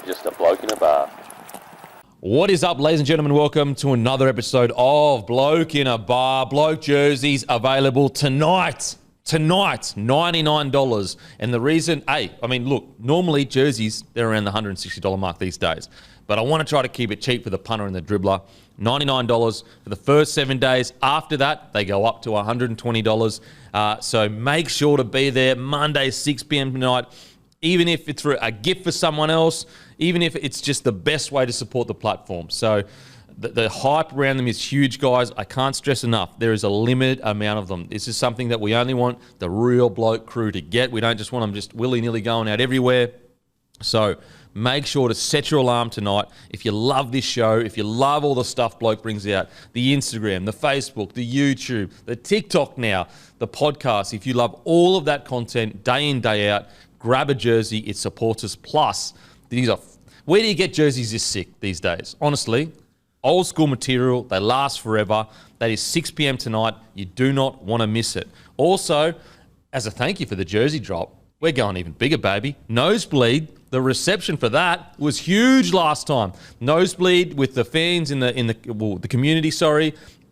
just a bloke in a bar. What is up, ladies and gentlemen? Welcome to another episode of Bloke in a Bar. Bloke jerseys available tonight. $99. And the reason, look, normally jerseys, they're around the $160 mark these days. But I want to try to keep it cheap for the punter and the dribbler. $99 for the first 7 days. After that, they go up to $120. So make sure to be there Monday, 6 p.m. tonight. Even if it's a gift for someone else, even if it's just the best way to support the platform. So the hype around them is huge, guys. I can't stress enough. There is a limited amount of them. This is something that we only want the real Bloke crew to get. We don't just want them just willy-nilly going out everywhere. So make sure to set your alarm tonight. If you love this show, if you love all the stuff Bloke brings out, the Instagram, the Facebook, the YouTube, the TikTok now, the podcast, if you love all of that content day in, day out, grab a jersey. It supports us. Plus, where do you get jerseys this sick these days? Honestly, old school material. They last forever. That is 6 p.m. tonight. You do not want to miss it. Also, as a thank you for the jersey drop, we're going even bigger, baby. Nosebleed. The reception for that was huge last time. Nosebleed with the fans in the community,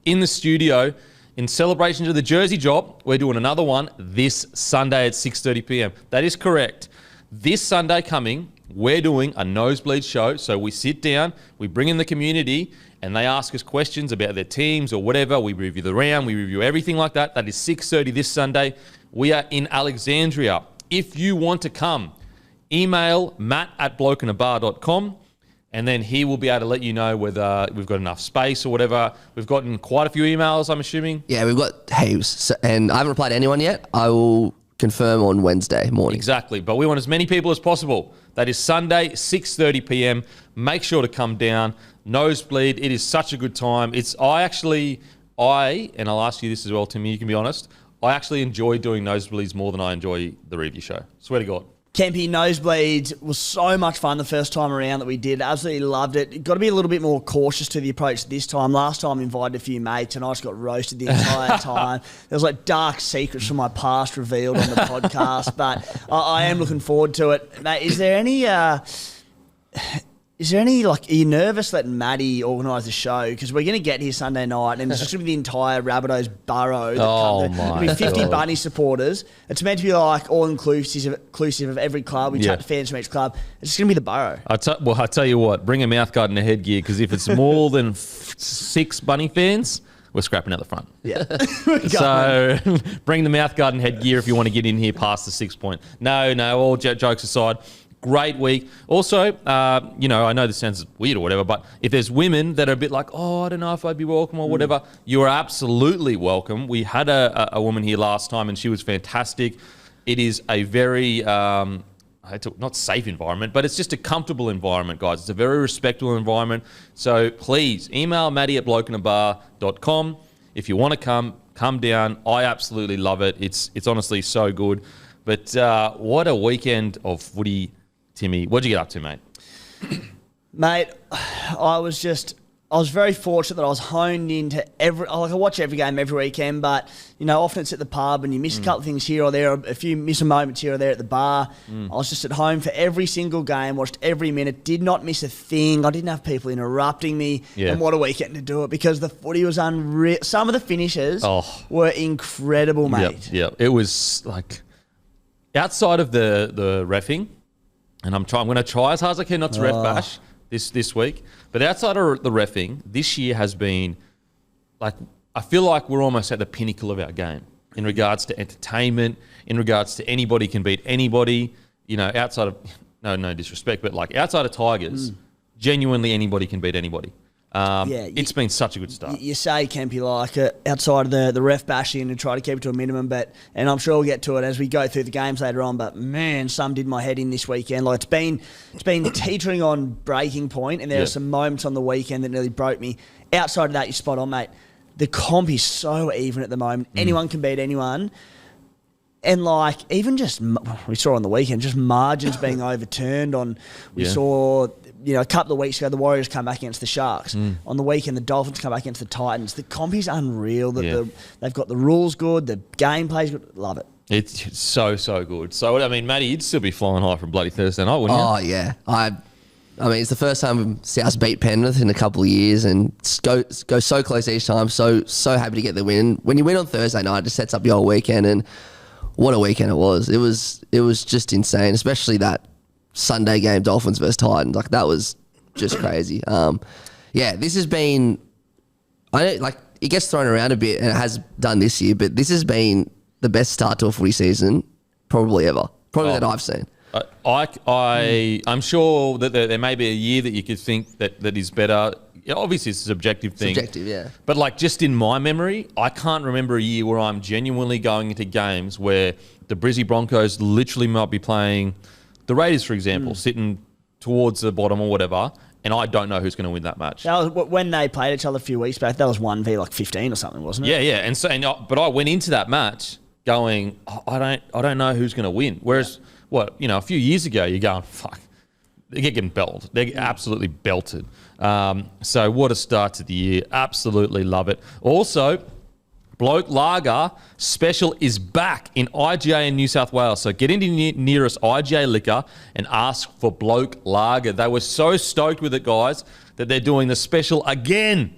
in the studio. In celebration of the jersey drop, we're doing another one this Sunday at 6:30 p.m. That is correct. This Sunday coming, we're doing a nosebleed show. So we sit down, we bring in the community, and they ask us questions about their teams or whatever. We review the round, we review everything like that. That is 6:30 this Sunday. We are in Alexandria. If you want to come, email matt@blokeinabar.com. And then he will be able to let you know whether we've got enough space or whatever. We've gotten quite a few emails, I'm assuming. Yeah, we've got heaps. And I haven't replied to anyone yet. I will confirm on Wednesday morning. Exactly. But we want as many people as possible. That is Sunday, 6:30 p.m. Make sure to come down. Nosebleed. It is such a good time. And I'll ask you this as well, Timmy, you can be honest. I actually enjoy doing nosebleeds more than I enjoy the review show. Swear to God. Kempy, nosebleeds was so much fun the first time around that we did. Absolutely loved it. Got to be a little bit more cautious to the approach this time. Last time I invited a few mates and I just got roasted the entire time. There was like dark secrets from my past revealed on the podcast, but I am looking forward to it. Mate, is there any, are you nervous letting Maddie organise the show? Because we're going to get here Sunday night and it's just going to be the entire Rabbitohs borough. There'll be 50 Bunny supporters. It's meant to be like all-inclusive of every club. We chat to fans from each club. It's just going to be the borough. I tell you what, bring a mouthguard and a headgear because if it's more than 6 Bunny fans, we're scrapping out the front. Yeah. So bring the mouthguard and headgear if you want to get in here past the 6 point. No, all jokes aside. Great week. Also, I know this sounds weird or whatever, but if there's women that are a bit like, I don't know if I'd be welcome or whatever, you are absolutely welcome. We had a woman here last time and she was fantastic. It is a very, not safe environment, but it's just a comfortable environment, guys. It's a very respectful environment. So please email maddie@blokeinabar.com. If you want to come down. I absolutely love it. It's honestly so good. But what a weekend of footy. Timmy, what'd you get up to, mate? Mate, I was very fortunate that I was honed into I watch every game every weekend, but, often it's at the pub and you miss a couple of things here or there, a few miss a moments here or there at the bar. I was just at home for every single game, watched every minute, did not miss a thing. I didn't have people interrupting me. Yeah. And what a weekend to do it because the footy was unreal. Some of the finishes were incredible, mate. Yep. It was like outside of the reffing, and I'm going to try as hard as I can not to ref bash this week. But outside of the reffing, this year has been like, I feel like we're almost at the pinnacle of our game in regards to entertainment, in regards to anybody can beat anybody, outside of, no disrespect, but like outside of Tigers, genuinely anybody can beat anybody. It's been such a good start. You say, Kempy, like outside of the ref bashing and try to keep it to a minimum, and I'm sure we'll get to it as we go through the games later on, but man, some did my head in this weekend. Like it's been teetering on breaking point, and there are some moments on the weekend that nearly broke me. Outside of that, you're spot on, mate. The comp is so even at the moment. Anyone can beat anyone. And like, even just, we saw on the weekend, just margins being overturned on, we saw, a couple of weeks ago, the Warriors come back against the Sharks. On the weekend, the Dolphins come back against the Titans. The comp is unreal. They've got the rules good, the gameplay's good. Love it. It's so good. So, I mean, Matty, you'd still be flying high from bloody Thursday night, wouldn't you? Oh, yeah. I mean, it's the first time South beat Penrith in a couple of years, and go so close each time. So happy to get the win. When you win on Thursday night, it just sets up your whole weekend, and what a weekend it was. It was just insane, especially that Sunday game, Dolphins versus Titans. Like, that was just crazy. This has been, it gets thrown around a bit, and it has done this year, but this has been the best start to a footy season probably ever. That I've seen. I'm sure that there may be a year that you could think that is better. Yeah, obviously, it's a subjective thing. Subjective, yeah. But like, just in my memory, I can't remember a year where I'm genuinely going into games where the Brizzy Broncos literally might be playing the Raiders, for example, sitting towards the bottom or whatever, and I don't know who's going to win that match. That was, when they played each other a few weeks back, that was 1v15 or something, wasn't it? Yeah. But I went into that match going, I don't know who's going to win. Whereas, a few years ago, you're going, fuck, they're getting belted. They're absolutely belted. So what a start to the year. Absolutely love it. Also, Bloke Lager special is back in IGA in New South Wales. So get into your nearest IGA liquor and ask for Bloke Lager. They were so stoked with it, guys, that they're doing the special again.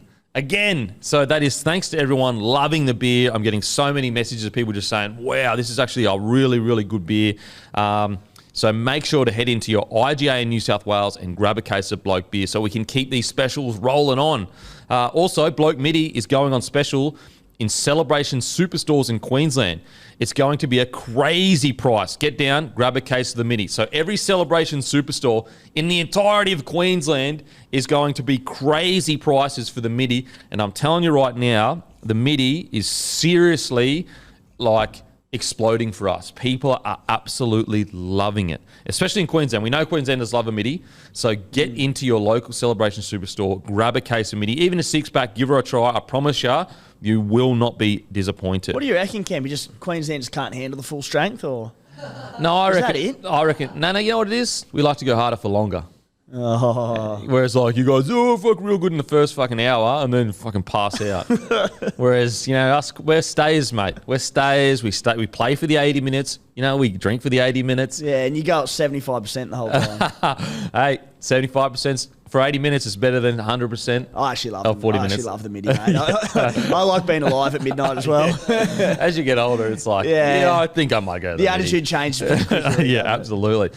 So that is thanks to everyone loving the beer. I'm getting so many messages of people just saying, wow, this is actually a really, really good beer. So make sure to head into your IGA in New South Wales and grab a case of Bloke beer so we can keep these specials rolling on. Also, Bloke Midi is going on special in Celebration Superstores in Queensland. It's going to be a crazy price. Get down, grab a case of the Midi. So every Celebration Superstore in the entirety of Queensland is going to be crazy prices for the Midi. And I'm telling you right now, the Midi is seriously exploding for us. People are absolutely loving it, especially in Queensland. We know Queenslanders love a Midi, so get into your local Celebration Superstore, grab a case of Midi, even a 6-pack, give her a try. I promise you will not be disappointed. What do you reckon, Cam? Queenslanders can't handle the full strength, or? No, I reckon. Is that it? I reckon. No, you know what it is? We like to go harder for longer. Oh. Whereas you guys, fuck real good in the first fucking hour and then fucking pass out. Whereas, us, we're stayers, mate. We're stayers. We play for the 80 minutes. We drink for the 80 minutes. Yeah, and you go at 75% the whole time. Hey, 75% for 80 minutes is better than 100%. I actually love 40 I minutes. actually love the Midi, mate. I like being alive at midnight as well. As you get older, it's like, I think I might go to the attitude changes. Yeah, absolutely.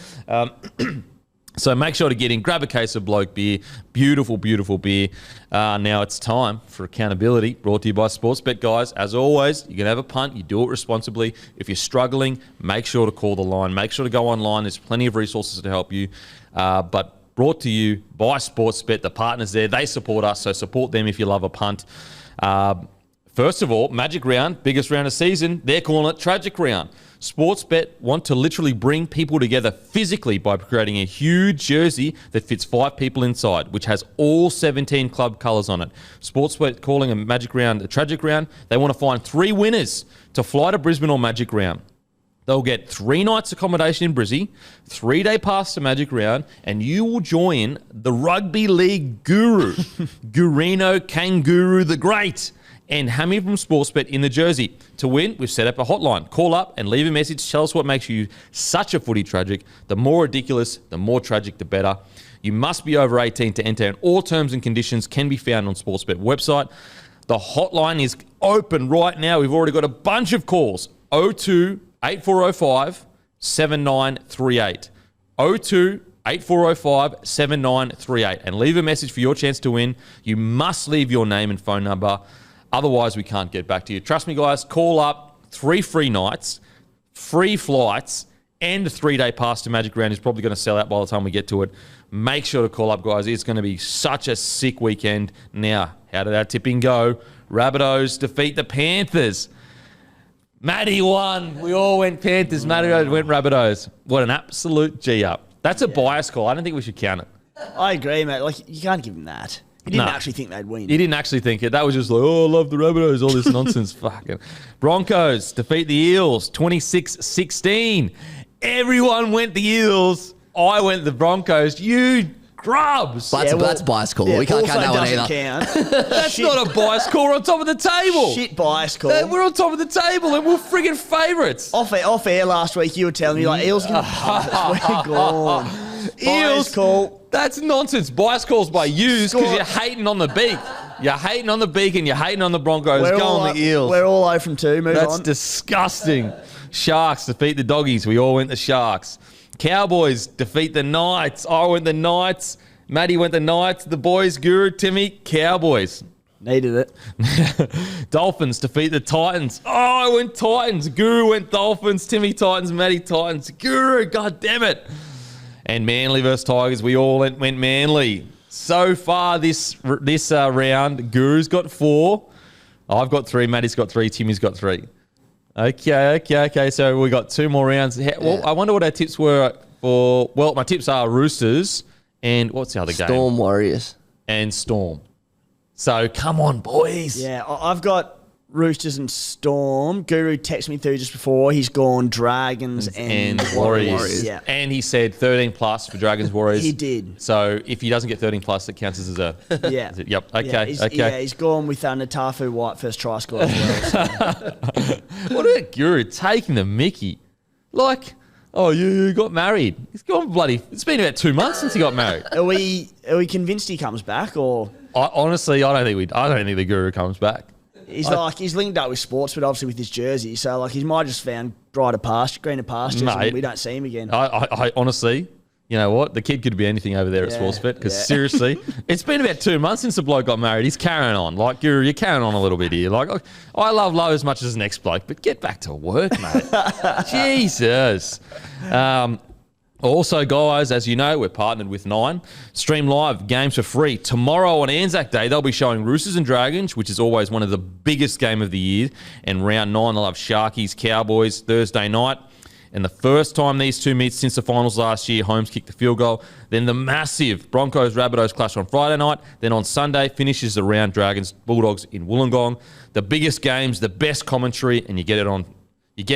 So make sure to get in, grab a case of Bloke beer. Beautiful, beautiful beer. Now it's time for accountability, brought to you by Sportsbet, guys. As always, you can have a punt. You do it responsibly. If you're struggling, make sure to call the line. Make sure to go online. There's plenty of resources to help you. But brought to you by Sportsbet, the partners there. They support us, so support them if you love a punt. First of all, Magic Round, biggest round of season. They're calling it Tragic Round. Sportsbet want to literally bring people together physically by creating a huge jersey that fits 5 people inside, which has all 17 club colours on it. Sportsbet calling a Magic Round a Tragic Round. They want to find 3 winners to fly to Brisbane on Magic Round. They'll get 3 nights accommodation in Brizzy, 3-day pass to Magic Round, and you will join the rugby league guru, Gurino Kangaroo the Great, and Hammy from Sportsbet in the jersey. To win, we've set up a hotline. Call up and leave a message. Tell us what makes you such a footy tragic. The more ridiculous, the more tragic, the better. You must be over 18 to enter, and all terms and conditions can be found on Sportsbet website. The hotline is open right now. We've already got a bunch of calls. 02-8405 7938. 02-8405 7938. And leave a message for your chance to win. You must leave your name and phone number. Otherwise, we can't get back to you. Trust me, guys. Call up. 3 free nights, free flights, and a 3-day pass to Magic Round is probably going to sell out by the time we get to it. Make sure to call up, guys. It's going to be such a sick weekend. Now, how did our tipping go? Rabbitohs defeat the Panthers. Matty won. We all went Panthers. Matty went Rabbitohs. What an absolute G-up. That's a bias call. I don't think we should count it. I agree, mate. You can't give him that. He didn't actually think they'd win. He didn't actually think it. That was just like, I love the Rabbitohs, all this nonsense. Fucking Broncos defeat the Eels 26-16. Everyone went the Eels. I went the Broncos. You grubs. That's bias call. We can't count that one either. That's not a bias call. We're on top of the table. Shit bias call. We're on top of the table and we're friggin' favourites. Off air last week, you were telling me, Eels going to pass. We're gone. Eels. Call. That's nonsense. Bias calls by yous because you're hating on the beak. You're hating on the beak and you're hating on the Broncos. Go on the Eels. We're all 0 from 2. Move That's on. disgusting. Sharks defeat the Doggies. We all went the Sharks. Cowboys defeat the Knights. I went the Knights. Matty went the Knights. The boys, Guru, Timmy, Cowboys. Needed it. Dolphins defeat the Titans. Oh, I went Titans. Guru went Dolphins. Timmy Titans. Matty Titans. Guru, god damn it. And Manly versus Tigers. We all went Manly. So far this round, Guru's got 4. I've got 3. Matty's got 3. Timmy's got 3. Okay. So we got 2 more rounds. Well, I wonder what our tips were for. Well, my tips are Roosters and what's the other game? Storm Warriors. And Storm. So come on, boys. Yeah, I've got Roosters and Storm. Guru texted me through just before. He's gone Dragons and Warriors. Yeah. And he said 13 plus for Dragons Warriors. He did. So if he doesn't get 13 plus, it counts as a. Yeah. Yep. Okay. He's gone with Natafu White first try score as well. So. What about Guru taking the mickey? Like, oh, you got married. He's gone bloody. It's been about 2 months since he got married. Are we convinced he comes back or? Honestly, I don't think the Guru comes back. He's linked up with Sportsbet, obviously with his jersey. So like he might have just found greener pastures, and we don't see him again. I honestly, you know what? The kid could be anything over there at Sportsbet because seriously, it's been about 2 months since the bloke got married. He's carrying on. Like, Guru, you're carrying on a little bit here. Like, I love Lowe as much as the next bloke, but get back to work, mate. Jesus. Also, guys, as you know, we're partnered with Nine. Stream live games for free. Tomorrow on Anzac Day, they'll be showing Roosters and Dragons, which is always one of the biggest game of the year. And round 9, they'll have Sharkies, Cowboys, Thursday night. And the first time these two meet since the finals last year, Holmes kicked the field goal. Then the massive Broncos-Rabbitohs clash on Friday night. Then on Sunday, finishes the round Dragons, Bulldogs in Wollongong. The biggest games, the best commentary, and you get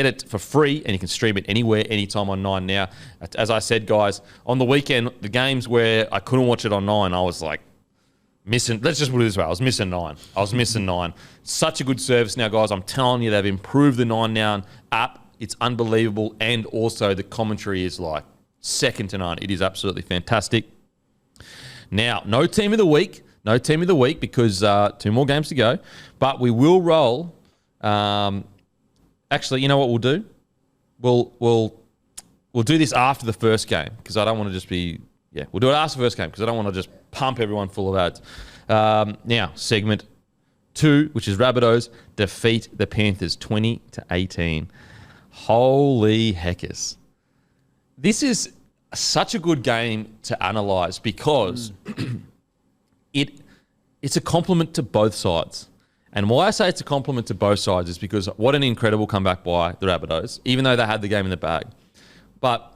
it for free, and you can stream it anywhere, anytime on 9 now. As I said, guys, on the weekend, the games where I couldn't watch it on 9, I was like missing. Let's just put it this way. I was missing 9. Such a good service now, guys. I'm telling you, they've improved the 9 Now app. It's unbelievable. And also the commentary is like second to none. It is absolutely fantastic. Now, no team of the week because 2 more games to go. But we will roll. Actually, you know what we'll do? We'll do this after the first game because I don't want to just be... Yeah, we'll do it after the first game because I don't want to just pump everyone full of ads. Now, segment 2, which is Rabbitohs, defeat the Panthers 20-18. Holy heckers. This is such a good game to analyse because it's a compliment to both sides. And why I say it's a compliment to both sides is because what an incredible comeback by the Rabbitohs, even though they had the game in the bag. But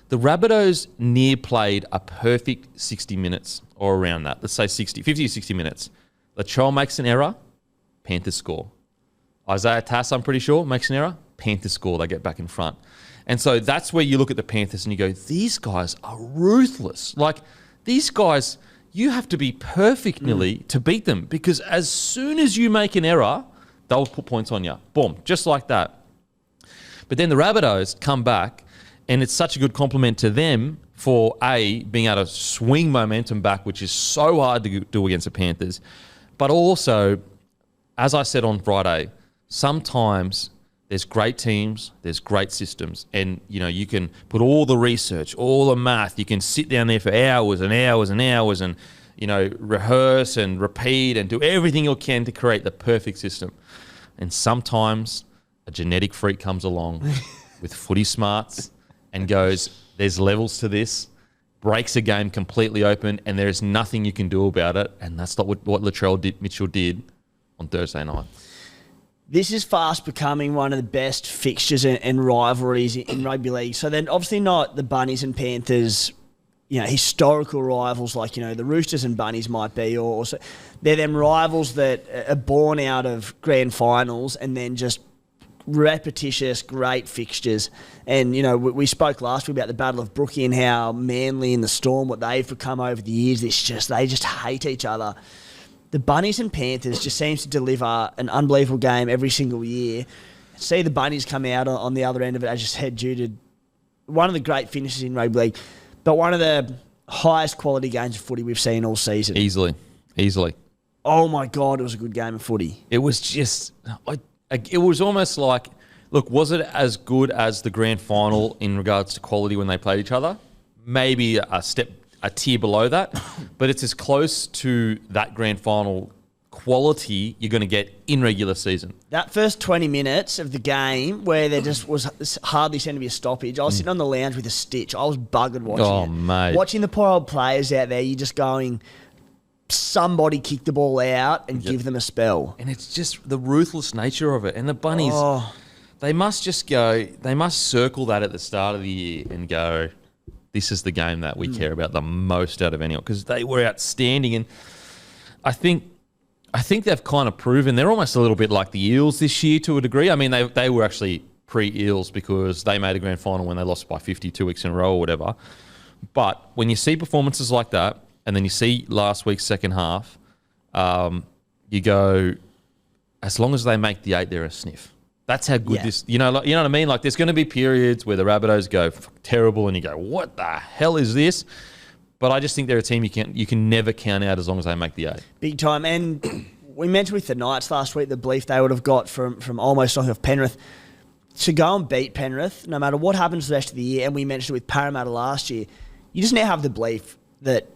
the Rabbitohs near played a perfect 60 minutes or around that. Let's say 50 to 60 minutes. Latrell makes an error, Panthers score. Isaiah Tass, I'm pretty sure, makes an error, Panthers score. They get back in front. And so that's where you look at the Panthers and you go, these guys are ruthless. Like, these guys... You have to be perfect nearly to beat them because as soon as you make an error, they'll put points on you. Boom, just like that. But then the Rabbitohs come back and it's such a good compliment to them for being able to swing momentum back, which is so hard to do against the Panthers. But also, as I said on Friday, sometimes there's great teams, there's great systems, and you can put all the research, all the math. You can sit down there for hours and hours and hours, and rehearse and repeat and do everything you can to create the perfect system. And sometimes a genetic freak comes along with footy smarts and goes, "There's levels to this." Breaks a game completely open, and there is nothing you can do about it. And that's not what Latrell Mitchell did on Thursday night. This is fast becoming one of the best fixtures and rivalries in rugby league. So then obviously not the Bunnies and Panthers, historical rivals like, the Roosters and Bunnies might be. Or they're them rivals that are born out of grand finals and then just repetitious, great fixtures. And, we spoke last week about the Battle of Brookie and how Manly and the Storm, what they've become over the years, they just hate each other. The Bunnies and Panthers just seems to deliver an unbelievable game every single year. See the Bunnies come out on the other end of it, as you said, due to one of the great finishes in rugby league. But one of the highest quality games of footy we've seen all season. Easily. Oh my God, it was a good game of footy. It was just, it was almost like, look, was it as good as the grand final in regards to quality when they played each other? Maybe a tier below that, but it's as close to that grand final quality you're going to get in regular season. That first 20 minutes of the game where there just was hardly seemed to be a stoppage, I was sitting on the lounge with a stitch. I was buggered watching it. Oh, mate. Watching the poor old players out there, you're just going, somebody kick the ball out and give them a spell. And it's just the ruthless nature of it. And the Bunnies, they must circle that at the start of the year and go, this is the game that we care about the most out of anyone, because they were outstanding. And I think they've kind of proven they're almost a little bit like the Eels this year to a degree. I mean, they were actually pre-Eels because they made a grand final when they lost by 50 2 weeks in a row or whatever. But when you see performances like that, and then you see last week's second half, you go, as long as they make the 8, they're a sniff. That's how good this, you know what I mean? Like, there's going to be periods where the Rabbitohs go terrible and you go, what the hell is this? But I just think they're a team you can never count out as long as they make the 8. Big time. And we mentioned with the Knights last week the belief they would have got from almost knocking off Penrith. To go and beat Penrith, no matter what happens the rest of the year, and we mentioned it with Parramatta last year, you just now have the belief that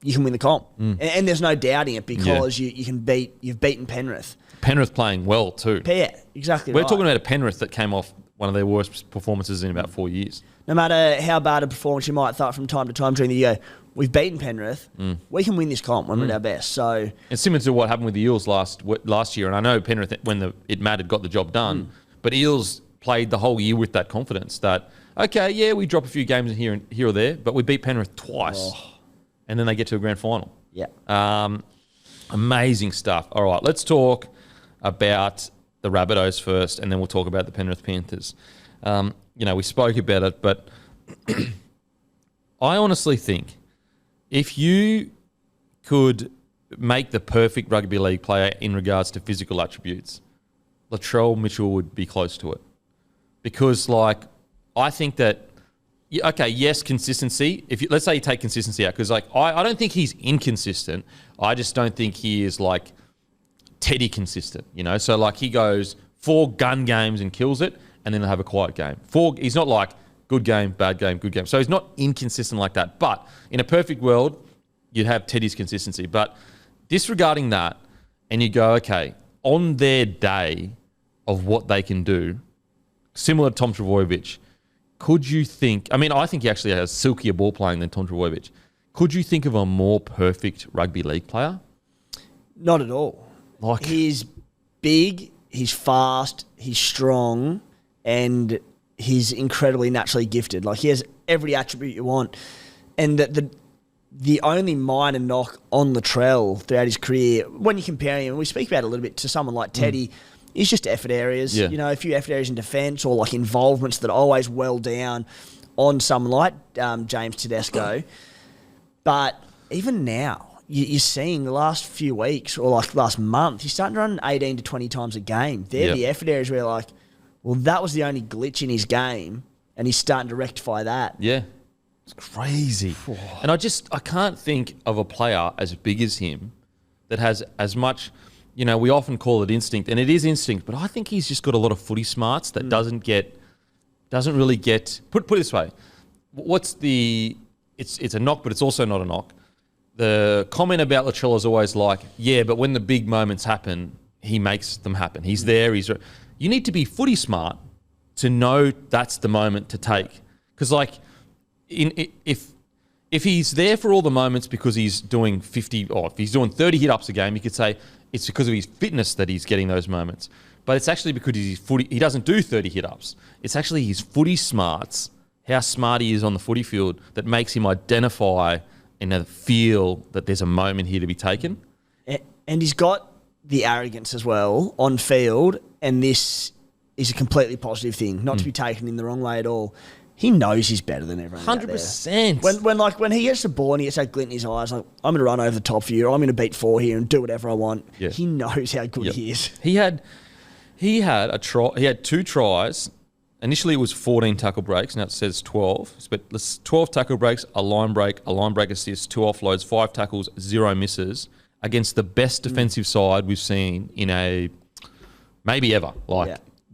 you can win the comp. And there's no doubting it because you've beaten Penrith. Penrith playing well too. Yeah, exactly. We're talking about a Penrith that came off one of their worst performances in about 4 years. No matter how bad a performance you might thought from time to time during the year, we've beaten Penrith. We can win this comp when we're at our best. So it's similar to what happened with the Eels last year. And I know Penrith, when it mattered, got the job done. But Eels played the whole year with that confidence that, okay, yeah, we drop a few games here or there, but we beat Penrith twice. And then they get to a grand final. Yeah. Amazing stuff. All right, let's talk about the Rabbitohs first, and then we'll talk about the Penrith Panthers. We spoke about it, but I honestly think if you could make the perfect rugby league player in regards to physical attributes, Latrell Mitchell would be close to it. Because, I think that, yes, consistency. Let's say you take consistency out, because I don't think he's inconsistent. I just don't think he is Teddy consistent, So he goes 4 gun games and kills it, and then he'll have a quiet game. He's not good game, bad game, good game. So he's not inconsistent like that. But in a perfect world, you'd have Teddy's consistency. But disregarding that, and you go, okay, on their day of what they can do, similar to Tom Trbojevic, could you think... I mean, I think he actually has silkier ball playing than Tom Trbojevic. Could you think of a more perfect rugby league player? Not at all. He's big, he's fast, he's strong, and he's incredibly naturally gifted. He has every attribute you want. And the only minor knock on Latrell throughout his career, when you compare him, and we speak about it a little bit, to someone like Teddy, is just effort areas. Yeah. A few effort areas in defence or involvements that are always well down on someone like James Tedesco. But even now, you're seeing the last few weeks or last month, he's starting to run 18 to 20 times a game. They're the effort areas where that was the only glitch in his game, and he's starting to rectify that. Yeah. It's crazy. And I can't think of a player as big as him that has as much, we often call it instinct, and it is instinct, but I think he's just got a lot of footy smarts that doesn't really get, put it this way, it's a knock, but it's also not a knock. The comment about Latrell is always but when the big moments happen, he makes them happen. He's there. You need to be footy smart to know that's the moment to take. Because if he's there for all the moments because he's doing 50, or if he's doing 30 hit-ups a game, you could say it's because of his fitness that he's getting those moments. But it's actually because he doesn't do 30 hit-ups. It's actually his footy smarts, how smart he is on the footy field, that makes him identify and feel that there's a moment here to be taken. And he's got the arrogance as well on field, and this is a completely positive thing, not to be taken in the wrong way at all. He knows he's better than everyone. 100%. When he gets the ball and he gets that glint in his eyes, I'm going to run over the top for you, or I'm going to beat 4 here and do whatever I want. Yeah. He knows how good he is. He had 2 tries initially it was 14 tackle breaks, now it says 12. But 12 tackle breaks, a line break assist, 2 offloads, 5 tackles, 0 misses against the best defensive side we've seen in a maybe ever.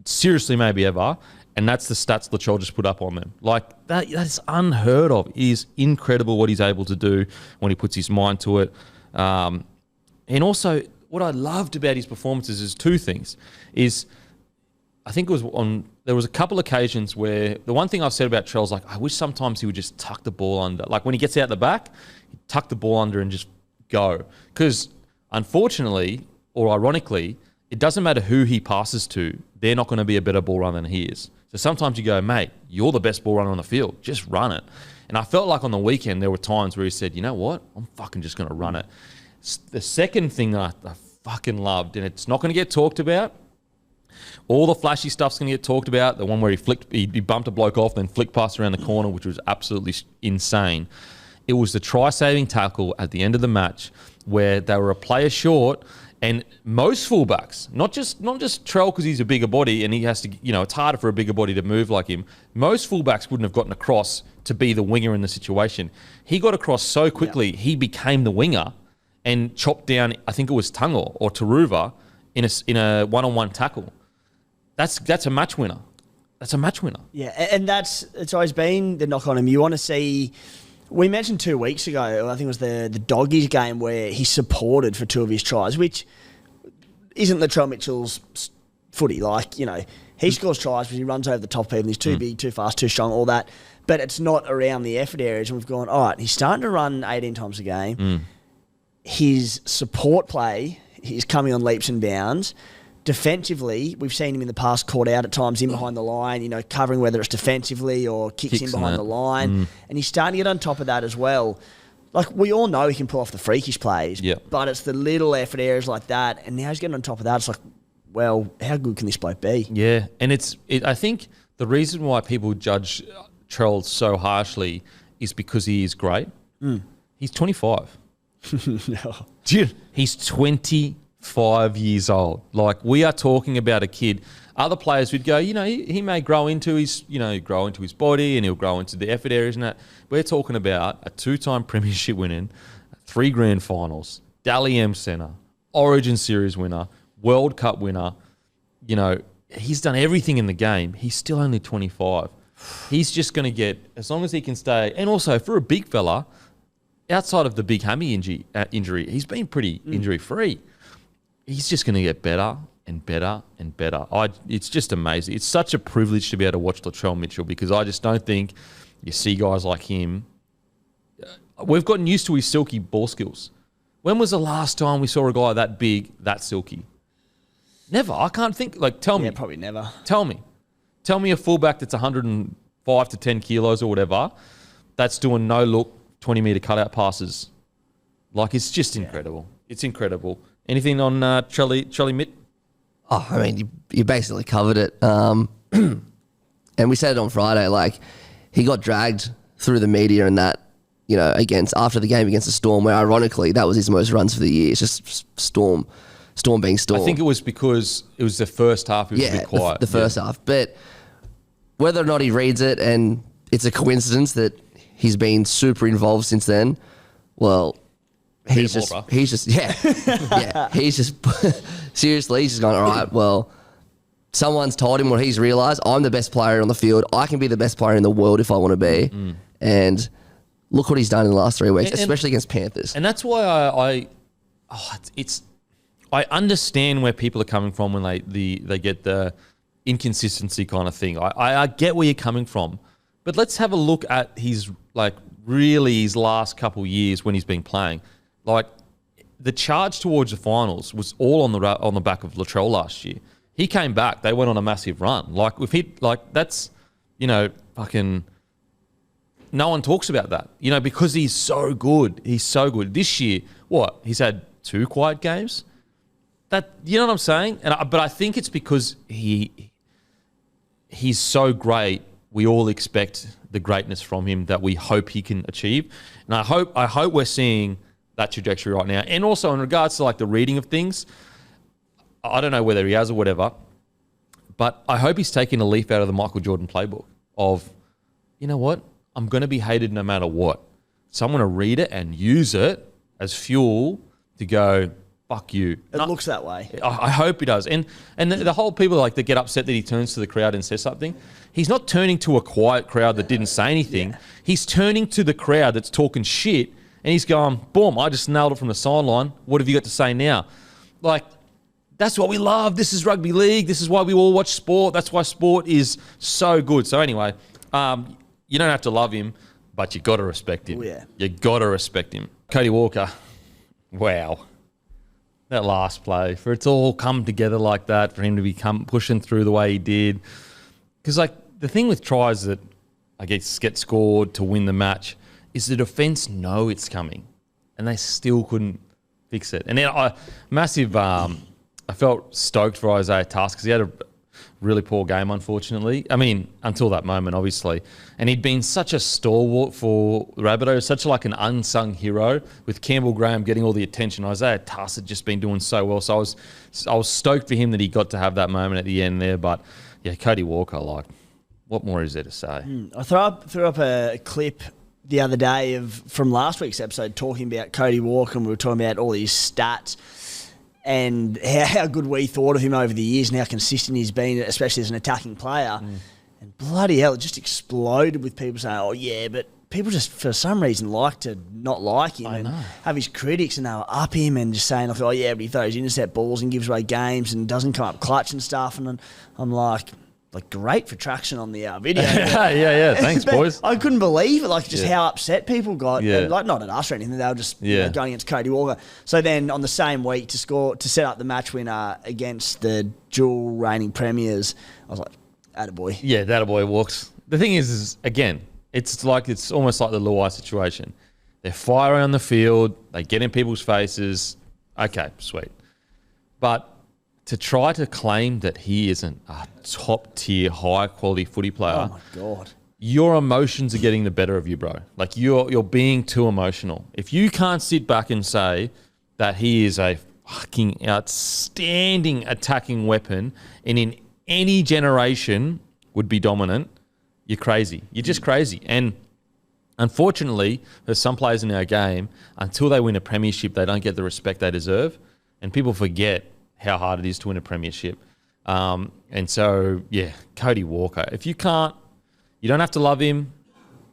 Seriously, maybe ever. And that's the stats Latrell just put up on them. Like, that's unheard of. It is incredible what he's able to do when he puts his mind to it. And also, what I loved about his performances is 2 things. I think there was a couple occasions where the one thing I've said about Trell's like, I wish sometimes he would just tuck the ball under. Like when he gets out the back, he'd tuck the ball under and just go. Because unfortunately, or ironically, it doesn't matter who he passes to, they're not going to be a better ball runner than he is. So sometimes you go, mate, you're the best ball runner on the field. Just run it. And I felt like on the weekend there were times where he said, you know what? I'm fucking just going to run it. The second thing that I fucking loved, and it's not going to get talked about, all the flashy stuff's going to get talked about. The one where he bumped a bloke off, then flicked past around the corner, which was absolutely insane. It was the try-saving tackle at the end of the match where they were a player short, and most fullbacks, not just Trell because he's a bigger body and he has to, it's harder for a bigger body to move like him. Most fullbacks wouldn't have gotten across to be the winger in the situation. He got across so quickly, he became the winger and chopped down, I think it was Tungo or Taruva in a one-on-one tackle. That's a match winner. That's a match winner. Yeah, and it's always been the knock on him. You want to see. We mentioned 2 weeks ago, I think it was the Doggies game where he supported for 2 of his tries, which isn't Latrell Mitchell's footy. Like, he scores tries because he runs over the top of people. He's too big, too fast, too strong, all that. But it's not around the effort areas. And we've gone, all right, he's starting to run 18 times a game. His support play, he's coming on leaps and bounds. Defensively, we've seen him in the past caught out at times in behind the line, covering whether it's defensively or kicks in behind the line. And he's starting to get on top of that as well. Like, we all know he can pull off the freakish plays, but it's the little effort areas like that. And now he's getting on top of that. It's like, well, how good can this bloke be? Yeah, and I think the reason why people judge Trell so harshly is because he is great. He's 25. No. Dude, he's 25 years old. Like, we are talking about a kid. Other players would go, he may grow into his body and he'll grow into the effort areas and that. We're talking about a 2-time premiership winning, 3 grand finals, Dally M Centre, Origin Series winner, World Cup winner. He's done everything in the game. He's still only 25. He's just going to get, as long as he can stay. And also, for a big fella, outside of the big hammy injury, he's been pretty injury-free. He's just going to get better and better and better. It's just amazing. It's such a privilege to be able to watch Latrell Mitchell because I just don't think you see guys like him. We've gotten used to his silky ball skills. When was the last time we saw a guy that big, that silky? Never. I can't think. Tell me. Yeah, probably never. Tell me a fullback that's 105 to 10 kilos or whatever that's doing no-look, 20-metre cutout passes. It's just incredible. It's incredible. Anything on Charlie Mitt? Oh, I mean, you basically covered it. And we said it on Friday, he got dragged through the media and that, after the game against the Storm, where ironically that was his most runs for the year. It's just Storm being Storm. I think it was because it was the first half. He was a bit quiet. The first half. But whether or not he reads it and it's a coincidence that he's been super involved since then, well, he's just seriously, he's just gone, all right, well, someone's told him what he's realised. I'm the best player on the field. I can be the best player in the world if I want to be. And look what he's done in the last 3 weeks, especially against Panthers. And that's why I understand where people are coming from when they get the inconsistency kind of thing. I get where you're coming from. But let's have a look at his last couple years when he's been playing. The charge towards the finals was all on the back of Latrell last year. He came back. They went on a massive run. That's, fucking... No one talks about that, because he's so good. He's so good. This year, he's had 2 quiet games? You know what I'm saying? But I think it's because he's so great. We all expect the greatness from him that we hope he can achieve. And I hope we're seeing that trajectory right now. And also in regards to the reading of things, I don't know whether he has or whatever, But I hope he's taking a leaf out of the Michael Jordan playbook of, you know what? I'm going to be hated no matter what. So I'm going to read it and use it as fuel to go, fuck you. It looks that way. I hope he does. And the whole people like that get upset that he turns to the crowd and says something. He's not turning to a quiet crowd that didn't say anything. Yeah. He's turning to the crowd that's talking shit, and he's going, boom, I just nailed it from the sideline. What have you got to say now? Like, that's what we love. This is rugby league. This is why we all watch sport. That's why sport is so good. So anyway, you don't have to love him, but you got to respect him. Oh, yeah. You got to respect him. Cody Walker, wow. That last play, for it to all come together like that, for him to be pushing through the way he did. Because, like, the thing with tries that, I guess, get scored to win the match is the defence know it's coming, and they still couldn't fix it. And then I felt stoked for Isaiah Tusk because he had a really poor game, unfortunately. I mean, until that moment, obviously. And he'd been such a stalwart for Rabbitohs, such like an unsung hero, with Campbell Graham getting all the attention. Isaiah Tusk had just been doing so well. So I was stoked for him that he got to have that moment at the end there. But, yeah, Cody Walker, like, what more is there to say? I threw up a clip the other day from last week's episode talking about Cody Walker, and we were talking about all his stats and how good we thought of him over the years and how consistent he's been, especially as an attacking player. And bloody hell, it just exploded with people saying, oh, yeah, but people just, for some reason, like to not like him and have his critics, and they were up him and just saying, oh, yeah, but he throws intercept balls and gives away games and doesn't come up clutch and stuff. And I'm like, great for traction on the video. yeah. Thanks, boys. I couldn't believe it, like just how upset people got. Yeah. Like not at us or anything. They were just going against Cody Walker. So then on the same week to set up the match winner against the dual reigning premiers, I was like, attaboy. Yeah, attaboy walks. The thing is again, it's almost like the Luai situation. They're firing on the field. They get in people's faces. Okay, sweet. But to try to claim that he isn't a top-tier, high-quality footy player, oh my God, your emotions are getting the better of you, bro. Like, you're being too emotional. If you can't sit back and say that he is a fucking outstanding attacking weapon and in any generation would be dominant, you're crazy. You're just crazy. And unfortunately, there's some players in our game, until they win a premiership, they don't get the respect they deserve. And people forget how hard it is to win a premiership. And so, yeah, Cody Walker. If you can't, you don't have to love him.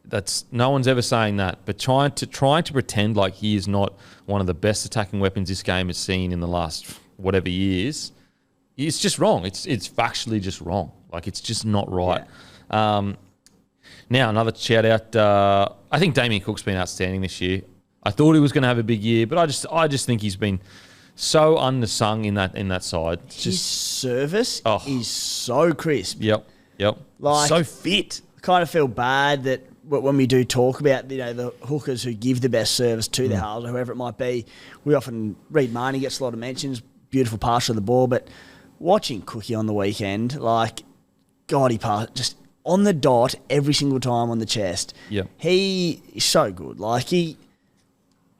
That's no one's ever saying that. But trying to pretend like he is not one of the best attacking weapons this game has seen in the last whatever years, it's just wrong. It's factually just wrong. Like, it's just not right. Yeah. Now, another shout out. I think Damien Cook's been outstanding this year. I thought he was going to have a big year, but I just think he's been so undersung in that side. His service is so crisp. Yep. Like, so fit. I kind of feel bad that when we do talk about the hookers who give the best service to the halves or whoever it might be, we often Reid Marnie gets a lot of mentions. Beautiful pass of the ball, but watching Cookie on the weekend, like, God, he passed just on the dot every single time on the chest. Yeah, he is so good. Like he'd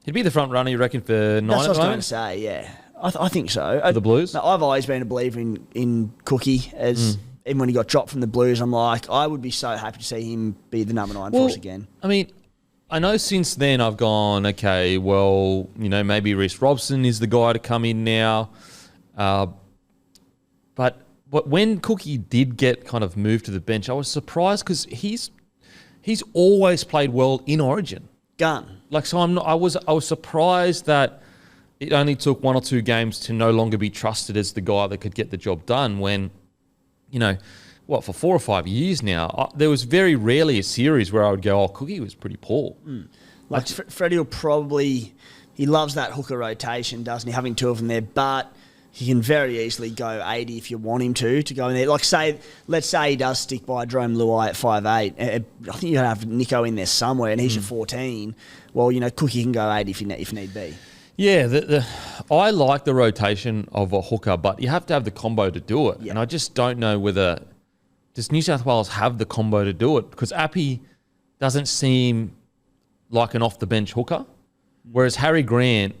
be the front runner, you reckon, for 9 That's what I was going to say, yeah. I think so. For the Blues? No, I've always been a believer in Cookie. Even when he got dropped from the Blues, I'm like, I would be so happy to see him be the number 9 for us again. I mean, I know since then I've gone, okay, well, maybe Reece Robson is the guy to come in now. But when Cookie did get kind of moved to the bench, I was surprised because he's always played well in Origin. Gun. Like, so I was surprised that it only took 1 or 2 games to no longer be trusted as the guy that could get the job done when, for 4 or 5 years now, there was very rarely a series where I would go, Cookie was pretty poor. Like, Freddie will probably, he loves that hooker rotation, doesn't he, having 2 of them there, but he can very easily go 80 if you want him to go in there. Like, let's say he does stick by Jerome Luai at 5'8". I think you're going to have Nico in there somewhere, and he's your 14. Well, Cookie can go 80 if need be. Yeah, I like the rotation of a hooker, but you have to have the combo to do it. Yeah. And I just don't know whether does New South Wales have the combo to do it, because Appy doesn't seem like an off-the-bench hooker, whereas Harry Grant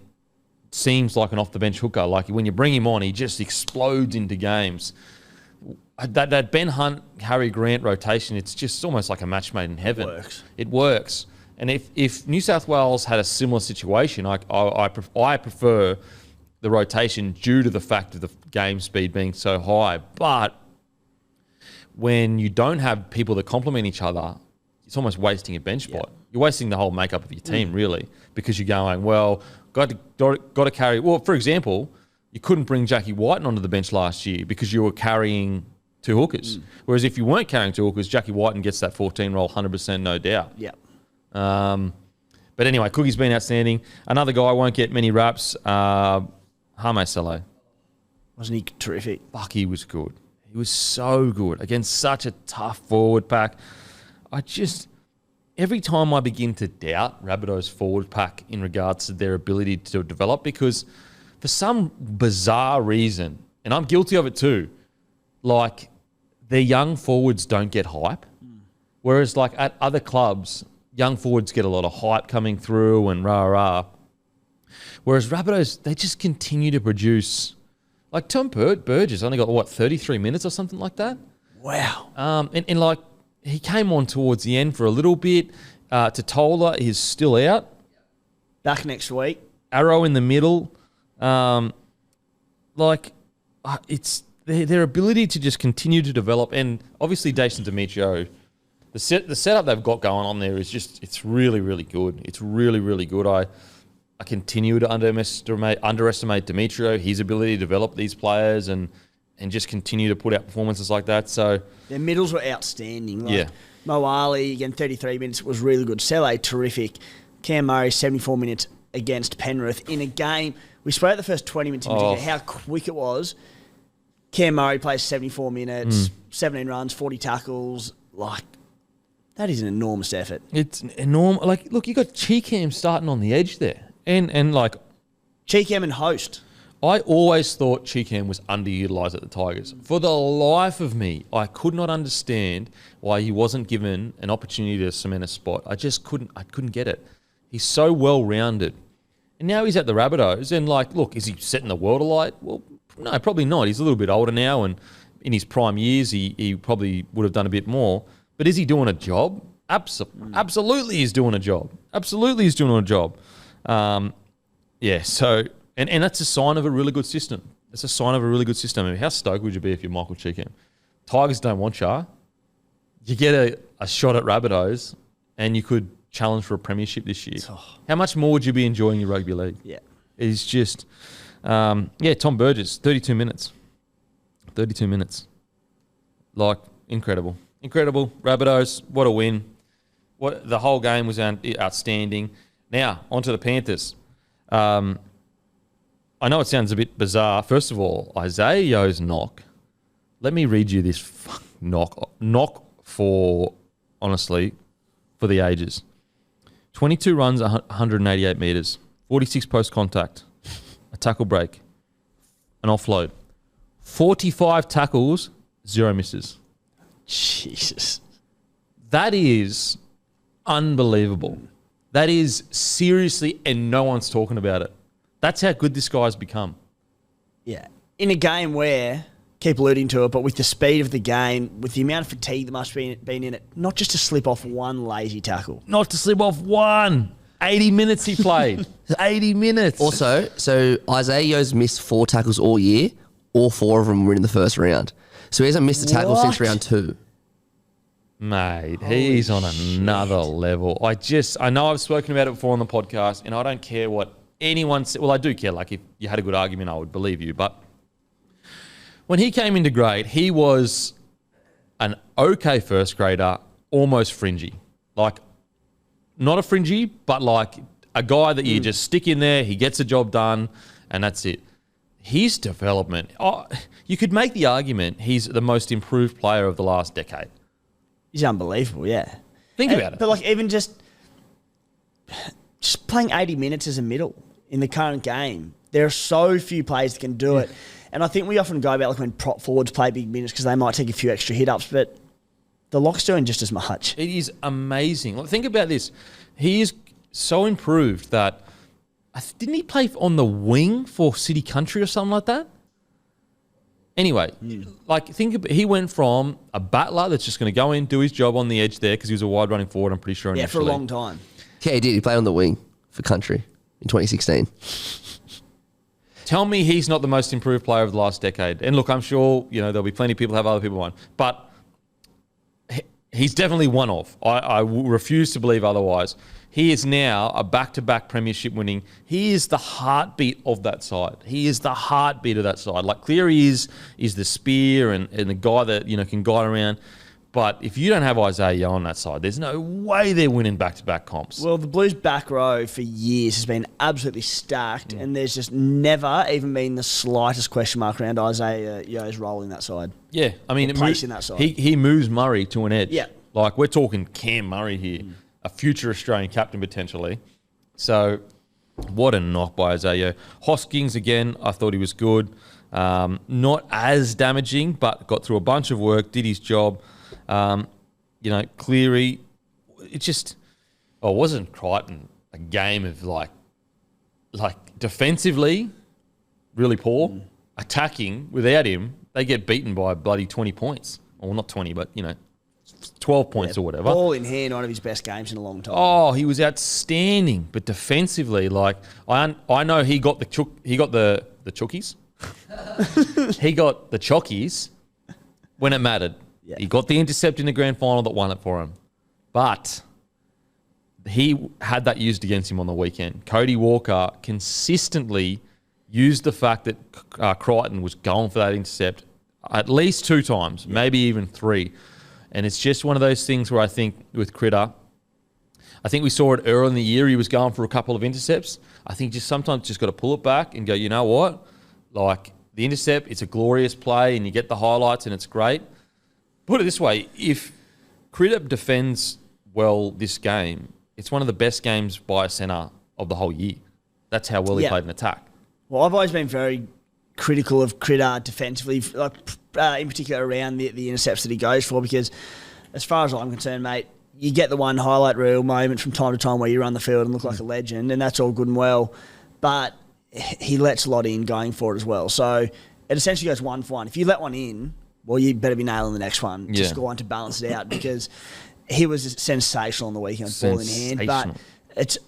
seems like an off-the-bench hooker. Like, when you bring him on, he just explodes into games. that Ben Hunt, Harry Grant rotation, it's just almost like a match made in heaven. It works. And if New South Wales had a similar situation, I prefer the rotation due to the fact of the game speed being so high. But when you don't have people that complement each other, it's almost wasting a bench spot. You're wasting the whole makeup of your team, really, because you're going, well, got to carry. Well, for example, you couldn't bring Jackie Whiten onto the bench last year because you were carrying two hookers. Whereas if you weren't carrying two hookers, Jackie Whiten gets that 14 role 100%, no doubt. Yeah. But anyway, Cookie's been outstanding. Another guy won't get many raps. Hame Salo. Wasn't he terrific? Fuck, he was good. He was so good against such a tough forward pack. Every time I begin to doubt Rabbitohs' forward pack in regards to their ability to develop, because for some bizarre reason, and I'm guilty of it too, like their young forwards don't get hype. Whereas like at other clubs, young forwards get a lot of hype coming through and rah-rah. Whereas Rabbitohs, they just continue to produce. Like Tom Burgess only got, 33 minutes or something like that? Wow. And like, he came on towards the end for a little bit. Totola is still out. Back next week. Arrow in the middle. It's their ability to just continue to develop. And obviously, Jason Demetrio, the setup they've got going on there is just, it's really, really good. It's really, really good. I continue to underestimate Demetrio, his ability to develop these players and just continue to put out performances like that. So their middles were outstanding. Mo Ali, again, 33 minutes, was really good. Sele, terrific. Cam Murray, 74 minutes against Penrith. In a game, we spoke the first 20 minutes in particular, how quick it was. Cam Murray plays 74 minutes, 17 runs, 40 tackles. Like, that is an enormous effort. It's enormous. Like, look, you got Cheekham starting on the edge there. And like... Cheekham and Host. I always thought Cheekham was underutilised at the Tigers. For the life of me, I could not understand why he wasn't given an opportunity to cement a spot. I couldn't get it. He's so well-rounded. And now he's at the Rabbitohs, and like, look, is he setting the world alight? Well, no, probably not. He's a little bit older now, and in his prime years, he probably would have done a bit more. But is he doing a job? Absolutely he's doing a job. Absolutely he's doing a job. So... And that's a sign of a really good system. It's a sign of a really good system. I mean, how stoked would you be if you're Michael Cheekham? Tigers don't want you. You get a shot at Rabbitohs and you could challenge for a premiership this year. How much more would you be enjoying your rugby league? Yeah. It's just, Tom Burgess, 32 minutes. 32 minutes. Like, incredible. Incredible. Rabbitohs, what a win. The whole game was outstanding. Now, onto the Panthers. I know it sounds a bit bizarre. First of all, Isaiah Yo's knock. Let me read you this knock. Knock for, honestly, for the ages. 22 runs, 188 metres. 46 post-contact. A tackle break. An offload. 45 tackles, 0 misses. Jesus. That is unbelievable. That is seriously, and no one's talking about it. That's how good this guy's become. Yeah. In a game where, keep alluding to it, but with the speed of the game, with the amount of fatigue that must have been in it, not just to slip off one lazy tackle. Not to slip off one. 80 minutes he played. 80 minutes. Also, so Isaiah Yo's missed 4 tackles all year. All 4 of them were in the first round. So he hasn't missed a tackle since round 2. Mate, he's on another level. I know I've spoken about it before on the podcast, and I don't care what anyone said. Well, I do care. Like, if you had a good argument, I would believe you. But when he came into grade, he was an okay first grader, almost fringy. Like, not a fringy, but like a guy that you just stick in there, he gets the job done, and that's it. His development, you could make the argument he's the most improved player of the last decade. He's unbelievable, yeah. Think about it. But like, even just playing 80 minutes as a middle in the current game, there are so few players that can do it. And I think we often go about like when prop forwards play big minutes because they might take a few extra hit-ups, but the Lock's doing just as much. It is amazing. Like, think about this. He is so improved that... Didn't he play on the wing for City Country or something like that? Anyway, he went from a battler that's just going to go in, do his job on the edge there because he was a wide running forward, I'm pretty sure. Yeah, initially. for a long time. Yeah, he did. He played on the wing for country in 2016. Tell me he's not the most improved player of the last decade. And look, I'm sure there'll be plenty of people have other people on, but he's definitely one of. I refuse to believe otherwise. He is now a back-to-back premiership winning. He is the heartbeat of that side. He is the heartbeat of that side. Like Cleary is the spear and the guy that can guide around. But if you don't have Isaiah Yeo on that side, there's no way they're winning back-to-back comps. Well, the Blues back row for years has been absolutely stacked, and there's just never even been the slightest question mark around Isaiah Yeo's role in that side. Yeah, I mean, place in that side. He moves Murray to an edge. Yeah. Like, we're talking Cam Murray here, a future Australian captain potentially. So, what a knock by Isaiah Yeo. Hoskins, again, I thought he was good. Not as damaging, but got through a bunch of work, did his job. Cleary, wasn't Crichton a game of like defensively really poor, attacking without him, they get beaten by bloody 20 points. Or not 20, but 12 points or whatever. Ball in hand, one of his best games in a long time. Oh, he was outstanding, but defensively, I know he got the chookies. He got the chockies when it mattered. Yeah. He got the intercept in the grand final that won it for him. But he had that used against him on the weekend. Cody Walker consistently used the fact that Crichton was going for that intercept at least 2 times, maybe even 3. And it's just one of those things where I think with Critter, I think we saw it early in the year. He was going for a couple of intercepts. I think sometimes got to pull it back and go, you know what? Like the intercept, it's a glorious play and you get the highlights and it's great. Put it this way, if Critter defends well this game, it's one of the best games by a centre of the whole year. That's how well he played an attack. Well, I've always been very critical of Critter defensively, in particular around the intercepts that he goes for, because as far as I'm concerned, mate, you get the one highlight reel moment from time to time where you run the field and look like a legend, and that's all good and well, but he lets a lot in going for it as well. So it essentially goes 1 for 1. If you let one in, well, you better be nailing the next one to score one to balance it out, because he was sensational on the weekend, ball in hand. But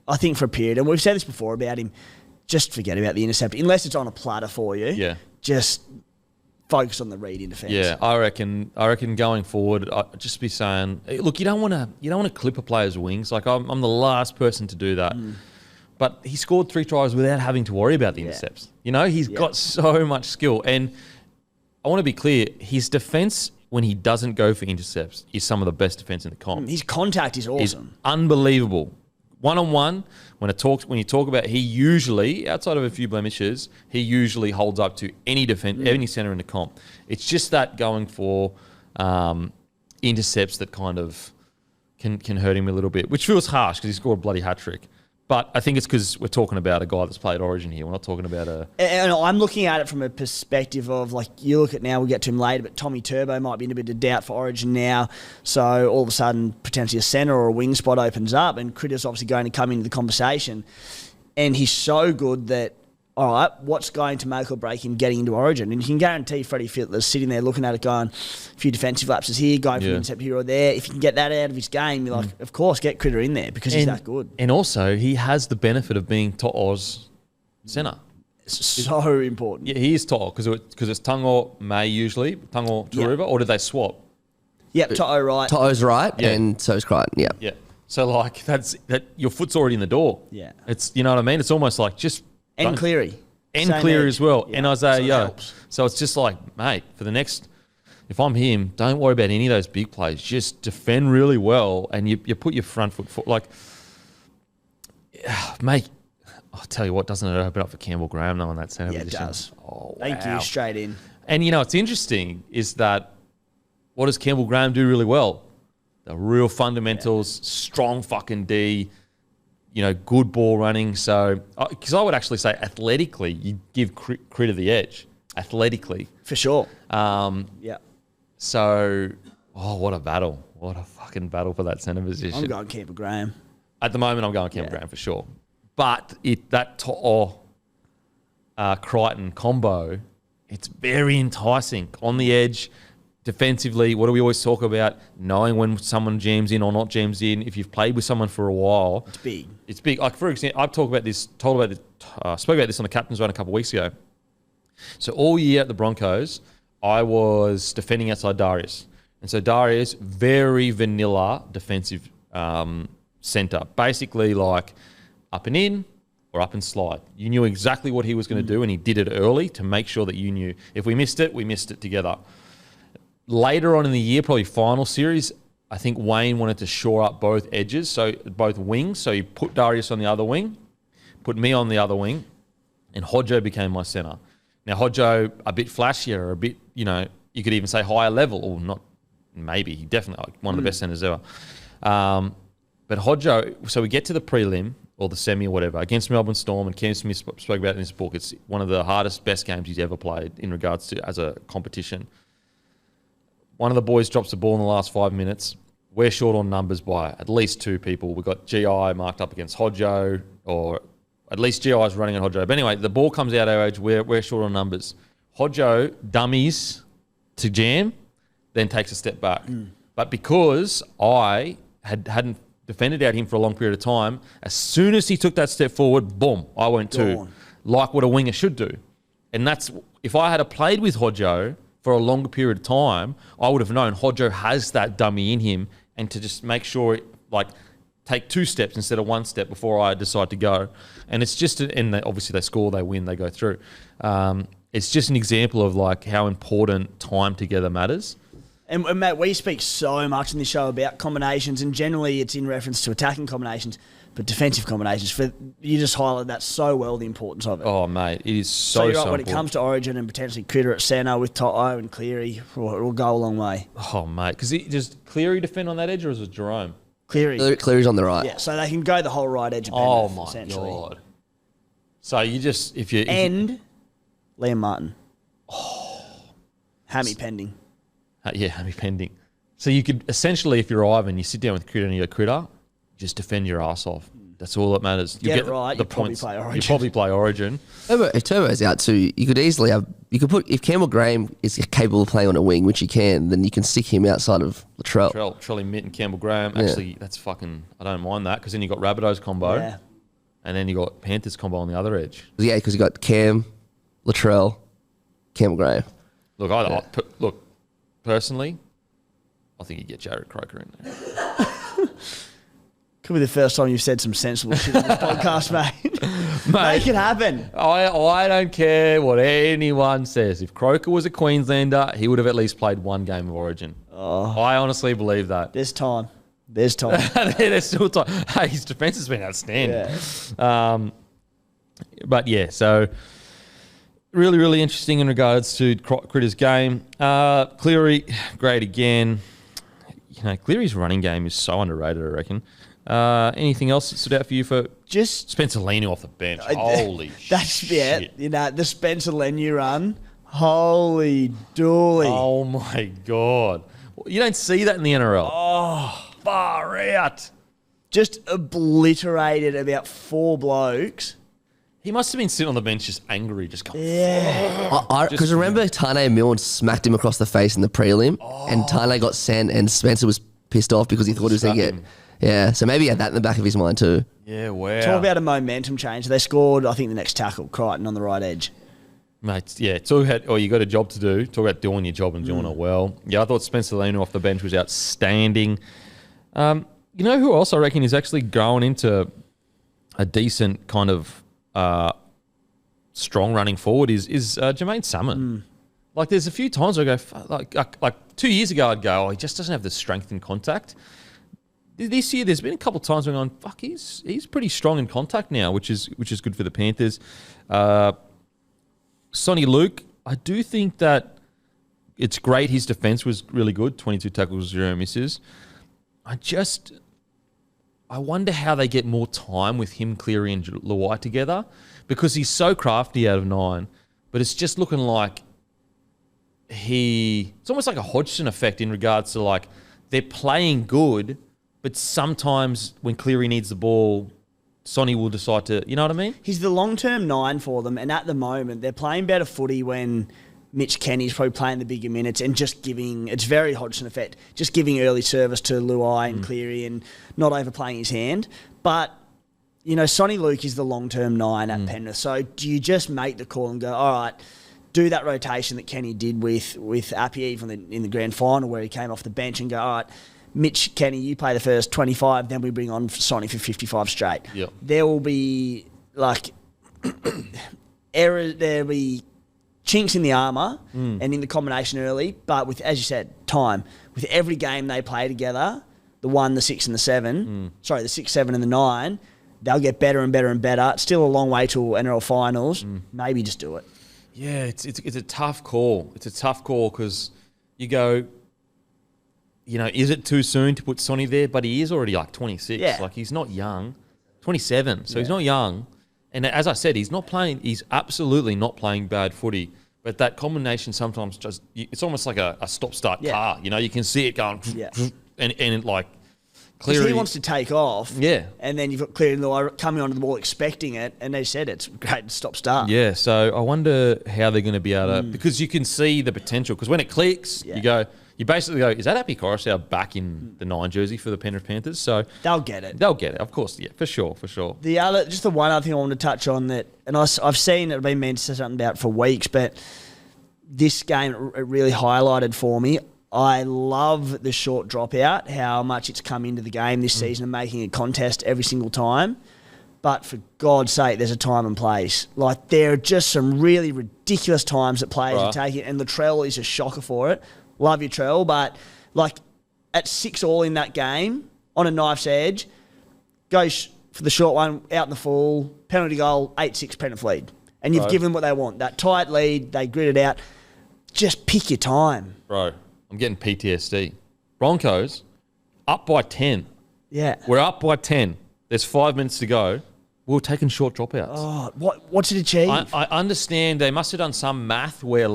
I think for a period, and we've said this before about him, just forget about the intercept. Unless it's on a platter for you, just focus on the read in defence. Yeah, I reckon going forward, I'd just be saying, look, you don't want to clip a player's wings. Like I'm the last person to do that. But he scored 3 tries without having to worry about the intercepts. He's got so much skill. And I want to be clear, his defence when he doesn't go for intercepts is some of the best defence in the comp. His contact is awesome. It's unbelievable. One-on-one, when you talk about, he usually, outside of a few blemishes, he usually holds up to any any centre in the comp. It's just that going for intercepts that kind of can hurt him a little bit, which feels harsh because he scored a bloody hat-trick. But I think it's because we're talking about a guy that's played Origin here. We're not talking about a... And I'm looking at it from a perspective of, you look at now, we'll get to him later, but Tommy Turbo might be in a bit of doubt for Origin now. So all of a sudden, potentially a centre or a wing spot opens up, and Critter's obviously going to come into the conversation. And he's so good that, all right, what's going to make or break him getting into Origin? And you can guarantee Freddie Fittler's sitting there looking at it going, a few defensive lapses here, going for an intercept here or there. If you can get that out of his game, you're like, of course, get Critter in there because he's that good. And also, he has the benefit of being To'o's centre. It's so important. Yeah, he is To'o because it's Tungo May usually, Tungo Turuva, or did they swap? Yep, To'o right. To'o's right, and so's Crichton, Yeah. So, that your foot's already in the door. Yeah. It's, you know what I mean? It's almost like just... And Cleary. And Cleary as well. Yeah. And Isaiah Yeo. Helps. So it's just like, mate, for the next... If I'm him, don't worry about any of those big plays. Just defend really well and you put your front foot... mate, I'll tell you what, doesn't it open up for Campbell Graham though in that centre position? Yeah, it does. Oh, Thank you, straight in. And, what's interesting is that what does Campbell Graham do really well? The real fundamentals, strong fucking D, good ball running. So, because I would actually say athletically, you give Critter the edge. Athletically. For sure. Yeah. So, what a battle. What a fucking battle for that centre position. I'm going Campbell Graham. At the moment, I'm going Campbell Graham for sure. But that To'o Crichton combo It's very enticing on the edge. Defensively, what do we always talk about? Knowing when someone jams in or not jams in. If you've played with someone for a while, It's big. It's big. Like, for example, spoke about this on the captain's run a couple of weeks ago. So all year at the Broncos, I was defending outside Darius. And so Darius, very vanilla defensive centre. Basically like up and in or up and slide. You knew exactly what he was going to do, and he did it early to make sure that you knew. If we missed it together. Later on in the year, probably final series, I think Wayne wanted to shore up both edges, so both wings. So he put Darius on the other wing, put me on the other wing, and Hodjo became my centre. Now, Hodjo, a bit flashier, a bit, you could even say higher level, or not, maybe, definitely like one of the best centres ever. But Hodjo, so we get to the prelim, or the semi or whatever, against Melbourne Storm, and Cam Smith spoke about it in his book. It's one of the hardest, best games he's ever played in regards to as a competition. One of the boys drops the ball in the last 5 minutes. We're short on numbers by at least 2 people. We've got GI marked up against Hodjo, or at least GI is running at Hodjo. But anyway, the ball comes out our edge. We're short on numbers. Hodjo dummies to jam, then takes a step back. But because I hadn't defended out him for a long period of time, as soon as he took that step forward, boom, I went too. Like what a winger should do. And that's, if I had played with Hodjo for a longer period of time, I would have known Hodjo has that dummy in him, and to just make sure, take 2 steps instead of 1 step before I decide to go. And it's just, obviously they score, they win, they go through. It's just an example of how important time together matters. And Matt, we speak so much in this show about combinations, and generally it's in reference to attacking combinations, but defensive combinations. You just highlight that so well, the importance of it. Oh, mate, it is so you're right, important. when it comes to Origin and potentially Critter at centre with Toto and Cleary, it will go a long way. Oh, mate, because does Cleary defend on that edge, or is it Jerome? Cleary's on the right. Yeah, so they can go the whole right edge of Oh, Penrith, my essentially. God. So you just, Liam Martin. Hammy pending. Yeah, hammy pending. So you could, essentially, if you're Ivan, you sit down with Critter and you go, Critter, just defend your ass off. That's all that matters. You get it right, you probably play Origin. You probably play Origin. If Turbo's out too, you could easily put, if Campbell Graham is capable of playing on a wing, which he can, then you can stick him outside of Latrell. Trelly Mitt and Campbell Graham. Actually, that's fucking, I don't mind that, because then you got Rabbitohs combo. Yeah. And then you got Panthers combo on the other edge. Yeah, because you got Cam, Latrell, Campbell Graham. Look, personally, I think you get Jared Croker in there. Could be the first time you've said some sensible shit on this podcast, mate. Make it happen. I don't care what anyone says. If Croker was a Queenslander, he would have at least played 1 game of Origin. I honestly believe that. There's time. There's still time. Hey, his defence has been outstanding. Yeah. But yeah, so really, really interesting in regards to Critter's game. Cleary, great again. Cleary's running game is so underrated, I reckon. Anything else that stood out for you for just Spencer Leniu off the bench? Holy shit. The Spencer Leniu run. Holy dooly. Oh my God. You don't see that in the NRL. Oh, far out. Just obliterated about 4 blokes. He must have been sitting on the bench just angry, just going, yeah. Because remember Tane Milne smacked him across the face in the prelim, and Tane got sent, and Spencer was pissed off because he thought he was going to get... Yeah, so maybe he had that in the back of his mind too. Yeah, wow. Talk about a momentum change. They scored, I think, the next tackle, Crichton on the right edge. Mate, yeah, you got a job to do. Talk about doing your job and doing it well. Yeah, I thought Spencer Leniu off the bench was outstanding. You know who else I reckon is actually going into a decent kind of strong running forward is Jermaine Salmon. Like, there's a few times where I go, like 2 years ago, I'd go, he just doesn't have the strength in contact. This year, there's been a couple of times where I'm going, fuck, he's pretty strong in contact now, which is good for the Panthers. Sonny Luke, I do think that it's great. His defense was really good, 22 tackles, 0 misses. I wonder how they get more time with him, Cleary, and Luai together, because he's so crafty out of 9. But it's just looking like it's almost like a Hodgson effect in regards to, like, they're playing good, but sometimes when Cleary needs the ball, Sonny will decide to, you know what I mean? He's the long-term 9 for them, and at the moment, they're playing better footy when Mitch Kenny's probably playing the bigger minutes and just giving, it's very Hodgson effect, just giving early service to Luai and Cleary and not overplaying his hand. But, Sonny Luke is the long-term 9 at Penrith. So do you just make the call and go, all right, do that rotation that Kenny did with Appy even in the grand final where he came off the bench and go, all right, Mitch, Kenny, you play the first 25, then we bring on Sonny for 55 straight. Yep. There will be, errors, there'll be chinks in the armour and in the combination early, but with, as you said, time. With every game they play together, the 1, the 6 and the 7, the 6, 7 and the 9, they'll get better and better and better. It's still a long way till NRL finals. Maybe just do it. Yeah, it's a tough call. It's a tough call because you go, is it too soon to put Sonny there? But he is already 26. Yeah. He's not young. 27, so he's not young. And as I said, he's absolutely not playing bad footy. But that combination sometimes it's almost like a stop-start car. You can see it going, and Cleary, he wants to take off. Yeah. And then you've got Cleary and Luai coming onto the ball expecting it, and they said it's great to stop-start. Yeah, so I wonder how they're going to be able to, because you can see the potential. Because when it clicks, you basically go, is that Appy Coruscant back in the 9 jersey for the Penrith Panthers? So they'll get it. Of course, yeah, for sure. The one other thing I want to touch on that, and I've seen it been meant to say something about for weeks, but this game it really highlighted for me. I love the short dropout, how much it's come into the game this season and making a contest every single time. But for God's sake, there's a time and place. There are just some really ridiculous times that players are taking, and Latrell is a shocker for it. Love you, Trell, but at 6-all in that game, on a knife's edge, goes for the short one, out in the full, penalty goal, 8-6 Penrith lead. And you've given them what they want. That tight lead, they grit it out. Just pick your time. Bro, I'm getting PTSD. Broncos, up by 10. Yeah. We're up by 10. There's 5 minutes to go. We're taking short dropouts. Oh, what's it achieve? I understand they must have done some math where,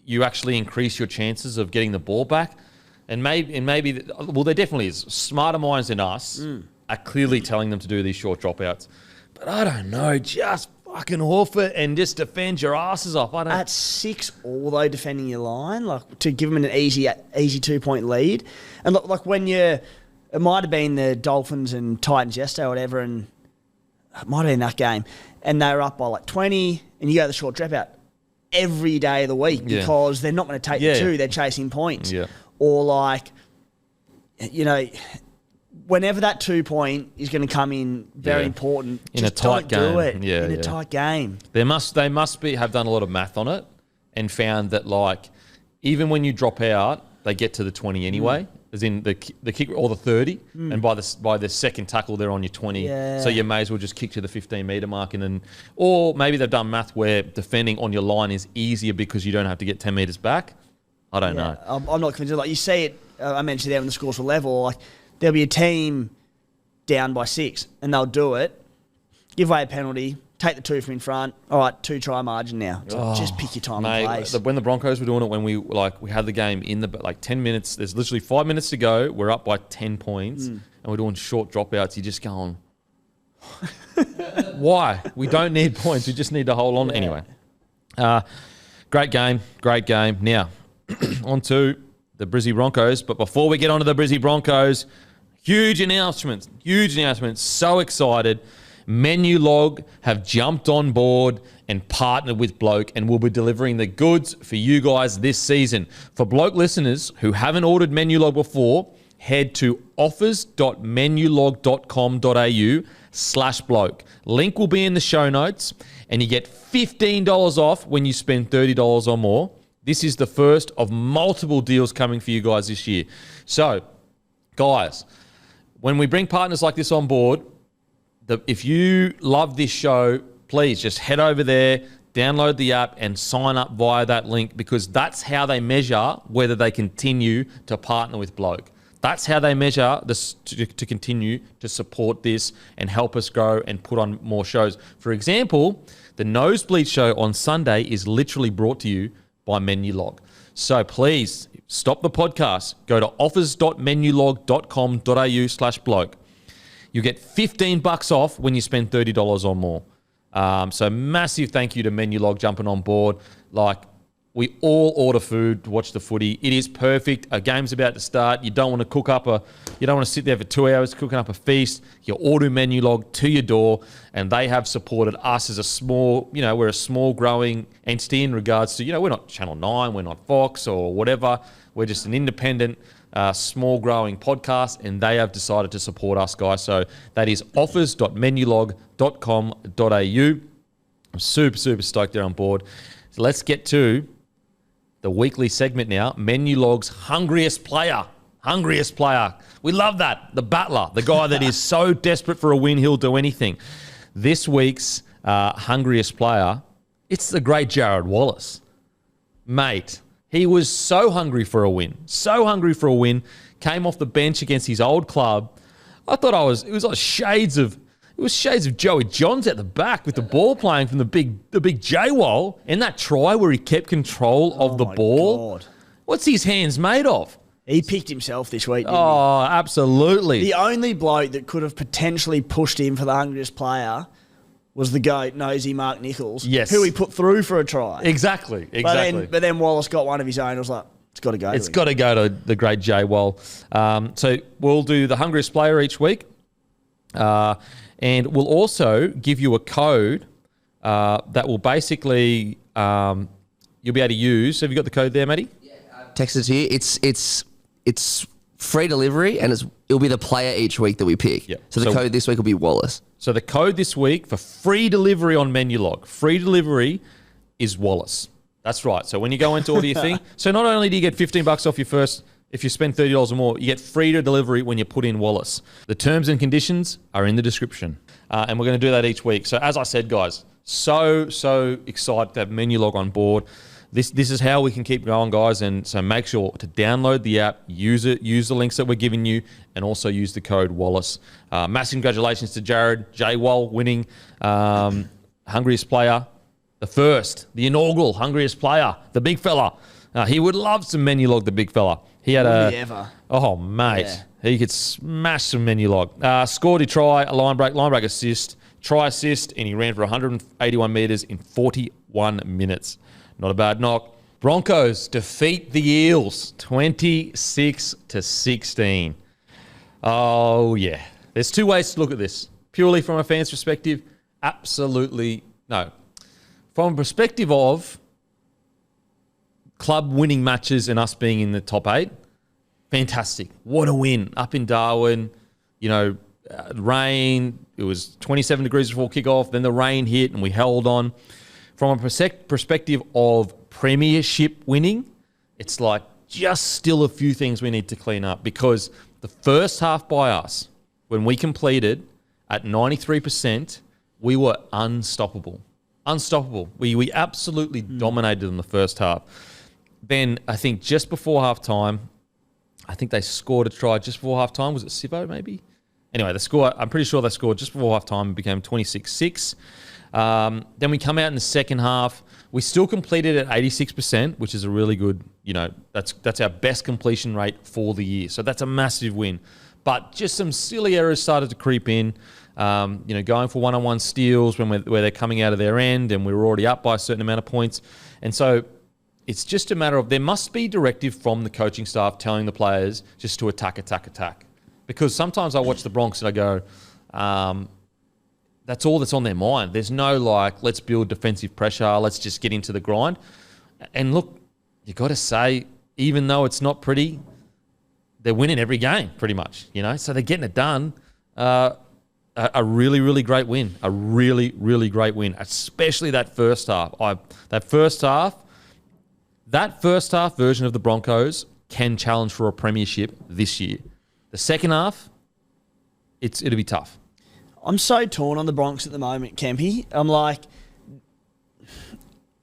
you actually increase your chances of getting the ball back. And maybe there definitely is. Smarter minds than us are clearly telling them to do these short dropouts. But I don't know, just fucking hoof it and just defend your asses off. At 6-all, though, defending your line, to give them an easy 2-point lead. And when it might have been the Dolphins and Titans yesterday or whatever, and it might have been that game, and they were up by 20, and you go the short dropout every day of the week because they're not going to take the 2, they're chasing points. Yeah. Or whenever that 2-point is going to come in very important, in just a tight don't game. do it In a tight game. They must have done a lot of math on it and found that even when you drop out, they get to the 20 anyway. As in the kick or the 30, and by the second tackle they're on your 20. Yeah. So you may as well just kick to the 15-metre mark, and then, or maybe they've done math where defending on your line is easier because you don't have to get 10 metres back. I don't know. I'm not convinced. You see it. I mentioned there when the scores were level. There'll be a team down by 6, and they'll do it. Give away a penalty. Take the 2 from in front. All right, 2-try margin now. Just pick your time and place. When the Broncos were doing it, when we had the game in the 10 minutes, there's literally 5 minutes to go. We're up by 10 points, and we're doing short dropouts. You're just going, why? We don't need points. We just need to hold on. Yeah. Anyway, great game. Now, on to the Brizzy Broncos. But before we get on to the Brizzy Broncos, huge announcement. So excited. Menulog have jumped on board and partnered with Bloke and will be delivering the goods for you guys this season. For Bloke listeners who haven't ordered Menulog before, head to offers.menulog.com.au/bloke. Link will be in the show notes, and you get $15 off when you spend $30 or more. This is the first of multiple deals coming for you guys this year. So, guys, when we bring partners like this on board, if you love this show, please just head over there, download the app, and sign up via that link, because that's how they measure whether they continue to partner with Bloke. That's how they measure this to continue to support this and help us grow and put on more shows. For example, the Nosebleed show on Sunday is literally brought to you by Menulog. So please stop the podcast. Go to offers.menulog.com.au/bloke. You get $15 off when you spend $30 or more. So massive thank you to Menulog jumping on board. Like, we all order food to watch the footy. It is perfect. A game's about to start. You don't want to sit there for 2 hours cooking up a feast. You order Menulog to your door, and they have supported us as a small, we're a small growing entity in regards to, we're not Channel 9, we're not Fox or whatever. We're just an independent, small growing podcast, and they have decided to support us, guys. So that is offers.menulog.com.au. I'm super, super stoked they're on board. So let's get to the weekly segment now. Menulog's hungriest player. Hungriest player. We love that. The battler. The guy that is so desperate for a win, he'll do anything. This week's hungriest player, it's the great Jared Wallace. Mate, he was so hungry for a win. So hungry for a win. Came off the bench against his old club. I thought it was like shades of Joey Johns at the back with the ball playing from the big J-Wall, and that try where he kept control of the ball. God. What's his hands made of? He picked himself this week, didn't Oh, absolutely. The only bloke that could have potentially pushed him for the hungriest player was the goat, nosy Mark Nichols, Yes. who he put through for a try. Exactly. But then Wallace got one of his own. It was like, it's got to go. It's got to go to the great J-Wall. So we'll do the hungriest player each week. And we'll also give you a code that will basically you'll be able to use. Have you got the code there, Matty? Yeah, text it to you. It's free delivery, and it'll be the player each week that we pick. Yep. So the code this week will be Wallace. So the code this week for free delivery on Menulog, free delivery is Wallace. That's right. So when you go into order your thing, so not only do you get $15 off your first, if you spend $30 or more, you get free to delivery when you put in Wallace. The terms and conditions are in the description. And we're going to do that each week. So as I said, guys, so excited to have Menulog on board. This is how we can keep going, guys. And so make sure to download the app, use it, use the links that we're giving you, and also use the code Wallace. Massive congratulations to Jared J-Wall winning hungriest player, the inaugural hungriest player, the big fella. He would love some Menulog, the big fella. He had Oh, mate. Yeah. He could smash some Menulog. Scored a try, a line break assist, try assist, and he ran for 181 metres in 41 minutes. Not a bad knock. Broncos defeat the Eels 26-16. Oh, yeah. There's two ways to look at this. Purely from a fan's perspective, absolutely no. From a perspective of club winning matches and us being in the top 8, fantastic. What a win. Up in Darwin, rain. It was 27 degrees before kickoff. Then the rain hit and we held on. From a perspective of premiership winning, it's like just still a few things we need to clean up, because the first half by us, when we completed at 93%, we were unstoppable. Unstoppable. We absolutely dominated in the first half. Then I think just before halftime, I think they scored a try just before halftime. Was it Sivo maybe? Anyway, I'm pretty sure they scored just before halftime and became 26-6. Then we come out in the second half. We still completed at 86%, which is a really good, that's our best completion rate for the year. So that's a massive win. But just some silly errors started to creep in. Going for one-on-one steals where they're coming out of their end and we were already up by a certain amount of points. And so it's just a matter of, there must be directive from the coaching staff telling the players just to attack. Because sometimes I watch the Broncos and I go, that's all that's on their mind. There's no let's build defensive pressure, let's just get into the grind. And look, you got to say, even though it's not pretty, they're winning every game pretty much, so they're getting it done. A really, really great win. A really, really great win, especially that first half. That first half version of the Broncos can challenge for a premiership this year. The second half, it'll be tough. I'm so torn on the Bronx at the moment, Kempy.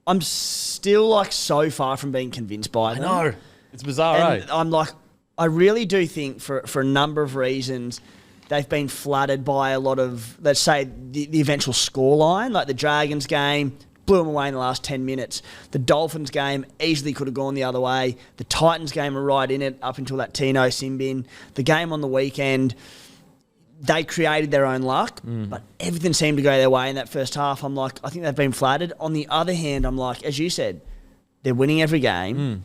I'm still so far from being convinced by them. I know. It's bizarre, and I'm I really do think for a number of reasons, they've been flattered by a lot of, let's say, the eventual scoreline, like the Dragons game, blew them away in the last 10 minutes. The Dolphins game easily could have gone the other way. The Titans game were right in it up until that Tino sin bin. The game on the weekend, they created their own luck, but everything seemed to go their way in that first half. I'm like, I think they've been flattered. On the other hand, I'm like, as you said, they're winning every game.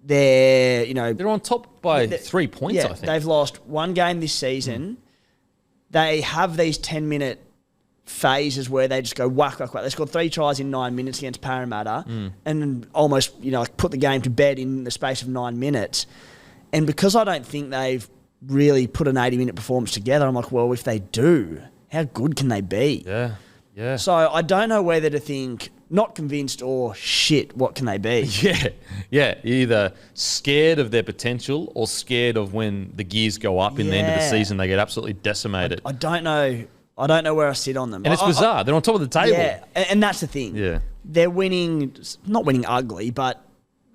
They're on top by 3 points, yeah, I think. They've lost one game this season. They have these 10-minute phases where they just go whack, whack, whack. They scored 3 tries in 9 minutes against Parramatta and almost, put the game to bed in the space of 9 minutes. And because I don't think they've really put an 80-minute performance together, I'm like, well, if they do, how good can they be? Yeah. So I don't know whether to think not convinced or shit, what can they be? Yeah. You're either scared of their potential or scared of when the gears go up in the end of the season, they get absolutely decimated. I don't know. I don't know where I sit on them. And it's bizarre. They're on top of the table. Yeah, and that's the thing. Yeah. They're winning, not winning ugly, but,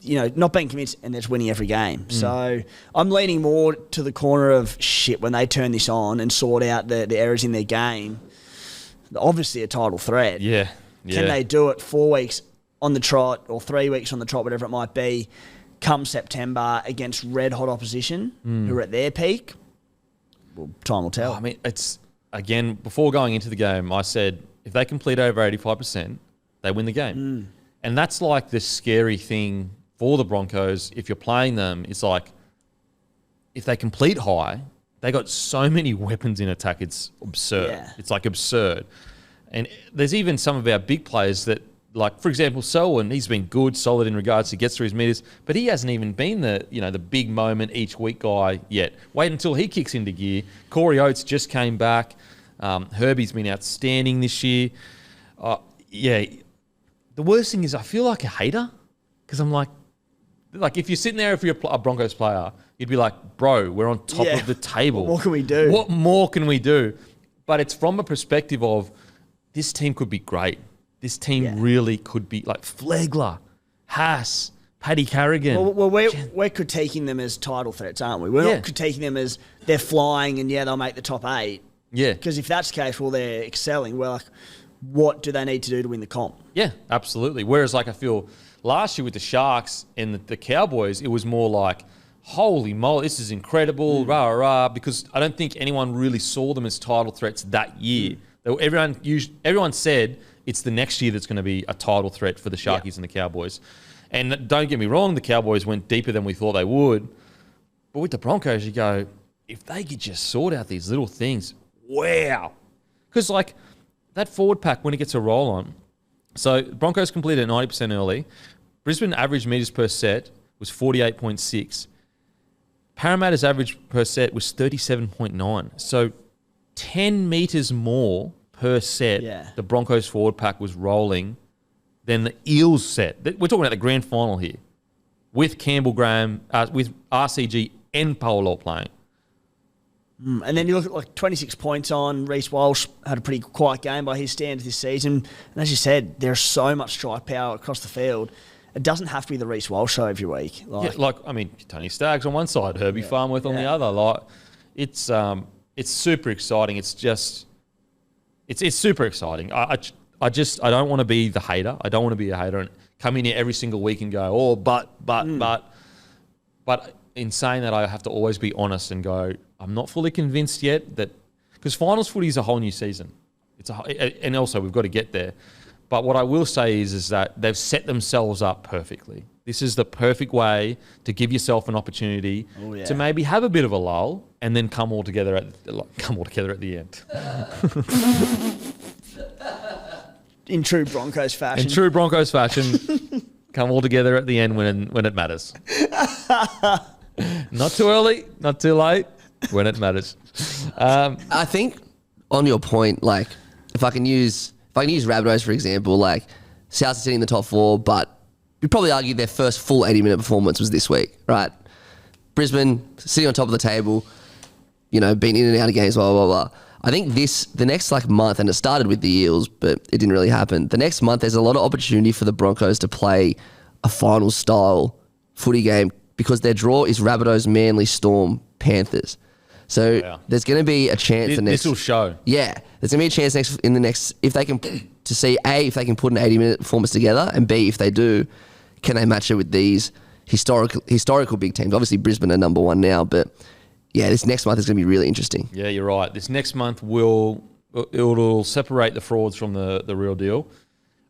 not being convinced, and they're just winning every game. So I'm leaning more to the corner of shit when they turn this on and sort out the errors in their game. Obviously a title threat. Yeah. Can they do it 4 weeks on the trot or 3 weeks on the trot, whatever it might be, come September against red-hot opposition who are at their peak? Well, time will tell. I mean, it's, again, before going into the game, I said if they complete over 85%, they win the game. And that's like the scary thing for the Broncos. If you're playing them, it's like if they complete high, they got so many weapons in attack, it's absurd. Yeah. It's like absurd. And there's even some of our big players that, like, for example, Selwyn, he's been good, solid in regards to gets through his meters, but he hasn't even been the big moment each week guy yet. Wait until he kicks into gear. Corey Oates just came back. Herbie's been outstanding this year. The worst thing is I feel like a hater because I'm like if you're sitting there, if you're a Broncos player, you'd be like, bro, we're on top of the table. What more can we do? What more can we do? But it's from a perspective of this team could be great. This team really could be like Flegler, Haas, Paddy Carrigan. Well, we're critiquing them as title threats, aren't we? We're not critiquing them as they're flying and, they'll make the top 8. Yeah. Because if that's the case, well, they're excelling. Well, what do they need to do to win the comp? Yeah, absolutely. Whereas, I feel last year with the Sharks and the Cowboys, it was more like, holy moly, this is incredible, rah, rah, rah, because I don't think anyone really saw them as title threats that year. Everyone said it's the next year that's going to be a title threat for the Sharkies and the Cowboys. And don't get me wrong, the Cowboys went deeper than we thought they would. But with the Broncos, you go, if they could just sort out these little things, wow. Because, that forward pack, when it gets a roll on, so Broncos completed at 90% early. Brisbane average metres per set was 48.6. Parramatta's average per set was 37.9. So 10 metres more per set the Broncos forward pack was rolling than the Eels set. We're talking about the grand final here with Campbell Graham, with RCG and Paolo playing. And then you look at 26 points on. Reece Walsh had a pretty quiet game by his standards this season. And as you said, there's so much strike power across the field. It doesn't have to be the Reece Walsh show every week. Tony Staggs on one side, Herbie Farmworth on the other. It's super exciting. It's super exciting. I don't want to be the hater. I don't want to be a hater and come in here every single week and go, but in saying that, I have to always be honest and go, I'm not fully convinced yet that because finals footy is a whole new season. And also we've got to get there. But what I will say is that they've set themselves up perfectly. This is the perfect way to give yourself an opportunity to maybe have a bit of a lull and then come all together at the end. In true Broncos fashion. Come all together at the end when it matters. Not too early, not too late, when it matters. I think on your point, if I can use Rabbitohs for example, South are sitting in the top 4, but you'd probably argue their first full 80-minute performance was this week, right? Brisbane sitting on top of the table, been in and out of games, blah, blah, blah. I think the next month, and it started with the Eels, but it didn't really happen. The next month, there's a lot of opportunity for the Broncos to play a final style footy game because their draw is Rabbitohs, Manly, Storm, Panthers. So there's going to be a chance. This will show. Yeah, there's going to be a chance if they can to see if they can put an 80-minute performance together, and B, if they do, can they match it with these historical big teams? Obviously, Brisbane are number 1 now, but yeah, this next month is going to be really interesting. Yeah, you're right. This next month it'll separate the frauds from the real deal.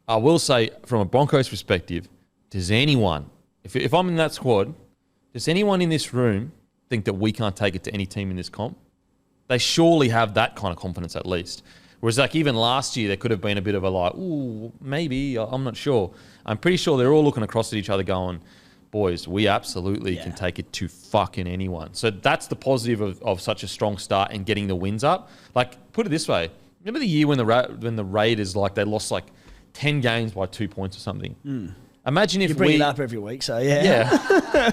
I will say, from a Broncos perspective, does anyone, if I'm in that squad, does anyone in this room think that we can't take it to any team in this comp? They surely have that kind of confidence at least. Whereas like even last year, there could have been a bit of a like, ooh, maybe, I'm not sure. I'm pretty sure they're all looking across at each other going, boys, we absolutely can take it to fucking anyone. So that's the positive of such a strong start and getting the wins up. Like, put it this way. Remember the year when the Raiders, like, they lost like 10 games by 2 points or something? Imagine if you bring it up every week, so yeah.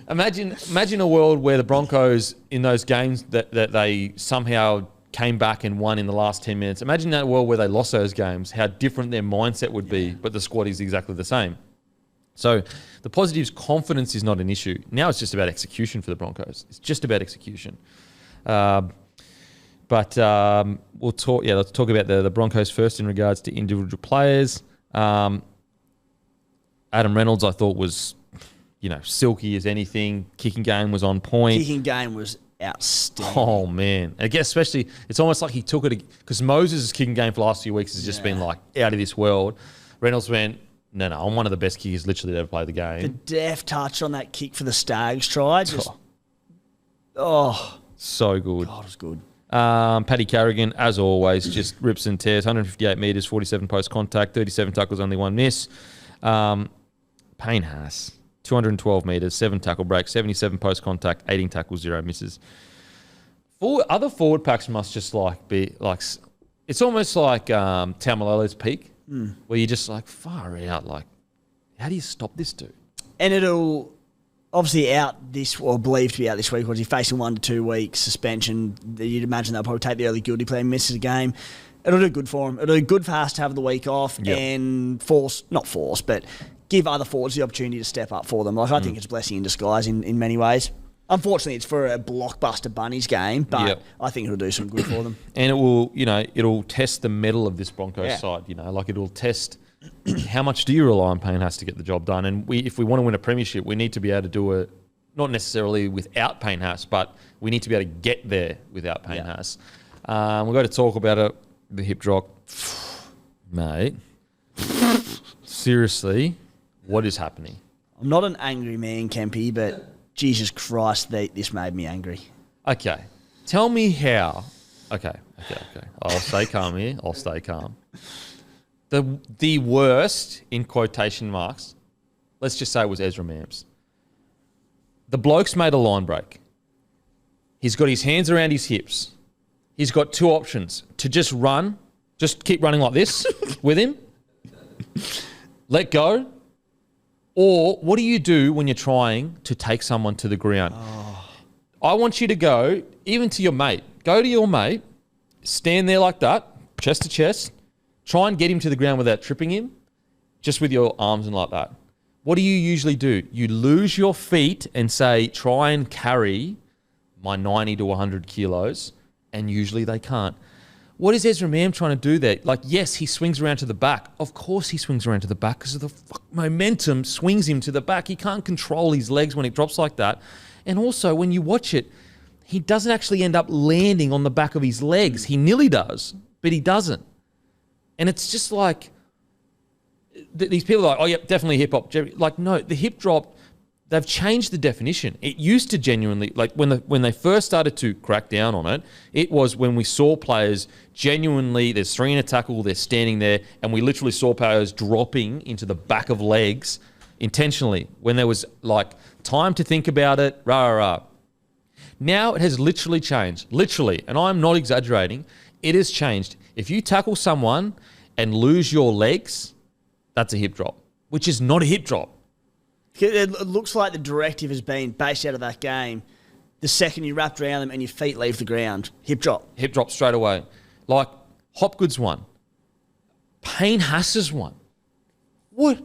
Imagine a world where the Broncos, in those games that they somehow came back and won in the last 10 minutes. Imagine that world where they lost those games, how different their mindset would be, but the squad is exactly the same. So the positives, confidence is not an issue. Now it's just about execution for the Broncos. It's just about execution. We'll talk. Yeah, let's talk about the Broncos first in regards to individual players. Adam Reynolds, I thought, was, silky as anything. Kicking game was on point. Kicking game was outstanding. Oh, man. I guess especially, it's almost like he took it, because Moses' kicking game for the last few weeks has just been like out of this world. Reynolds went, no, I'm one of the best kickers literally to ever play the game. The deft touch on that kick for the Stags try. So good. God, it was good. Paddy Carrigan, as always, just rips and tears. 158 metres, 47 post contact, 37 tackles, only one miss. Payne Haas, 212 metres, 7 tackle breaks, 77 post contact, 18 tackles, 0 misses. Other forward packs must just be like, it's almost like Taumalolo's peak, where you're just like, far out, like, how do you stop this dude? And it'll obviously believed to be out this week. Was he facing 1 to 2 weeks suspension? You'd imagine they'll probably take the early guilty plea and misses a game. It'll do good for him. It'll do good for us to have the week off and but give other forwards the opportunity to step up for them. Like, I think it's a blessing in disguise in many ways. Unfortunately, it's for a blockbuster Bunnies game, but I think it'll do some good for them. And it will, it'll test the mettle of this Broncos side. Like, it'll test how much do you rely on Payne Haas to get the job done. And if we want to win a premiership, we need to be able to do it not necessarily without Payne Haas, but we need to be able to get there without Payne Haas. We've got to talk about it. The hip drop, mate. Seriously, what is happening? I'm not an angry man, Kempy, but Jesus Christ, this made me angry. Okay. Tell me how. Okay. I'll stay calm here. I'll stay calm. The worst, in quotation marks, let's just say it was Ezra Mamps. The bloke's made a line break. He's got his hands around his hips. He's got two options: to just run, just keep running like this with him, let go, or what do you do when you're trying to take someone to the ground? I want you to go, even to your mate. Go to your mate, stand there like that, chest to chest, try and get him to the ground without tripping him, just with your arms and like that. What do you usually do? You lose your feet and say, try and carry my 90 to 100 kilos, and usually they can't. What is Ezra Mam trying to do there? Like, yes, he swings around to the back. Of course he swings around to the back because of the momentum swings him to the back. He can't control his legs when it drops like that. And also, when you watch it, he doesn't actually end up landing on the back of his legs. He nearly does, but he doesn't. And it's just like, these people are like, oh, yeah, definitely hip hop. Like, no, the hip drop, they've changed the definition. It used to genuinely, like when they first started to crack down on it, it was when we saw players genuinely, there's 3 in a tackle, they're standing there, and we literally saw players dropping into the back of legs intentionally when there was like time to think about it, rah. Now it has literally changed. Literally, and I'm not exaggerating, it has changed. If you tackle someone and lose your legs, that's a hip drop, which is not a hip drop. It looks like the directive has been based out of that game. The second you wrapped around them and your feet leave the ground, hip drop. Hip drop straight away. Like Hopgood's one. Payne Haas's one. What?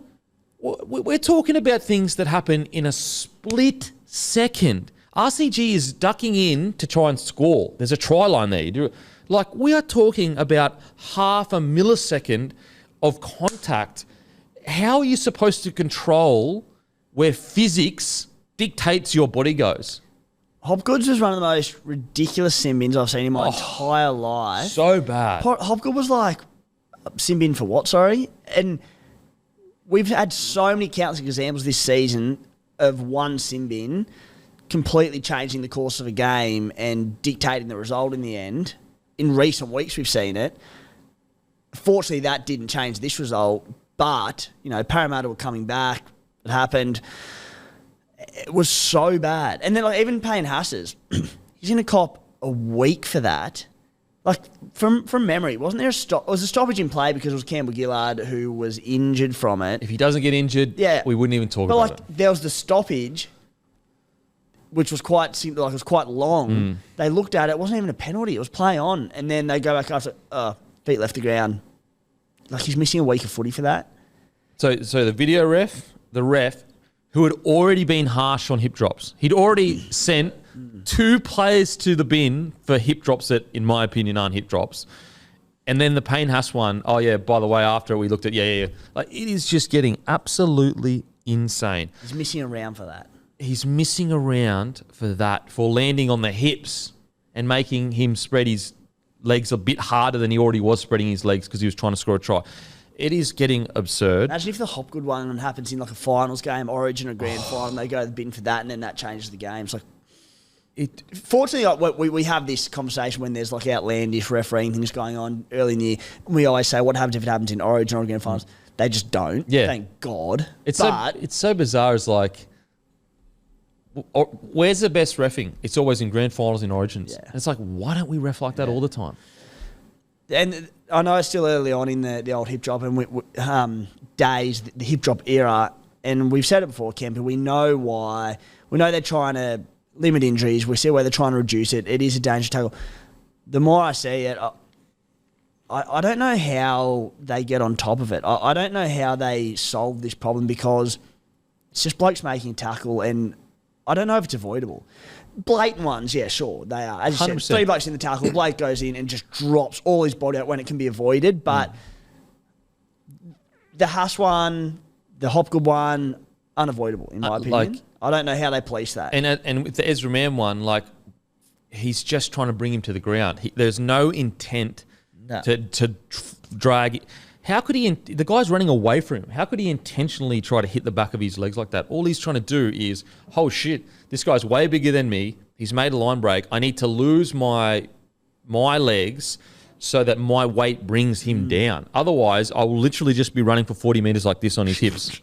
We're talking about things that happen in a split second. RCG is ducking in to try and score. There's a try line there. You do it. Like, we are talking about half a millisecond of contact. How are you supposed to control where physics dictates your body goes? Hopgood's was one of the most ridiculous sin bins I've seen in my entire life. So bad. Hopgood was like, sin bin for what, sorry? And we've had so many countless examples this season of one sin bin completely changing the course of a game and dictating the result in the end. In recent weeks, we've seen it. Fortunately, that didn't change this result, but, Parramatta were coming back. It happened. It was so bad. And then even Payne Hass's, he's going to cop a week for that. Like, from memory, wasn't there it was a stoppage in play because it was Campbell Gillard who was injured from it. If he doesn't get injured, we wouldn't even talk about it. There was the stoppage, which was quite long. They looked at it. It wasn't even a penalty. It was play on. And then they go back after, feet left the ground. Like, he's missing a week of footy for that. So the ref, who had already been harsh on hip drops. He'd already sent 2 players to the bin for hip drops that, in my opinion, aren't hip drops. And then the Payne Haas one, by the way, after we looked at, Like, it is just getting absolutely insane. He's missing around for that. He's missing around for landing on the hips and making him spread his legs a bit harder than he already was spreading his legs because he was trying to score a try. It is getting absurd. Imagine if the Hopgood one happens in like a finals game, Origin or Grand Final, they go to the bin for that, and then that changes the game. It's like, fortunately, we have this conversation when there's like outlandish refereeing things going on early in the year. We always say, what happens if it happens in Origin or Grand Finals? They just don't. Yeah. Thank God. It's so bizarre. It's like, where's the best reffing? It's always in Grand Finals in Origins. Yeah. And it's like, why don't we ref like that all the time? And I know it's still early on in the old hip drop and days, the hip drop era, and we've said it before, Kemp, we know why. We know they're trying to limit injuries. We see where they're trying to reduce it. It is a dangerous tackle. The more I see it, I don't know how they get on top of it. I don't know how they solve this problem because it's just blokes making a tackle, and I don't know if it's avoidable. Blatant ones, yeah, sure, they are. As you 100%. said, 3 blokes in the tackle, Blake goes in and just drops all his body out when it can be avoided. But the Haas one, the Hopgood one, unavoidable, in my opinion. I don't know how they police that. And with the Ezra Mann one, like, he's just trying to bring him to the ground. There's no intent to drag. How could he? The guy's running away from him. How could he intentionally try to hit the back of his legs like that? All he's trying to do is, oh shit, this guy's way bigger than me. He's made a line break. I need to lose my legs so that my weight brings him down. Otherwise, I will literally just be running for 40 meters like this on his hips.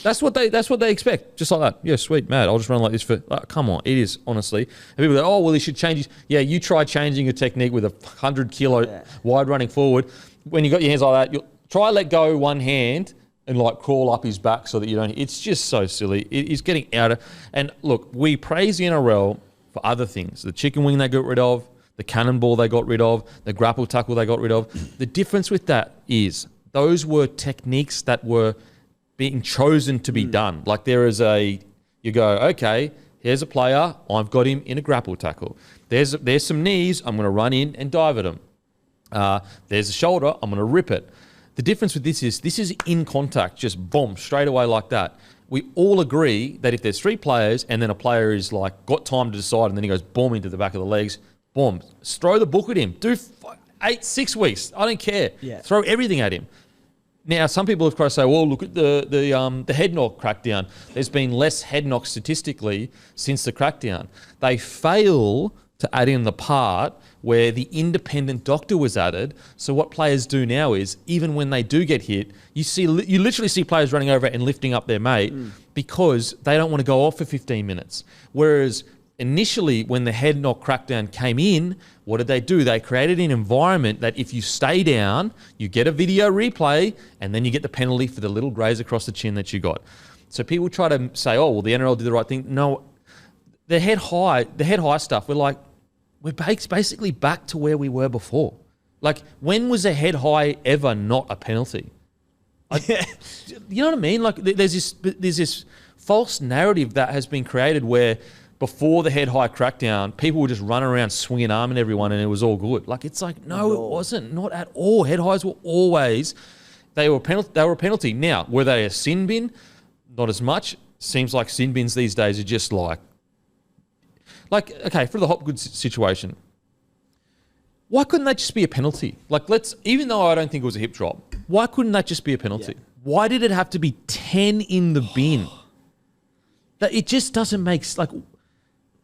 That's what they expect. Just like that. Yeah, sweet, mad. I'll just run like this for... come on. It is, honestly. And people go, well, he should change his... Yeah, you try changing a technique with a 100-kilo wide running forward. When you got your hands like that, you'll try let go one hand and like crawl up his back so that you don't... It's just so silly. It is getting out of... And look, we praise the NRL for other things. The chicken wing they got rid of, the cannonball they got rid of, the grapple tackle they got rid of. The difference with that is those were techniques that were being chosen to be done. Like there is you go, okay, here's a player, I've got him in a grapple tackle. There's some knees, I'm going to run in and dive at him. There's a shoulder, I'm going to rip it. The difference with this is in contact, just boom, straight away like that. We all agree that if there's 3 players and then a player is like got time to decide and then he goes boom into the back of the legs, boom, throw the book at him. Do 6 weeks, I don't care. Yeah. Throw everything at him. Now, some people have tried to say, well, look at the head knock crackdown. There's been less head knocks statistically since the crackdown. They fail to add in the part where the independent doctor was added. So what players do now is, even when they do get hit, you literally see players running over and lifting up their mate because they don't want to go off for 15 minutes. Whereas initially, when the head knock crackdown came in, what did they do? They created an environment that if you stay down, you get a video replay, and then you get the penalty for the little graze across the chin that you got. So people try to say, oh, well, the NRL did the right thing. No, the head high stuff, we're basically back to where we were before. Like, when was a head high ever not a penalty? You know what I mean? Like, there's this false narrative that has been created where before the head high crackdown, people would just run around swinging arm at everyone and it was all good. Like, it's like, no, it wasn't. Not at all. Head highs were always, they were a penalty. Now, were they a sin bin? Not as much. Seems like sin bins these days are just like Like, okay, for the Hopgood situation, why couldn't that just be a penalty? Like, even though I don't think it was a hip drop, why couldn't that just be a penalty? Yeah. Why did it have to be 10 in the bin? That it just doesn't make like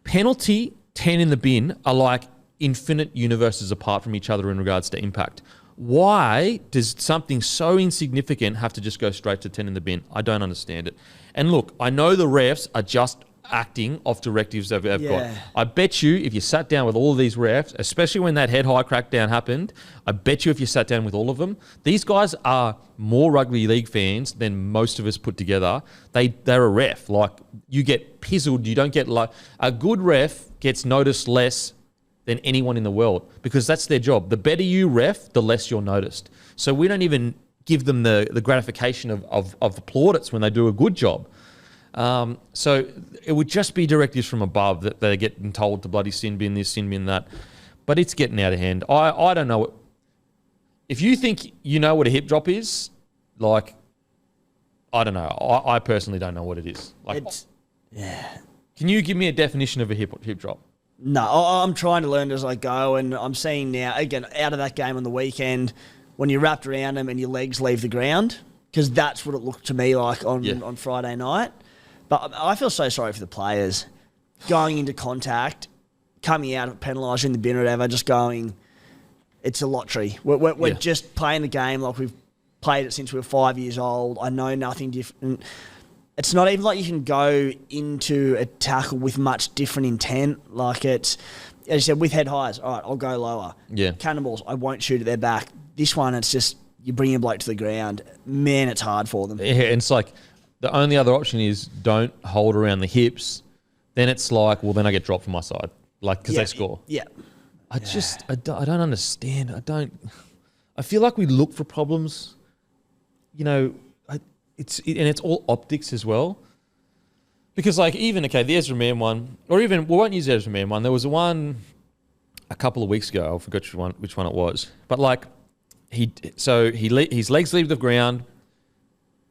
penalty 10 in the bin are like infinite universes apart from each other in regards to impact. Why does something so insignificant have to just go straight to 10 in the bin? I don't understand it. And look, I know the refs are just acting off directives they've got. I bet you if you sat down with all of these refs, especially when that head high crackdown happened, I bet you if you sat down with all of them, these guys are more rugby league fans than most of us put together. They're a ref. Like, you get pizzled. You don't get like a good ref gets noticed less than anyone in the world because that's their job. The better you ref, the less you're noticed. So we don't even give them the gratification of plaudits when they do a good job. So it would just be directives from above that they're getting told to bloody sin bin this, sin bin that. But it's getting out of hand. I don't know. If you think you know what a hip drop is, like, I don't know. I personally don't know what it is. Like, can you give me a definition of a hip drop? No, I'm trying to learn as I go, and I'm seeing now, again, out of that game on the weekend, when you're wrapped around them and your legs leave the ground, because that's what it looked to me like on Friday night. But I feel so sorry for the players going into contact, coming out, penalised in the bin or whatever, just going, it's a lottery. We're just playing the game like we've played it since we were 5 years old. I know nothing different. It's not even like you can go into a tackle with much different intent. Like, it's, as you said, with head highs, all right, I'll go lower. Yeah. Cannonballs, I won't shoot at their back. This one, it's just, you bring a bloke to the ground. Man, it's hard for them. Yeah, and it's like, the only other option is don't hold around the hips. Then it's like, well, then I get dropped from my side. Like, because they score. Yeah. I don't understand. I feel like we look for problems, you know, it's all optics as well. Because, like, even, okay, the Ezra Mann one, or even, we won't use the Ezra Mann one. There was one a couple of weeks ago. I forgot which one it was. But, like, his legs leave the ground,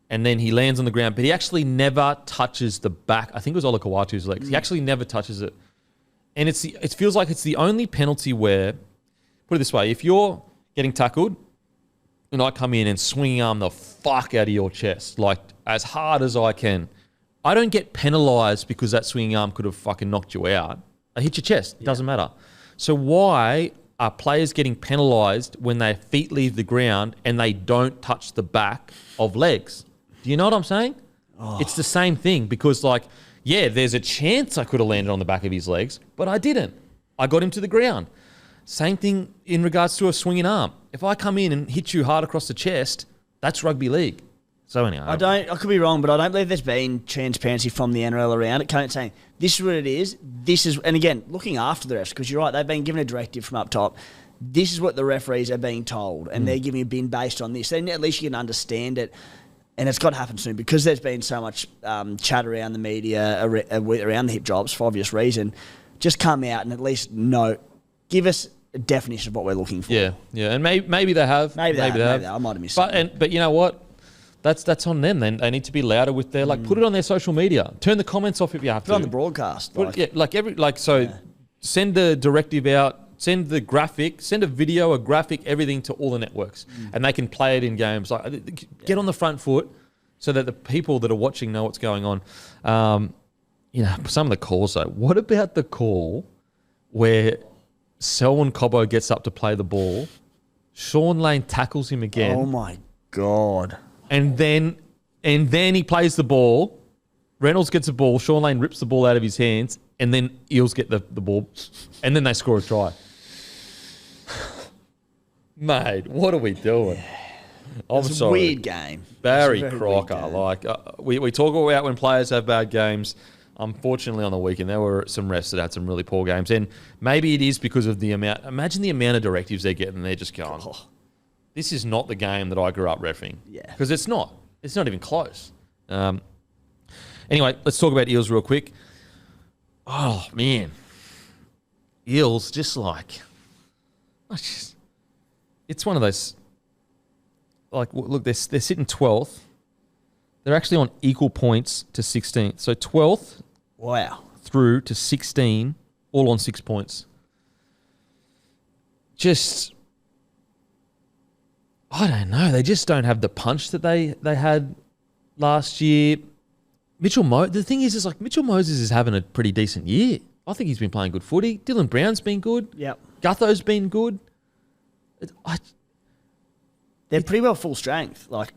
and then he lands on the ground, but he actually never touches the back. I think it was Olakawatu's legs. He actually never touches it. And it feels like it's the only penalty where, put it this way, if you're getting tackled, and I come in and swing arm the fuck out of your chest, like as hard as I can, I don't get penalised because that swinging arm could have fucking knocked you out. I hit your chest. It doesn't matter. So why are players getting penalised when their feet leave the ground and they don't touch the back of legs? Do you know what I'm saying? It's the same thing because, like, yeah, there's a chance I could have landed on the back of his legs, but I didn't. I got him to the ground. Same thing in regards to a swinging arm. If I come in and hit you hard across the chest, that's rugby league. So anyway, I could be wrong, but I don't believe there's been transparency from the NRL around it. Kind of saying this is what it is. This is, and again, looking after the refs because you're right, they've been given a directive from up top. This is what the referees are being told, and they're giving a bin based on this. Then at least you can understand it. And it's got to happen soon because there's been so much chat around the media around the hip drops for obvious reason. Just come out and at least give us a definition of what we're looking for. Yeah, and maybe they have. Maybe they have. I might have missed something. But you know what? That's on them. Then they need to be louder with their put it on their social media. Turn the comments off if you have to. Put it on the broadcast. Send the directive out. Send the graphic, send a video, a graphic, everything to all the networks. And they can play it in games. Like, get on the front foot so that the people that are watching know what's going on. You know, some of the calls, though. What about the call where Selwyn Cobbo gets up to play the ball, Sean Lane tackles him again. Oh, my God. And then he plays the ball. Reynolds gets the ball. Sean Lane rips the ball out of his hands. And then Eels get the ball. And then they score a try. Mate, what are we doing? I'm sorry. It's a weird game. Barry Crocker. Like, we talk about when players have bad games. Unfortunately, on the weekend, there were some refs that had some really poor games. And maybe it is because of the amount. Imagine the amount of directives they're getting. They're just going, this is not the game that I grew up reffing. Yeah. Because it's not. It's not even close. Anyway, let's talk about Eels real quick. Oh, man. Eels, just like... It's one of those... Like, look, they're sitting 12th. They're actually on equal points to 16th. So 12th wow, through to 16 all on 6 points. Just, I don't know. They just don't have the punch that they had last year. The thing is like Mitchell Moses is having a pretty decent year. I think he's been playing good footy. Dylan Brown's been good. Yep. Gutho's been good. They're pretty well full strength. Like,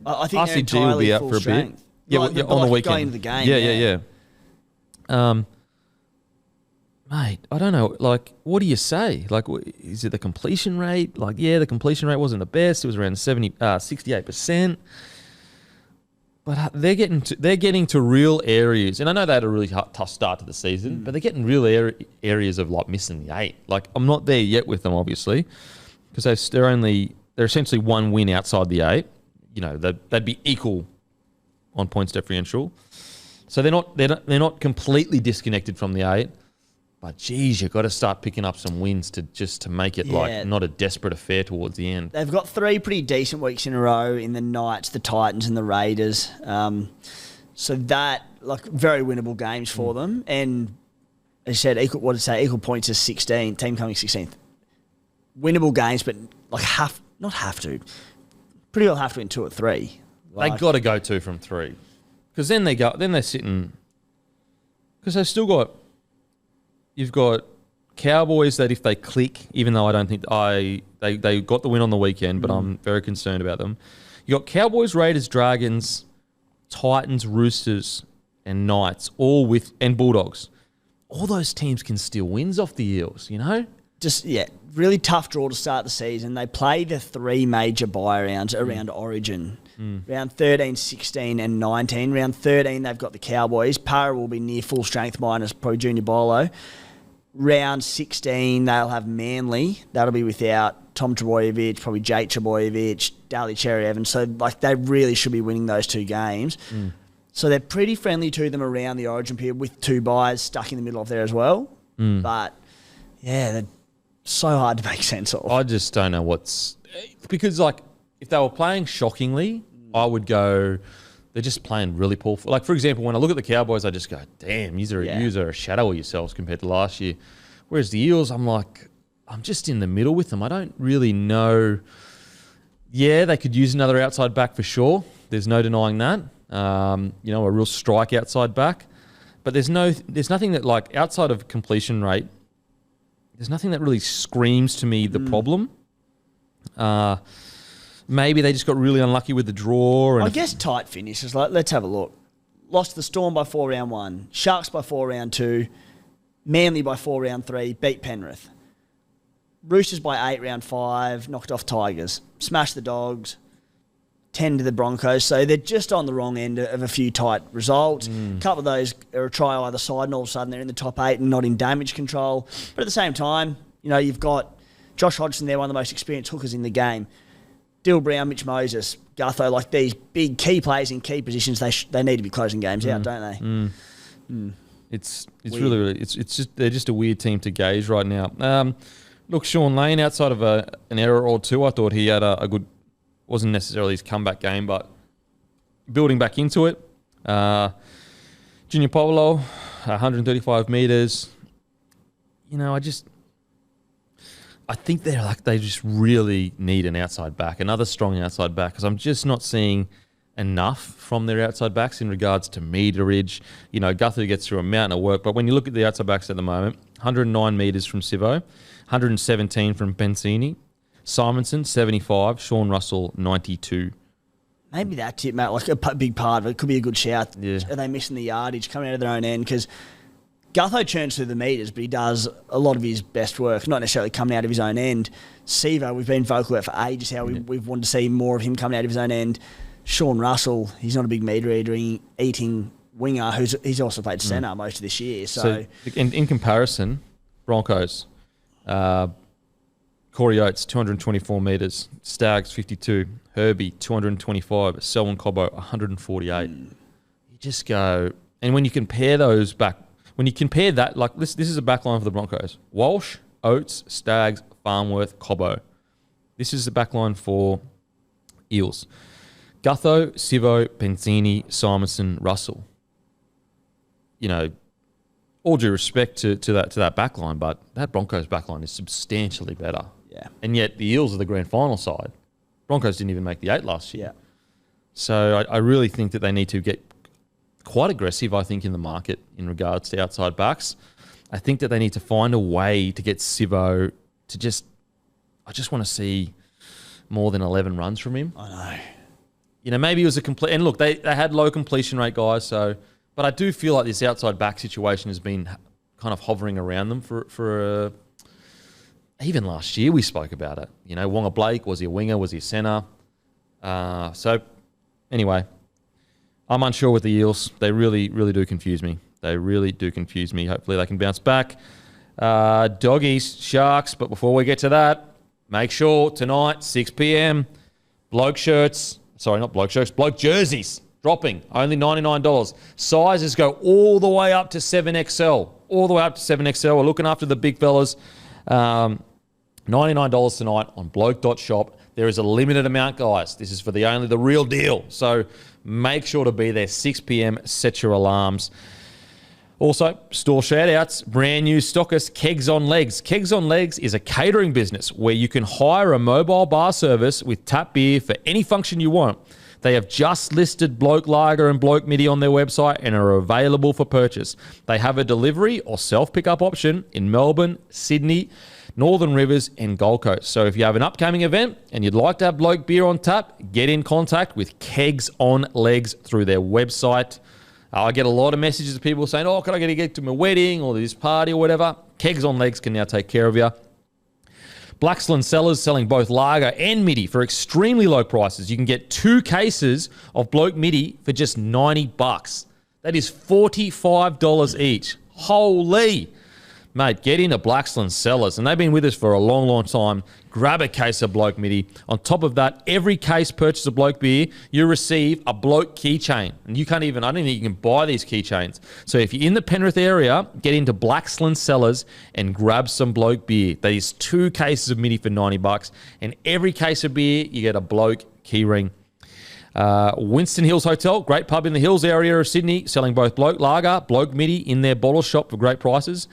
I think they're RCG entirely will be out full for a strength. bit. Like, On the weekend. Going into the game. Yeah. Mate, I don't know. Like, what do you say? Like, is it the completion rate? Like, yeah, the completion rate wasn't the best. It was around 68%. But they're getting to real areas, and I know they had a really tough start to the season, but they're getting real areas of like missing the 8. Like, I'm not there yet with them, obviously, because they're essentially one win outside the 8. You know, they'd be equal on points differential, so they're not completely disconnected from the 8. But geez, you've got to start picking up some wins to make it like not a desperate affair towards the end. They've got 3 pretty decent weeks in a row in the Knights, the Titans, and the Raiders. So that like very winnable games for them. And as I said, equal points is 16. Team coming 16th. Winnable games, but like pretty well have to win 2 or 3. Like, they got to go 2 from 3, because then they're sitting, because they've still got. You've got Cowboys that if they click, even though I don't think they got the win on the weekend, but I'm very concerned about them. You got Cowboys, Raiders, Dragons, Titans, Roosters, and Knights, and Bulldogs. All those teams can steal wins off the Eels, you know? Really tough draw to start the season. They play the 3 major bye rounds around Origin. Round 13, 16, and 19. Round 13, they've got the Cowboys. Para will be near full strength minus Pro Junior Bolo. Round 16, they'll have Manly. That'll be without Tom Trebojevic, probably Jake Trebojevic, Daly Cherry Evans. So, like, they really should be winning those 2 games. So they're pretty friendly to them around the Origin period with 2 byes stuck in the middle of there as well. But, yeah, they're so hard to make sense of. I just don't know because, like, if they were playing shockingly, I would go, they're just playing really poor. Like, for example, when I look at the Cowboys, I just go, damn, you are a shadow of yourselves compared to last year. Whereas the Eels, I'm just in the middle with them. I don't really know. Yeah, they could use another outside back for sure. There's no denying that. A real strike outside back. But there's nothing that, like, outside of completion rate, there's nothing that really screams to me the problem. Maybe they just got really unlucky with the draw. I guess tight finishes. Like, let's have a look. Lost the Storm by 4 round 1. Sharks by 4 round 2. Manly by 4 round 3. Beat Penrith. Roosters by 8 round 5. Knocked off Tigers. Smashed the Dogs. 10 to the Broncos. So they're just on the wrong end of a few tight results. A couple of those are a try either side, and all of a sudden they're in the top 8 and not in damage control. But at the same time, you've got Josh Hodgson there, one of the most experienced hookers in the game. Dill Brown, Mitch Moses, Gutho, like these big key players in key positions, they need to be closing games out, don't they? It's really it's just they're just a weird team to gauge right now. Look, Sean Lane, outside of an error or 2, I thought he had a good, wasn't necessarily his comeback game, but building back into it. Junior Pavlo, 135 metres. I think they just really need an outside back, another strong outside back, because I'm just not seeing enough from their outside backs in regards to meterage. Guthrie gets through a mountain of work, but when you look at the outside backs at the moment, 109 metres from Sivo, 117 from Pensini, Simonson, 75, Sean Russell, 92. Maybe that's it, mate. Like a big part of it. Could be a good shout. Yeah. Are they missing the yardage coming out of their own end? Because Gutho churns through the metres, but he does a lot of his best work, not necessarily coming out of his own end. Sivo, we've been vocal about for ages how we've wanted to see more of him coming out of his own end. Sean Russell, he's not a big meter eating winger. He's also played centre most of this year. So in comparison, Broncos, Corey Oates, 224 metres, Stags, 52, Herbie, 225, Selwyn Cobbo, 148. You just go, and when you compare those back. When you compare that, like this is a back line for the Broncos. Walsh, Oates, Stags, Farnworth, Cobbo. This is the back line for Eels. Gutho, Sivo, Pensini, Simonson, Russell. all due respect to that back line, but that Broncos back line is substantially better. Yeah. And yet the Eels are the grand final side. Broncos didn't even make the 8 last year. Yeah. So I really think that they need to get quite aggressive, I think, in the market in regards to outside backs. I think that they need to find a way to get Sivo to just... I just want to see more than 11 runs from him. I know. You know, maybe it was a complete... And look, they had low completion rate guys, so... But I do feel like this outside back situation has been kind of hovering around them for even last year we spoke about it. You know, Wonga Blake, was he a winger? Was he a centre? So, anyway, I'm unsure with the Eels. They really, really do confuse me. They really do confuse me. Hopefully they can bounce back. Doggies, Sharks. But before we get to that, make sure tonight, 6 p.m, Bloke shirts. Sorry, not Bloke shirts. Bloke jerseys. Dropping. Only $99. Sizes go all the way up to 7XL. All the way up to 7XL. We're looking after the big fellas. $99 tonight on bloke.shop. There is a limited amount, guys. This is for the real deal. So make sure to be there 6 p.m. Set your alarms. Also, store shout-outs, brand new stockist, Kegs on Legs. Kegs on Legs is a catering business where you can hire a mobile bar service with tap beer for any function you want. They have just listed Bloke Lager and Bloke Midi on their website and are available for purchase. They have a delivery or self-pickup option in Melbourne, Sydney, Northern Rivers and Gold Coast. So if you have an upcoming event and you'd like to have Bloke beer on tap, get in contact with Kegs on Legs through their website. I get a lot of messages of people saying, can I get to my wedding or this party or whatever? Kegs on Legs can now take care of you. Blaxland Cellars selling both lager and midi for extremely low prices. You can get 2 cases of Bloke midi for just $90. That is $45 each. Holy! Mate, get into Blaxland Cellars. And they've been with us for a long, long time. Grab a case of Bloke midi. On top of that, every case purchase of Bloke beer, you receive a Bloke keychain. And you can't even, I don't think you can buy these keychains. So if you're in the Penrith area, get into Blaxland Cellars and grab some Bloke beer. That is 2 cases of midi for $90. And every case of beer, you get a Bloke keyring. Winston Hills Hotel, great pub in the Hills area of Sydney, selling both Bloke Lager, Bloke midi in their bottle shop for great prices.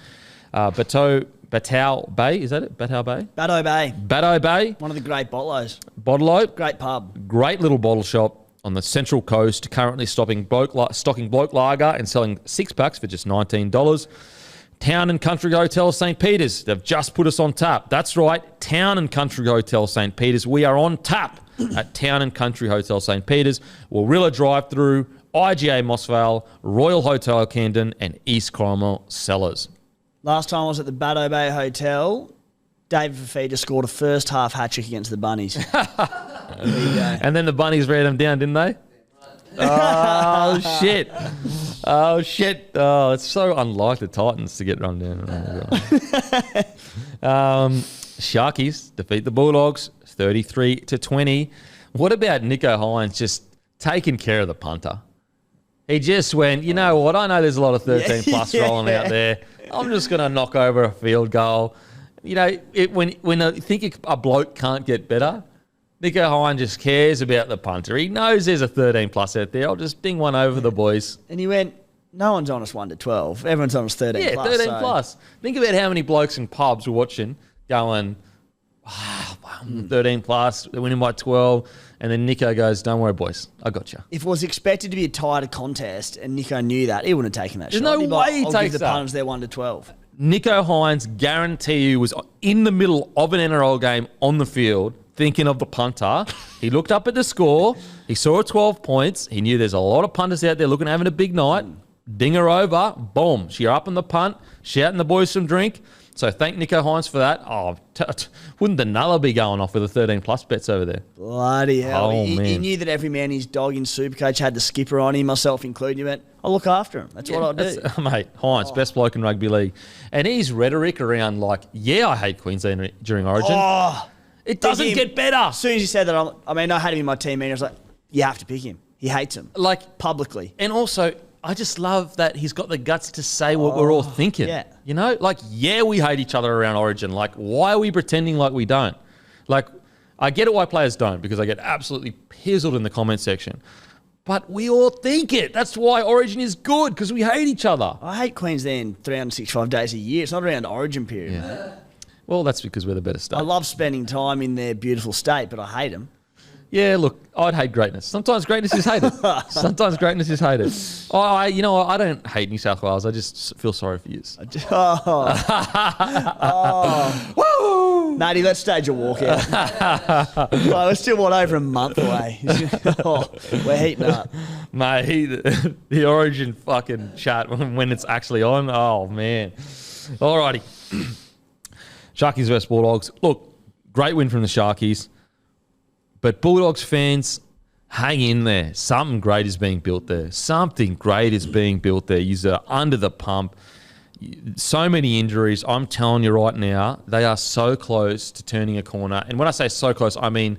Batao Bay, is that it? Batao Bay? Batto Bay. Batto Bay. One of the great botlos. Bottle. Great pub. Great little bottle shop on the Central Coast, currently stocking Bloke Lager and selling 6-packs for just $19. Town and Country Hotel St. Peter's. They've just put us on tap. That's right, Town and Country Hotel St. Peter's. We are on tap at Town and Country Hotel St. Peter's, Warrilla Drive-Thru, IGA Mossvale, Royal Hotel Camden and East Cromwell Cellars. Last time I was at the Batto Bay Hotel, David Fafita scored a first half hat-trick against the Bunnies. There you go. And then the Bunnies ran them down, didn't they? Oh, shit. Oh, shit. Oh, it's so unlike the Titans to get run down. Sharkies defeat the Bulldogs 33-20. What about Nicho Hynes just taking care of the punter? He just went, you know what? I know there's a lot of 13-plus rolling out there. I'm just going to knock over a field goal. You know, when I think a bloke can't get better, Nicho Hynes just cares about the punter. He knows there's a 13-plus out there. I'll just ding one over the boys. And he went, no one's on us 1 to 12. Everyone's on us 13 yeah, plus. 13 plus. Think about how many blokes in pubs were watching going, 13 plus, they're winning by 12. And then Nicho goes, don't worry, boys, I got you. If it was expected to be a tighter contest and Nicho knew that, he wouldn't have taken that There's shot. no He'd be way like, he I'll takes give the that. punters their 1 to 12. Nicho Hynes, guarantee you, was in the middle of an NRL game on the field thinking of the punter. He looked up at the score. He saw 12 points. He knew there's a lot of punters out there looking at having a big night. Ding her over. Boom. She's up in the punt. Shouting the boys some drink. So thank Nicho Hynes for that. Oh, wouldn't the Nulla be going off with the 13-plus bets over there? Bloody hell. Oh, he man. knew that every man his dog in Supercoach had the skipper on him, myself included. He went, I'll look after him. That's what I'll do. Mate, Hynes, best bloke in rugby league. And his rhetoric around I hate Queensland during Origin. Oh, it doesn't get better. As soon as he said that, I had him in my team meeting. I was like, you have to pick him. He hates him. Like, publicly. And also, I just love that he's got the guts to say what we're all thinking. Yeah. You know, we hate each other around Origin. Why are we pretending like we don't? I get it why players don't, because I get absolutely pizzled in the comment section. But we all think it. That's why Origin is good, because we hate each other. I hate Queensland 365 days a year. It's not around Origin period. Yeah. Well, that's because we're the better state. I love spending time in their beautiful state, but I hate them. Yeah, look, I'd hate greatness. Sometimes greatness is hated. Sometimes greatness is hated. I don't hate New South Wales. I just feel sorry for you. Woo! Matty, let's stage a walkout. We're still, over a month away. We're heating up. Mate, the Origin fucking chat when it's actually on. Oh, man. Alrighty. Sharkies versus Bulldogs. Look, great win from the Sharkies. But Bulldogs fans, hang in there. Something great is being built there. Something great is being built there. You're under the pump. So many injuries. I'm telling you right now, they are so close to turning a corner. And when I say so close, I mean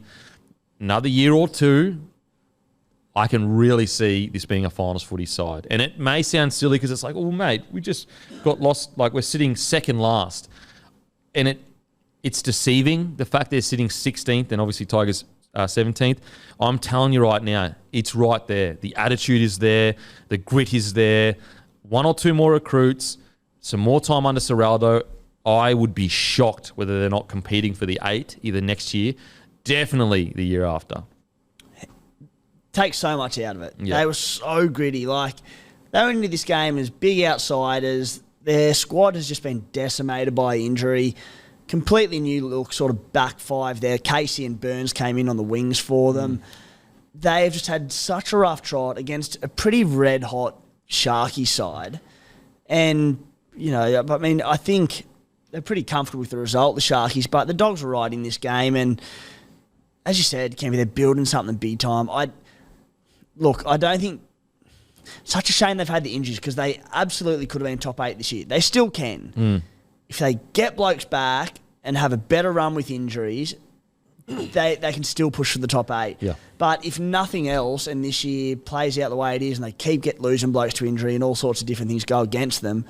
another year or two, I can really see this being a finals footy side. And it may sound silly because it's like, oh, mate, we just got lost. Like, we're sitting second last. And it's deceiving, the fact they're sitting 16th and obviously Tigers 17th. I'm telling you right now, it's right there. The attitude is there. The grit is there. One or two more recruits, some more time under Serraldo. I would be shocked whether they're not competing for the 8 either next year, definitely the year after. Takes so much out of it. Yeah. They were so gritty. Like, they went into this game as big outsiders. Their squad has just been decimated by injury. Completely new look, sort of back five there. Casey and Burns came in on the wings for them. They've just had such a rough trot against a pretty red-hot Sharky side. And, I think they're pretty comfortable with the result, the Sharkies, but the Dogs were right in this game. And as you said, Kempy, they're building something big time. I don't think... Such a shame they've had the injuries because they absolutely could have been top 8 this year. They still can. If they get blokes back and have a better run with injuries, they can still push for the top 8. Yeah. But if nothing else, and this year plays out the way it is, and they keep losing blokes to injury and all sorts of different things go against them,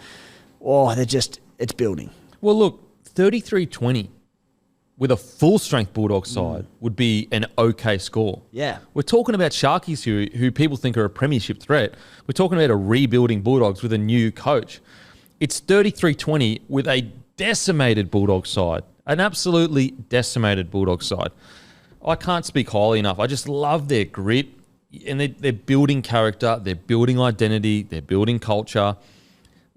it's building. Well, look, 33-20 with a full-strength Bulldog side would be an okay score. Yeah. We're talking about Sharkies here, who people think are a premiership threat. We're talking about a rebuilding Bulldogs with a new coach. It's 33-20 with a decimated Bulldog side, an absolutely decimated Bulldog side. I can't speak highly enough. I just love their grit, and they're building character, they're building identity, they're building culture.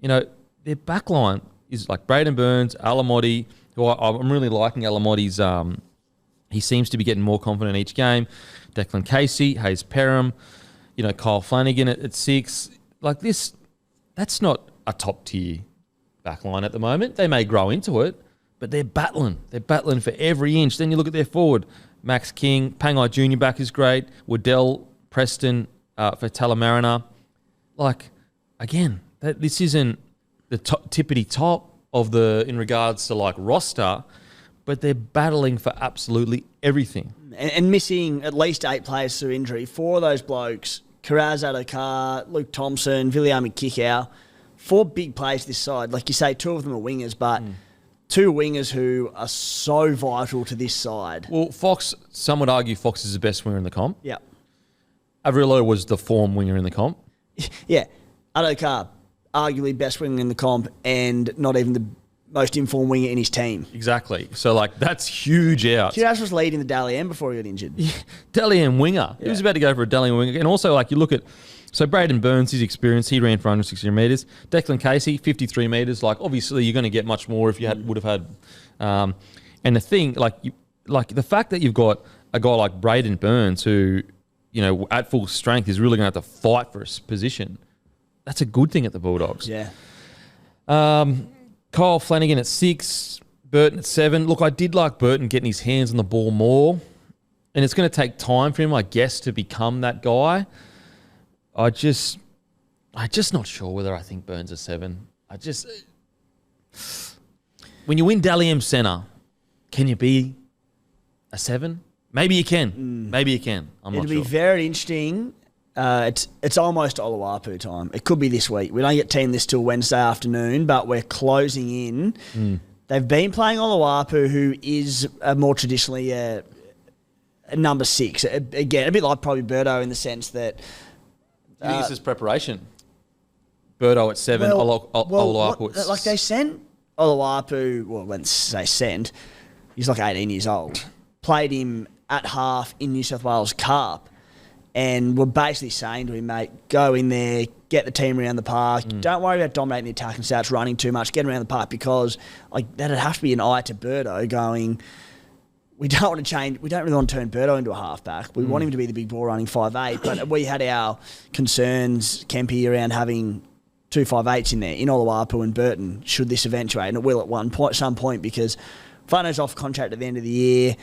Their backline is like Braden Burns, Alamotti, who I'm really liking. Alamotti's, he seems to be getting more confident each game. Declan Casey, Hayes Perham, Kyle Flanagan at 6. Like this, that's not a top-tier backline at the moment. They may grow into it, but they're battling. They're battling for every inch. Then you look at their forward. Max King, Pangai Jr. back is great. Waddell, Preston for Talamarina. Like, again, this isn't the tippity top of in regards to like roster, but they're battling for absolutely everything. And missing at least 8 players through injury. 4 of those blokes, Karaz Adokar, Luke Thompson, Viliami Kikau, 4 big players this side. Like you say, 2 of them are wingers, but 2 wingers who are so vital to this side. Well, Fox, some would argue Fox is the best winger in the comp. Yeah. Averillo was the form winger in the comp. Yeah. Adokar, arguably best winger in the comp and not even the most informed winger in his team. Exactly. So, that's huge out. Kiraz was leading the Dally M before he got injured. Yeah. Dally M winger. Yeah. He was about to go for a Dally M winger. And also, you look at... So, Braden Burns, his experience, he ran for 160 metres. Declan Casey, 53 metres. Obviously, you're going to get much more if you would have had... and the thing, the fact that you've got a guy like Braden Burns who, at full strength is really going to have to fight for his position. That's a good thing at the Bulldogs. Yeah. Kyle Flanagan at 6, Burton at 7. Look, I did like Burton getting his hands on the ball more, and it's going to take time for him, I guess, to become that guy. I'm just not sure whether I think Burns a 7. When you win Dally M Centre, can you be a 7? Maybe you can. Maybe you can. I'm not sure. It'll be very interesting. It's almost Oluwapu time. It could be this week. We don't get team this till Wednesday afternoon, but we're closing in. They've been playing Oluwapu, who is more traditionally a number 6. Again, a bit like probably Birdo in the sense that Do you think this is preparation? Birdo at 7, Oluwapu like they sent Oluwapu, when they sent, he's like 18 years old, played him at half in New South Wales Cup, and were basically saying to him, mate, go in there, get the team around the park. Don't worry about dominating the attack and starts running too much. Get around the park, because like that'd have to be an eye to Birdo going, we don't want to change. We don't really want to turn Birdo into a halfback. We want him to be the big ball running 5'8". But we had our concerns, Kempy, around having 2 5'8s in there, in Oluwapu and Burton, should this eventuate. And it will at some point, because Flano's off contract at the end of the year.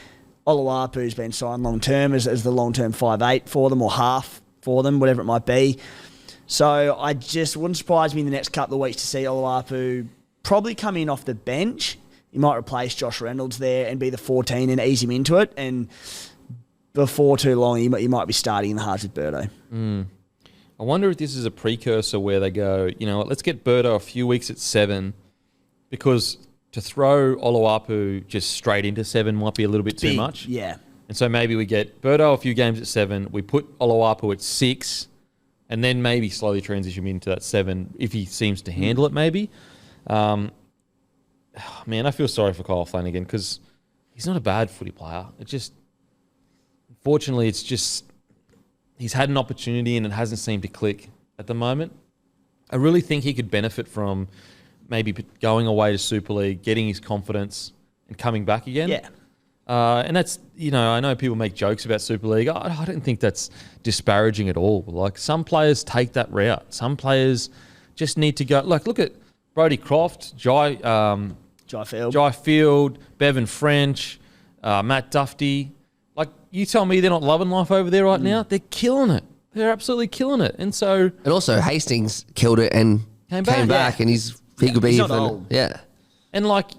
Oluwapu's been signed long-term as the long-term 5'8 for them, or half for them, whatever it might be. So I just wouldn't surprise me in the next couple of weeks to see Oluwapu probably come in off the bench. He might replace Josh Reynolds there and be the 14 and ease him into it. And before too long, he might be starting in the hearts with Birdo. I wonder if this is a precursor where they go, you know what, let's get Birdo a few weeks at 7, because to throw Oluwapu just straight into 7 might be a little bit too much. Yeah. And so maybe we get Birdo a few games at 7, we put Oluwapu at 6, and then maybe slowly transition him into that 7 if he seems to handle it maybe. Man, I feel sorry for Kyle Flanagan, because he's not a bad footy player. It just, unfortunately, it's just, he's had an opportunity and it hasn't seemed to click at the moment. I really think he could benefit from maybe going away to Super League, getting his confidence and coming back again. Yeah. And that's, you know, I know people make jokes about Super League. I don't think that's disparaging at all. Like, some players take that route. Some players just need to go. Like, look at Brodie Croft, Jai Field, Bevan French, Matt Duffy. Like, you tell me they're not loving life over there right now? They're killing it. They're absolutely killing it. And so... And also, Hastings killed it and came back and he could be not even... old. Yeah. And like,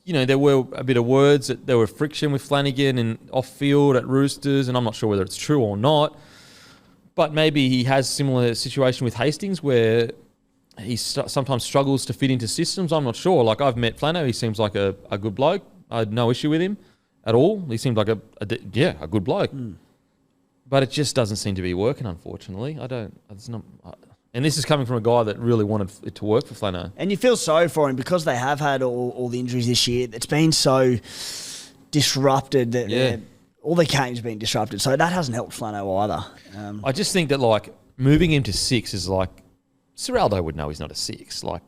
you know, there were a bit of words that there were friction with Flanagan and off field at Roosters, and I'm not sure whether it's true or not. But maybe he has similar situation with Hastings where he sometimes struggles to fit into systems. I'm not sure. Like, I've met Flano. He seems like a good bloke. I had no issue with him at all. He seemed like a good bloke. But it just doesn't seem to be working, unfortunately. And this is coming from a guy that really wanted it to work for Flano. And you feel sorry for him, because they have had all the injuries this year. It's been so disrupted that all the games have been disrupted. So that hasn't helped Flano either. I just think that, like, moving him to 6 is like, Ciraldo would know he's not a 6. Like,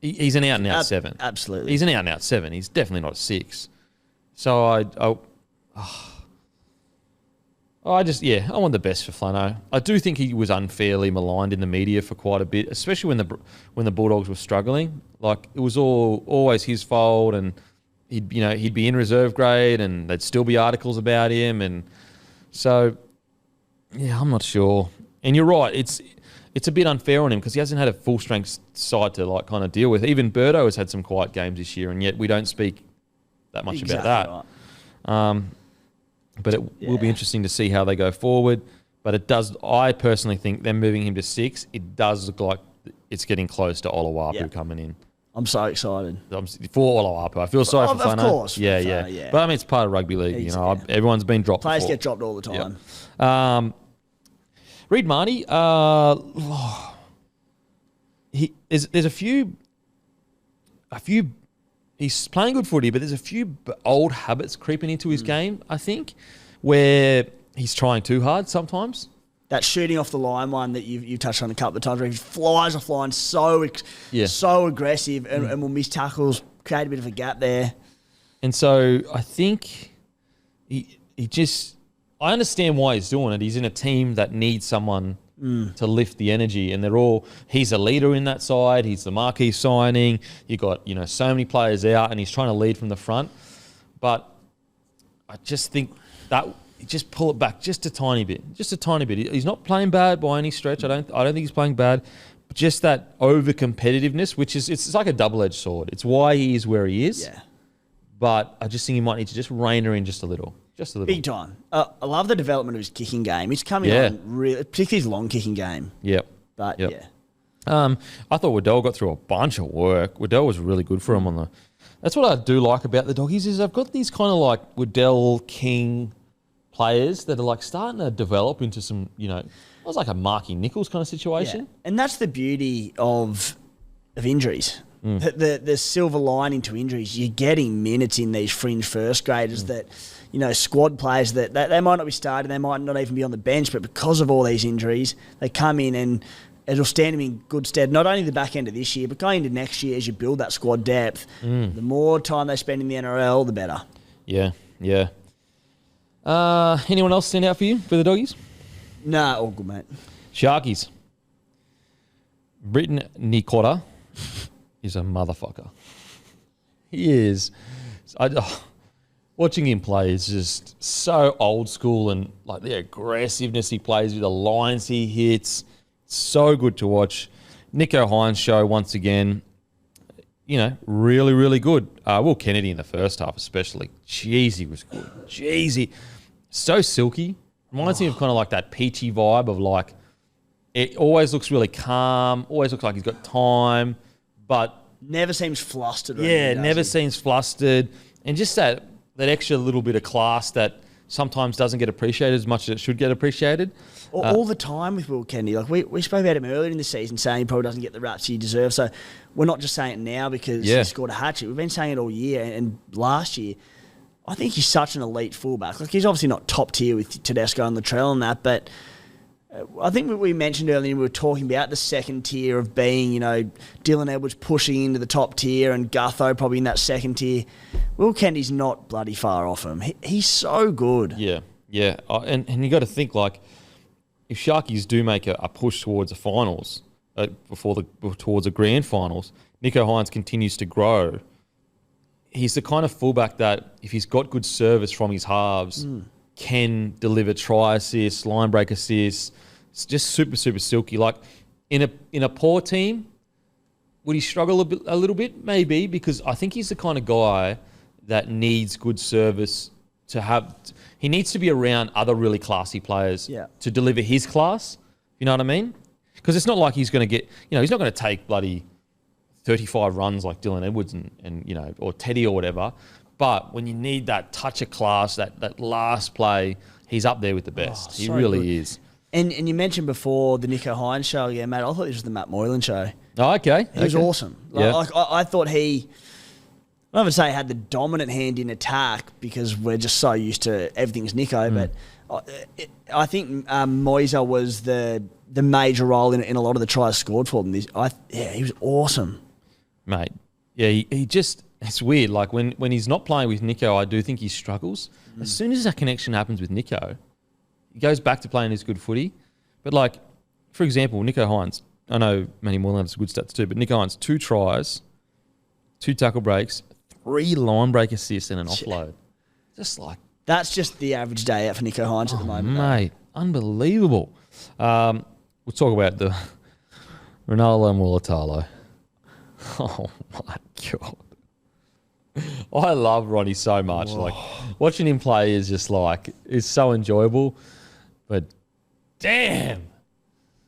he's an out-and-out 7. Absolutely. He's an out-and-out 7. He's definitely not a 6. So I want the best for Flano. I do think he was unfairly maligned in the media for quite a bit, especially when the Bulldogs were struggling. Like, it was always his fault, and he'd be in reserve grade, and there'd still be articles about him, and so yeah, I'm not sure. And you're right, it's a bit unfair on him, because he hasn't had a full strength side to like kind of deal with. Even Birdo has had some quiet games this year, and yet we don't speak that much about that. Right. But it will be interesting to see how they go forward. But it does. I personally think them moving him to 6, it does look like it's getting close to Oluwapu coming in. I'm so excited. For Oluwapu. I feel sorry for Flano. Of course. Yeah. But I mean, it's part of rugby league. You know, everyone's been dropped Players before. get dropped all the time. Reid Marnie, there's a few. He's playing good footy, but there's a few old habits creeping into his game, I think, where he's trying too hard sometimes. That shooting off the line one that you've touched on a couple of times, where he flies off line so aggressive and will miss tackles, create a bit of a gap there. And so I think he just... I understand why he's doing it. He's in a team that needs someone to lift the energy, and he's a leader in that side. He's the marquee signing. You got, so many players out, and he's trying to lead from the front. But I just think that just pull it back just a tiny bit. He's not playing bad by any stretch. I don't think he's playing bad. But just that over competitiveness, which is it's like a double-edged sword. It's why he is where he is. Yeah. But I just think he might need to just rein her in just a little. Big time. I love the development of his kicking game. He's coming on really, particularly his long kicking game. Yep. But I thought Waddell got through a bunch of work. Waddell was really good for him That's what I do like about the Doggies is they've got these kind of like Waddell King players that are like starting to develop into some, it was like a Marky Nichols kind of situation. Yeah. And that's the beauty of injuries. The silver lining to injuries, you're getting minutes in these fringe first graders that, squad players that they might not be starting, they might not even be on the bench, but because of all these injuries, they come in and it'll stand them in good stead, not only the back end of this year, but going into next year as you build that squad depth. The more time they spend in the NRL, the better. Yeah. Anyone else stand out for you for the doggies? Nah, all good, mate. Sharkies. Britton Nicotta is a motherfucker. He is. Watching him play is just so old school, and like the aggressiveness he plays with, the lines he hits. So good to watch. Nicho Hines show once again. Really, really good. Will Kennedy in the first half especially. Jeez, he was good. Jeez, so silky. Reminds me of kind of like that peachy vibe of like, it always looks really calm, always looks like he's got time, but... Never seems flustered. Never seems flustered. And just that extra little bit of class that sometimes doesn't get appreciated as much as it should get appreciated. All the time with Will Kennedy. Like we spoke about him earlier in the season, saying he probably doesn't get the raps he deserves. So we're not just saying it now because he scored a hat-trick. We've been saying it all year. And last year, I think he's such an elite fullback. Like he's obviously not top tier with Tedesco and Latrell and that, but I think what we mentioned earlier, we were talking about the second tier of being, Dylan Edwards pushing into the top tier and Gutho probably in that second tier. Will Kennedy's not bloody far off him. He's so good. Yeah. And you got to think, like, if Sharkies do make a push towards the finals, towards the grand finals, Nicho Hines continues to grow. He's the kind of fullback that, if he's got good service from his halves, can deliver try assists, line break assists. It's just super, super silky. Like in a poor team, would he struggle a little bit? Maybe, because I think he's the kind of guy that needs good service to have. He needs to be around other really classy players to deliver his class. You know what I mean? Because it's not like he's going to get, he's not going to take bloody 35 runs like Dylan Edwards and or Teddy or whatever. But when you need that touch of class, that last play, he's up there with the best. He really good. Is. And you mentioned before the Nicho Hines show. Yeah, mate, I thought this was the Matt Moylan show. Oh, okay. He was awesome. I thought I don't even say had the dominant hand in attack because we're just so used to everything's Nicho, but I think Moisa was the major role in a lot of the tries scored for them. He was awesome. Mate, yeah, he just... It's weird. Like when he's not playing with Nicho, I do think he struggles. As soon as that connection happens with Nicho, he goes back to playing his good footy. But like, for example, Nicho Hines, I know Manny Moylan has good stats too, but Nicho Hines, 2 tries, 2 tackle breaks, 3 line break assists and an offload. Just like... That's just the average day out for Nicho Hines at the moment. Mate, unbelievable. We'll talk about the Ronaldo and Mulatalo. Oh my God. I love Ronnie so much. Whoa. Like watching him play is just like is so enjoyable. But damn,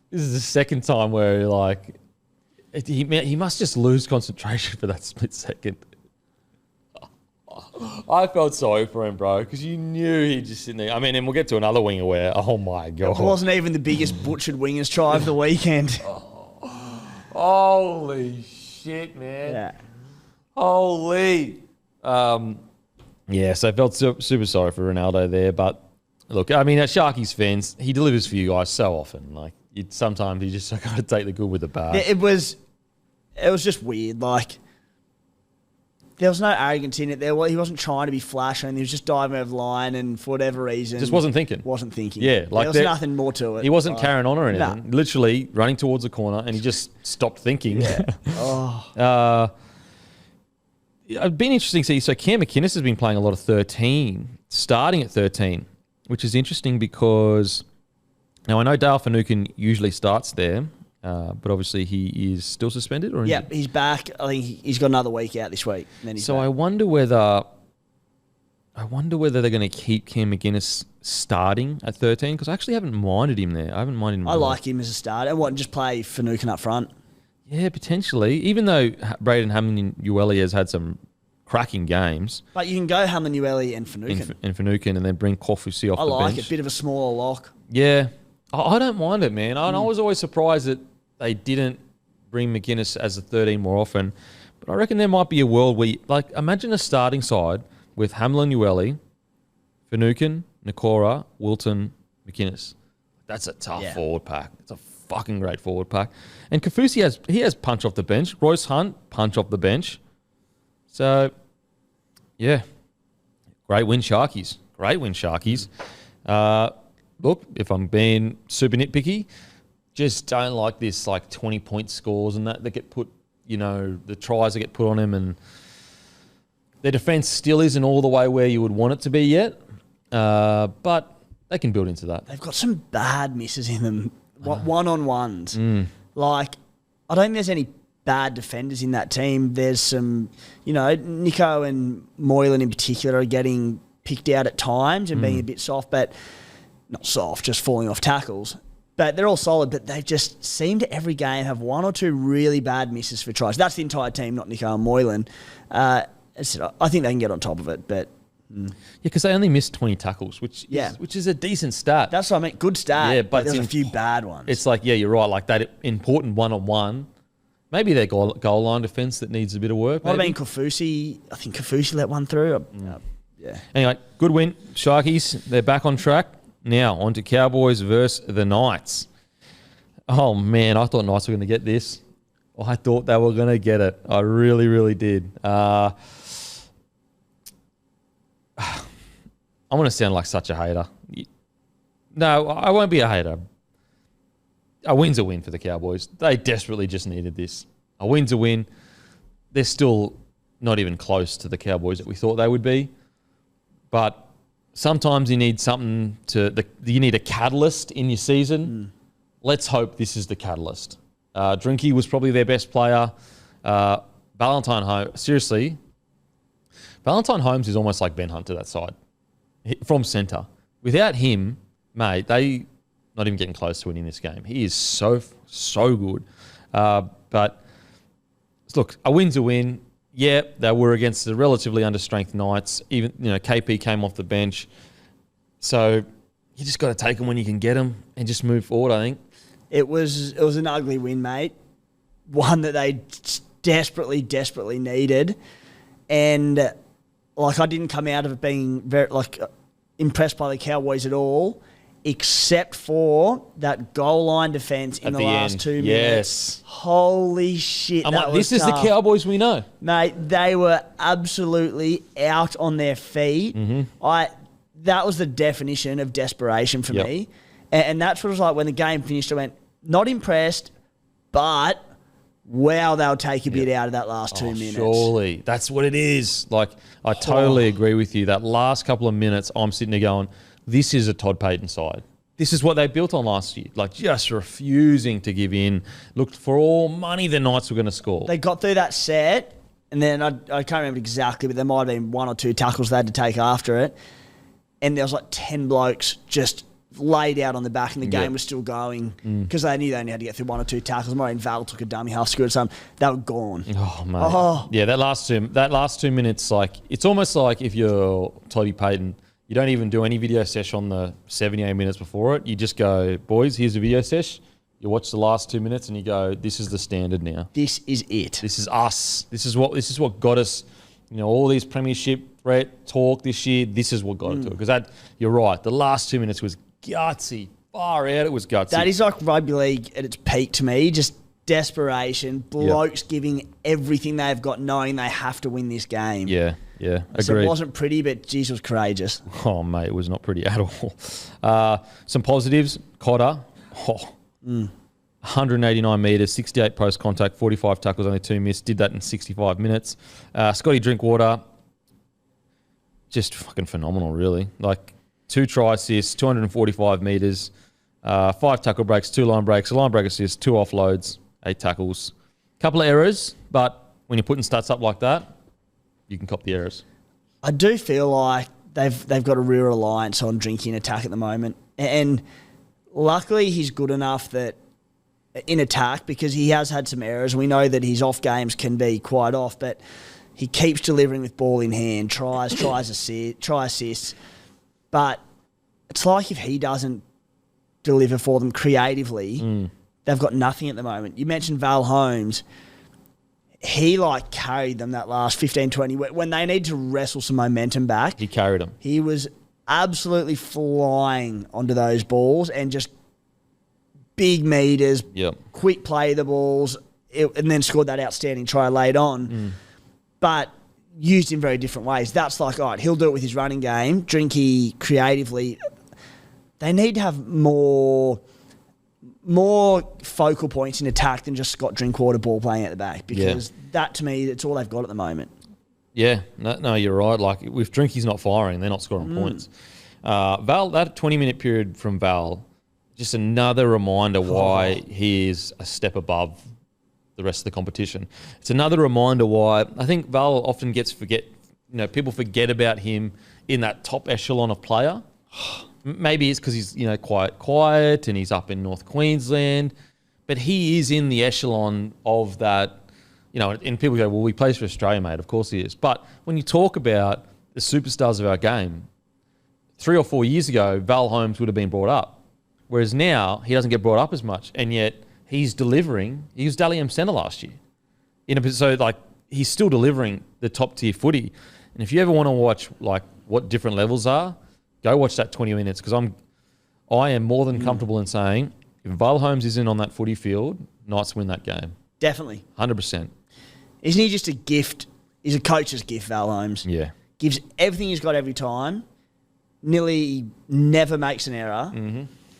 this is the second time where like he must just lose concentration for that split second. I felt sorry for him, bro, because you knew he'd just sit there. I mean, and we'll get to another winger where, oh my God, it wasn't even the biggest butchered wingers try of the weekend. Holy shit, man. Yeah. Holy. So I felt super sorry for Ronaldo there. But look, I mean, as Sharkies fans, he delivers for you guys so often. Like, sometimes you just got to take the good with the bad. It was just weird. Like, there was no arrogance in it. He wasn't trying to be flash, and he was just diving over the line, and for whatever reason... Just wasn't thinking. Yeah, like there was nothing more to it. He wasn't carrying on or anything. Nah. Literally running towards the corner, and he just stopped thinking. Yeah. It's been interesting to see. So Cam McInnes has been playing a lot of 13, starting at 13, which is interesting because now I know Dale Finucane usually starts there, but obviously he is still suspended. Or he's back. I think he's got another week out this week. And then he's back. I wonder whether they're going to keep Cam McInnes starting at 13 because I actually haven't minded him there. I like him as a starter. And just play Finucane up front. Yeah, potentially. Even though Braden Hamlin-Ueli has had some cracking games. But you can go Hamanueli and Finucane. And Finucane, and then bring Kofusi off I the like bench. it. Bit of a smaller lock. Yeah. I don't mind it, man. I was always surprised that they didn't bring McInnes as a 13 more often. But I reckon there might be a world where, imagine a starting side with Hamlin, Ueli, Finucane, Nakora, Wilton, McInnes. That's a tough forward pack. It's a fucking great forward pack. And Kafusi has punch off the bench. Royce Hunt, punch off the bench. So, yeah. Great win, Sharkies. Great win, Sharkies. Look, if I'm being super nitpicky, just don't like this 20-point scores and that get put, the tries that get put on him, and their defence still isn't all the way where you would want it to be yet. But they can build into that. They've got some bad misses in them. One-on-ones. I don't think there's any bad defenders in that team. There's some, Nico and Moylan in particular are getting picked out at times and being a bit soft, but not soft, just falling off tackles. But they're all solid, but they just seem to every game have one or two really bad misses for tries. That's the entire team, not Nico and Moylan. I think they can get on top of it, but... Yeah, because they only missed 20 tackles, which is a decent stat. That's what I mean. Good stat. Yeah, but there's a few bad ones. It's you're right. That important one-on-one. Maybe their goal line defence that needs a bit of work. What about Kafusi? I think Kafusi let one through. Yeah. Anyway, good win. Sharkies, they're back on track. Now, on to Cowboys versus the Knights. Oh, man, I thought Knights were going to get this. I thought they were going to get it. I really, really did. I'm going to sound like such a hater. No, I won't be a hater. A win's a win for the Cowboys. They desperately just needed this. A win's a win. They're still not even close to the Cowboys that we thought they would be. But sometimes you need you need a catalyst in your season. Let's hope this is the catalyst. Drinky was probably their best player. Valentine Holmes, seriously, Valentine Holmes is almost like Ben Hunt to that side from centre. Without him, mate, they not even getting close to winning this game. He is so good. But look, a win's a win. Yeah, they were against the relatively understrength Knights. Even KP came off the bench, so you just got to take them when you can get them and just move forward. I think it was an ugly win, mate. One that they desperately needed, and I didn't come out of it being very impressed by the Cowboys at all, except for that goal line defence in the last 2 minutes. Yes. Holy shit, this is the Cowboys we know. Mate, they were absolutely out on their feet. That was the definition of desperation for me. And that's what it was like when the game finished. I went, not impressed, but wow, they'll take a bit out of that last 2 minutes. Surely. That's what it is. I totally agree with you. That last couple of minutes, I'm sitting there going, this is a Todd Payton side. This is what they built on last year. Just refusing to give in. Looked for all money the Knights were going to score. They got through that set, and then I can't remember exactly, but there might have been one or two tackles they had to take after it. And there was 10 blokes just laid out on the back, and the game was still going because they knew they only had to get through one or two tackles. Maureen Val took a dummy half scored something. They were gone. Oh, mate. Yeah, that last 2 minutes, it's almost like if you're Toby Payton, you don't even do any video sesh on the 78 minutes before it. You just go, boys, here's a video sesh. You watch the last 2 minutes and you go, this is the standard now. This is it. This is us. This is what got us, all these premiership threat talk this year. This is what got it to it. Because you're right. The last 2 minutes was gutsy. Far out, it was gutsy. That is like rugby league at its peak to me. Just desperation. Blokes giving everything they've got, knowing they have to win this game. Yeah, agreed. So it wasn't pretty, but geez, it was courageous. Oh, mate, it was not pretty at all. Some positives. Cotter, 189 metres, 68 post-contact, 45 tackles, only 2 missed. Did that in 65 minutes. Scotty Drinkwater, just fucking phenomenal, really. 2 try assists, 245 metres, 5 tackle breaks, 2 line breaks, a line break assist, 2 offloads, 8 tackles. Couple of errors, but when you're putting stats up like that, you can cop the errors. I do feel like they've got a real reliance on drinking attack at the moment. And luckily he's good enough that in attack, because he has had some errors. We know that his off games can be quite off, but He keeps delivering with ball in hand, try assists. But it's like if he doesn't deliver for them creatively, they've got nothing at the moment. You mentioned Val Holmes. He carried them that last 15, 20. When they need to wrestle some momentum back. He carried them. He was absolutely flying onto those balls and just big meters, quick play the balls, and then scored that outstanding try late on. But used in very different ways. That's all right, he'll do it with his running game. Drinky creatively. They need to have more focal points in attack than just Scott Drinkwater ball playing at the back, because that, to me, it's all they've got at the moment. Yeah, no, you're right. If Drinky's not firing, they're not scoring points. Val, that 20-minute period from Val, just another reminder why he is a step above the rest of the competition. It's another reminder why I think Val often people forget about him in that top echelon of player. Maybe it's because he's quite quiet and he's up in North Queensland, but he is in the echelon of that. And people go, well, he plays for Australia, mate. Of course he is. But when you talk about the superstars of our game, 3 or 4 years ago, Val Holmes would have been brought up, whereas now he doesn't get brought up as much, and yet he's delivering. He was Dally M Centre last year. He's still delivering the top tier footy. And if you ever want to watch what different levels are, go watch that 20 minutes, because I am more than comfortable in saying if Val Holmes isn't on that footy field, Knights win that game. Definitely. 100%. Isn't he just a gift? He's a coach's gift, Val Holmes. Yeah. Gives everything he's got every time. Nearly never makes an error.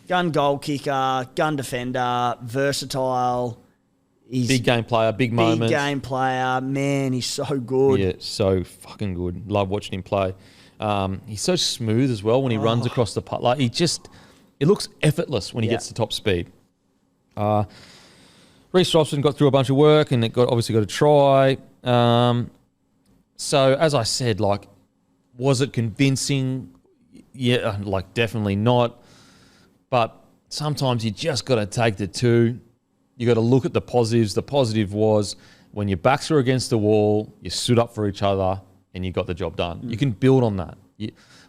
Gun goal kicker, gun defender, versatile. He's big game player, big moments. Big game player. Man, he's so good. Yeah, so fucking good. Love watching him play. He's so smooth as well when he runs across the putt. It looks effortless when he gets to top speed. Reece Robson got through a bunch of work and obviously got a try. So as I said, was it convincing? Yeah, definitely not. But sometimes you just got to take the two. You got to look at the positives. The positive was when your backs were against the wall, you stood up for each other and you got the job done. You can build on that.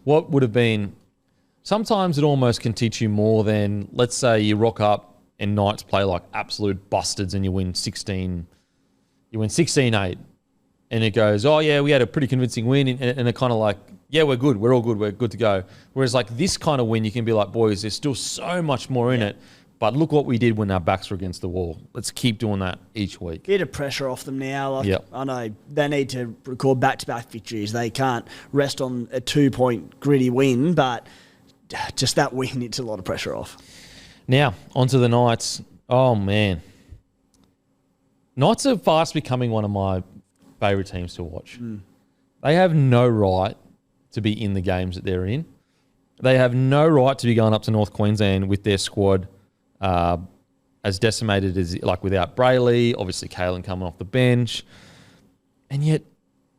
What would have been, sometimes it almost can teach you more than, let's say you rock up and Knights play like absolute bastards and you win 16-8. And it goes, oh yeah, we had a pretty convincing win. And it kind of yeah, we're good. We're all good. We're good to go. Whereas this kind of win, you can be like, boys, there's still so much more in it. But look what we did when our backs were against the wall. Let's keep doing that each week. Bit of pressure off them now. I know they need to record back-to-back victories. They can't rest on a 2-point gritty win, but just that win, it's a lot of pressure off. Now, onto the Knights. Oh, man. Knights are fast becoming one of my favourite teams to watch. They have no right to be in the games that they're in. They have no right to be going up to North Queensland with their squad as decimated as without Brayley, obviously Kalen coming off the bench, and yet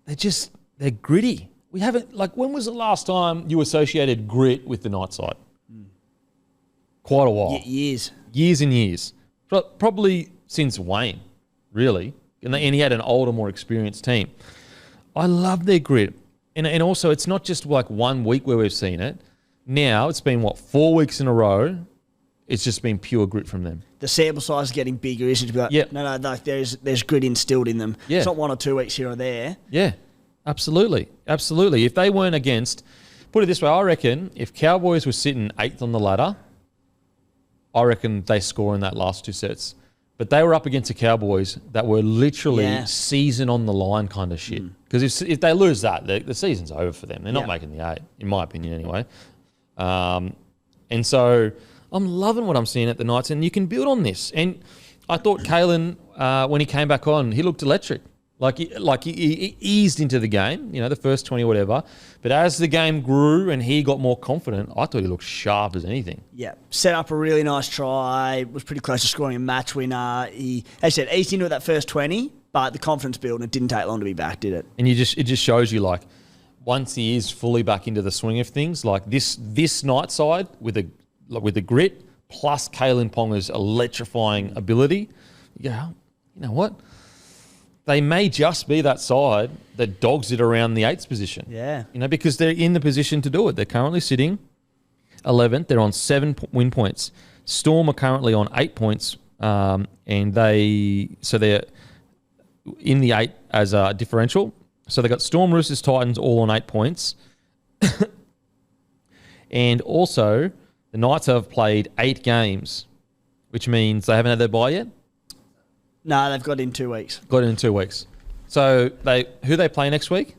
they're gritty. We haven't when was the last time you associated grit with the Knights side? Quite a while. Years and years. Probably since Wayne, really, and he had an older, more experienced team. I love their grit, and also it's not just 1 week where we've seen it. Now it's been 4 weeks in a row. It's just been pure grit from them. The sample size is getting bigger, isn't it? No, there's grit instilled in them. Yeah. It's not 1 or 2 weeks here or there. Yeah, absolutely. If they weren't against, put it this way, I reckon if Cowboys were sitting 8th on the ladder, I reckon they score in that last 2 sets. But they were up against the Cowboys that were literally season on the line kind of shit. Because if they lose that, the season's over for them. They're not making the 8, in my opinion anyway. And so I'm loving what I'm seeing at the Knights, and you can build on this. And I thought Kalen, when he came back on, he looked electric. He eased into the game, the first 20 or whatever. But as the game grew and he got more confident, I thought he looked sharp as anything. Yeah, set up a really nice try, was pretty close to scoring a match winner. He, as I said, eased into that first 20, but the confidence built, and it didn't take long to be back, did it? And it just shows you, once he is fully back into the swing of things, this night side with the grit plus Kalen Ponga's electrifying ability, you go, you know what? they may just be that side that dogs it around the 8th position. Yeah. Because they're in the position to do it. They're currently sitting 11th. They're on 7 win points. Storm are currently on 8 points, and they're in the 8 as a differential. So they've got Storm, Roosters, Titans all on 8 points. And also, the Knights have played 8 games, which means they haven't had their bye yet. No, they've got it in 2 weeks. Got it in 2 weeks. So who they play next week?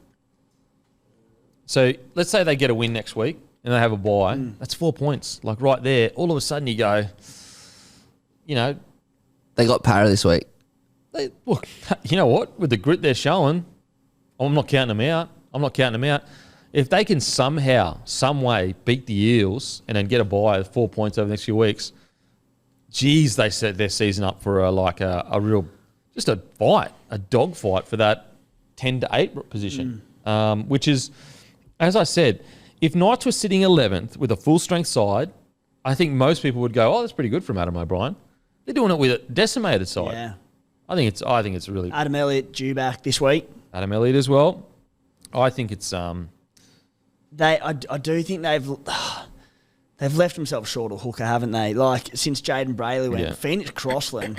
So let's say they get a win next week and they have a bye. That's 4 points. Like right there, all of a sudden you go, They got Para this week. Look, you know what? With the grit they're showing, I'm not counting them out. If they can somehow, some way beat the Eels and then get a bye of 4 points over the next few weeks, geez, they set their season up for a real, just a fight, a dog fight for that 10 to 8 position, which is, as I said, if Knights were sitting 11th with a full strength side, I think most people would go, oh, that's pretty good from Adam O'Brien. They're doing it with a decimated side. Yeah. I think it's really Adam Elliott due back this week. Adam Elliott as well. I think it's I do think they've left themselves short of hooker, haven't they? Like since Jaden Brayley went, Yeah. Phoenix Crossland,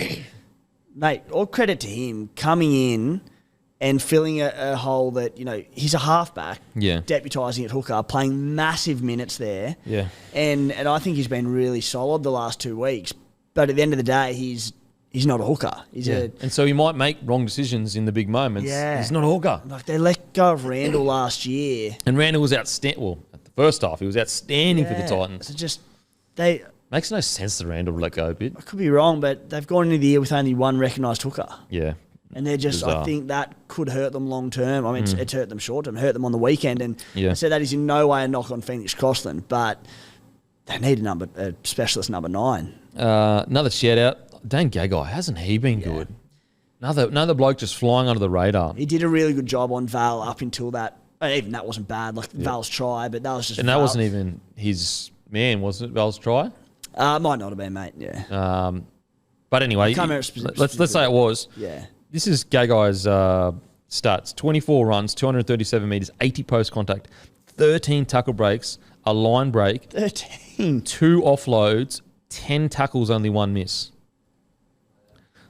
mate. All credit to him coming in and filling a hole that he's a halfback, deputising at hooker, playing massive minutes there. Yeah. And I think he's been really solid the last 2 weeks. But at the end of the day, he's not a hooker. And so he might make wrong decisions in the big moments. Yeah. He's not a hooker. Like they let go of Randall last year. And Randall was outstanding. Well, at the first half, he was outstanding for the Titans. So just they. Makes no sense to Randall let go a bit. I could be wrong, but they've gone into the year with only one recognised hooker. Yeah. And they're just, Bizarre. I think that could hurt them long term. I mean, it's hurt them short term, hurt them on the weekend. And Yeah. so that is in no way a knock on Phoenix Crossland, but they need a specialist number 9. Another shout out. Dane Gagai, hasn't he been good? Another bloke just flying under the radar. He did a really good job on Val up until that. Even that wasn't bad, like Val's try, but that was just. And that Val. wasn't even his man, was it? Val's try? Might not have been, mate. Yeah. But anyway, can't remember let's say it was. Yeah. This is Gagai's stats: 24 runs, 237 meters, 80 post contact, 13 tackle breaks, a line break, 13. 2 offloads, 10 tackles, only 1 miss.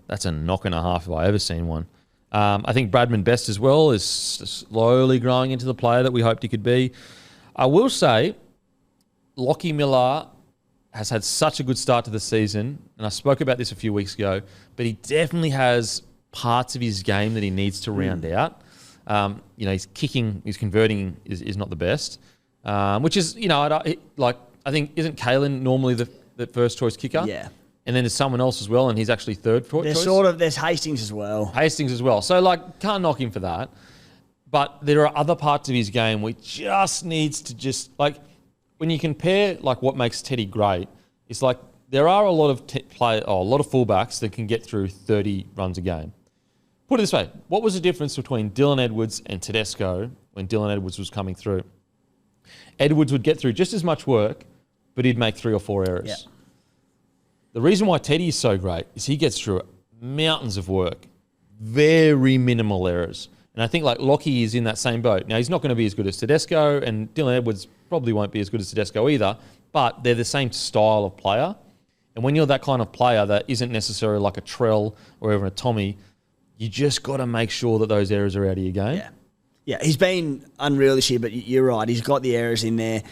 That's a knock and a half if I ever seen one. I think Bradman Best as well is slowly growing into the player that we hoped he could be. I will say, Lockie Miller has had such a good start to the season, and I spoke about this a few weeks ago, but he definitely has parts of his game that he needs to round out. His kicking, his converting is not the best, which is, I think, isn't Kalen normally the first choice kicker? Yeah. And then there's someone else as well, and he's actually third choice. There's Hastings as well. So, can't knock him for that. But there are other parts of his game where he just needs to when you compare, what makes Teddy great, it's like there are a lot of a lot of fullbacks that can get through 30 runs a game. Put it this way, what was the difference between Dylan Edwards and Tedesco when Dylan Edwards was coming through? Edwards would get through just as much work, but he'd make 3 or 4 errors. Yeah. The reason why Teddy is so great is he gets through mountains of work, very minimal errors. And I think Lockie is in that same boat. Now, he's not going to be as good as Tedesco, and Dylan Edwards probably won't be as good as Tedesco either, but they're the same style of player. And when you're that kind of player that isn't necessarily like a Trell or even a Tommy, you just got to make sure that those errors are out of your game. Yeah. Yeah, he's been unreal this year, but you're right. He's got the errors in there.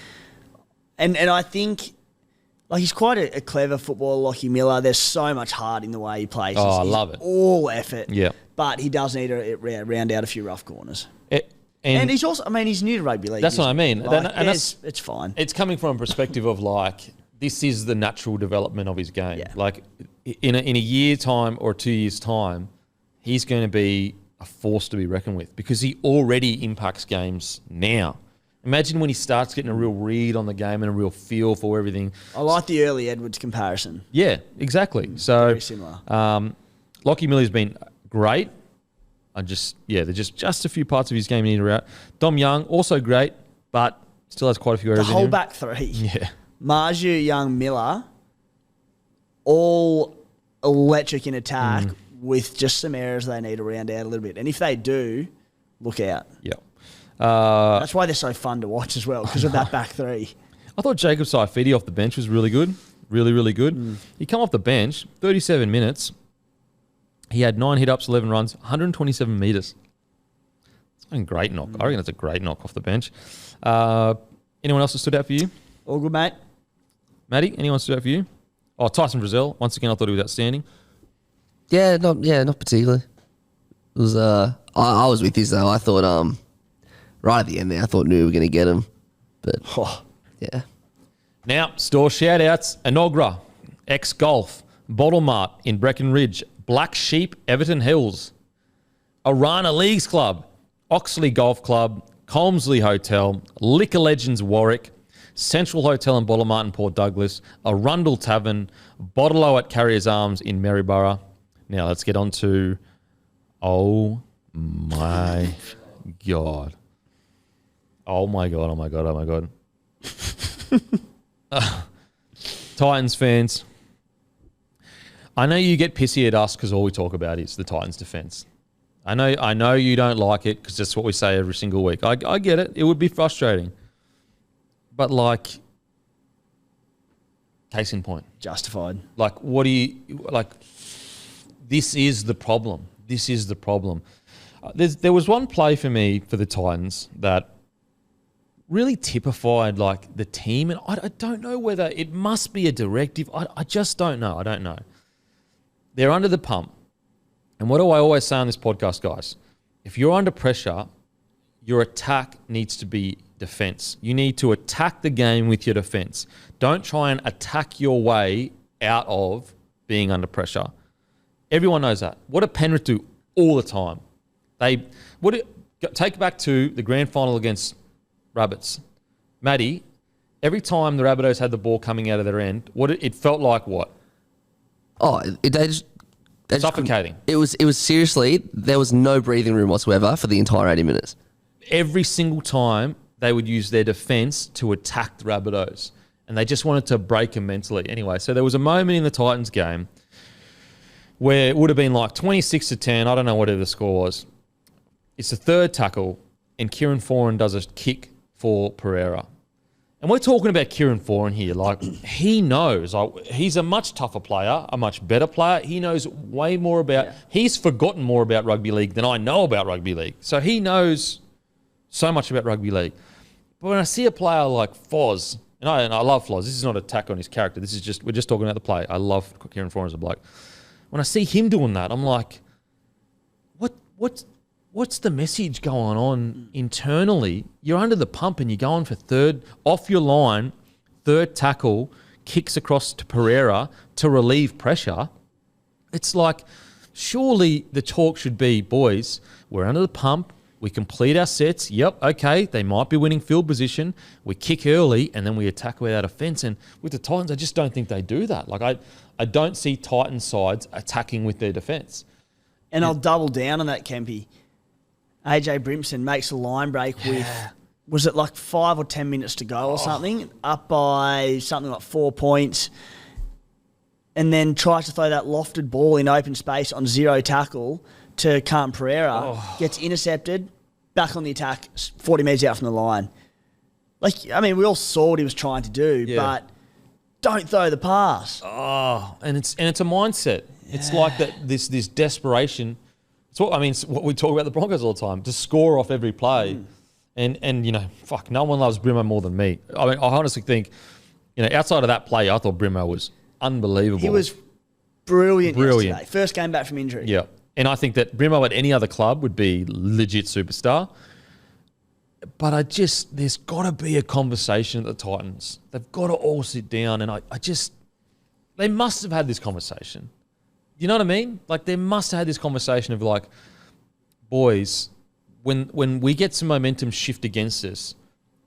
And I think... he's quite a clever footballer, Lockie Miller. There's so much heart in the way he plays. I love it. All effort. Yeah. But he does need to round out a few rough corners. And he's also, he's new to rugby league. That's what I mean. It's fine. It's coming from a perspective of this is the natural development of his game. Yeah. In a year time or 2 years time, he's going to be a force to be reckoned with because he already impacts games now. Imagine when he starts getting a real read on the game and a real feel for everything. I like the early Edwards comparison. Yeah, exactly. So Very similar. Lockie Miller's been great. There's just a few parts of his game he need to route. Dom Young, also great, but still has quite a few errors The in whole him. back three. Yeah. Marju, Young, Miller, all electric in attack, with just some errors they need to round out a little bit. And if they do, look out. Yeah. That's why they're so fun to watch as well, because of that back three. I thought Jacob Saifidi off the bench was really good. Really, really good. He come off the bench, 37 minutes. He had 9 hit-ups, 11 runs, 127 metres. It's a great knock. I reckon it's a great knock off the bench. Anyone else that stood out for you? All good, mate. Matty, anyone stood out for you? Oh, Tyson Brazil. Once again, I thought he was outstanding. Yeah, not particularly. It was I was with you though. I thought right at the end there, I thought we were going to get him, but yeah. Now, store shout-outs. Enogra, X-Golf, Bottle Mart in Breckenridge, Black Sheep, Everton Hills, Arana Leagues Club, Oxley Golf Club, Colmsley Hotel, Liquor Legends Warwick, Central Hotel and Bottle Mart in Port Douglas, Arundel Tavern, Bottle-O at Carriers Arms in Maryborough. Now, let's get on to... Oh, my God. Oh, my God, oh, my God, oh, my God. Titans fans, I know you get pissy at us because all we talk about is the Titans defense. I know you don't like it because that's what we say every single week. I get it. It would be frustrating. But like, case in point. Justified. Like, this is the problem. This is the problem. There was one play for me for the Titans that really typified like the team, and I don't know whether it must be a directive. I just don't know. I don't know. They're under the pump. And what do I always say on this podcast, guys? If you're under pressure, your attack needs to be defense. You need to attack the game with your defense. Don't try and attack your way out of being under pressure. Everyone knows that. What do Penrith do all the time? Take back to the grand final against Rabbits. Matty, every time the Rabbitohs had the ball coming out of their end, it felt like what? Oh, they just suffocating. It was seriously, there was no breathing room whatsoever for the entire 80 minutes. Every single time they would use their defense to attack the Rabbitohs, and they just wanted to break them mentally. Anyway, so there was a moment in the Titans game where it would have been like 26-10, I don't know whatever the score was. It's the third tackle, and Kieran Foran does a kick for Pereira. And we're talking about Kieran Foran here. Like, he knows. He's a much tougher player, a much better player. He knows way more about... Yeah. He's forgotten more about rugby league than I know about rugby league. So he knows so much about rugby league. But when I see a player like Foz, and I love Foz. This is not an attack on his character. This is just... We're just talking about the play. I love Kieran Foran as a bloke. When I see him doing that, I'm like, what's the message going on internally? You're under the pump and you're going for third, off your line, third tackle, kicks across to Pereira to relieve pressure. It's like, surely the talk should be, boys, we're under the pump, we complete our sets, yep, okay, they might be winning field position, we kick early and then we attack without offence. And with the Titans, I just don't think they do that. Like, I don't see Titans sides attacking with their defence. And I'll double down on that, Kempy. AJ Brimson makes a line break with, was it like 5 or 10 minutes to go or something, up by something like 4 points, and then tries to throw that lofted ball in open space on zero tackle to Carlton Pereira, gets intercepted, back on the attack, 40 metres out from the line. Like, I mean, we all saw what he was trying to do, but don't throw the pass. Oh, and it's a mindset. Yeah. It's like that this desperation. It's what we talk about the Broncos all the time, to score off every play. And you know, no one loves Brimo more than me. I mean, I honestly think, you know, outside of that play, I thought Brimo was unbelievable. He was brilliant yesterday. First game back from injury. Yeah. And I think that Brimo at any other club would be legit superstar. But there's got to be a conversation at the Titans. They've got to all sit down, and they must have had this conversation. You know what I mean? Like, they must have had this conversation of like, boys, when we get some momentum shift against us,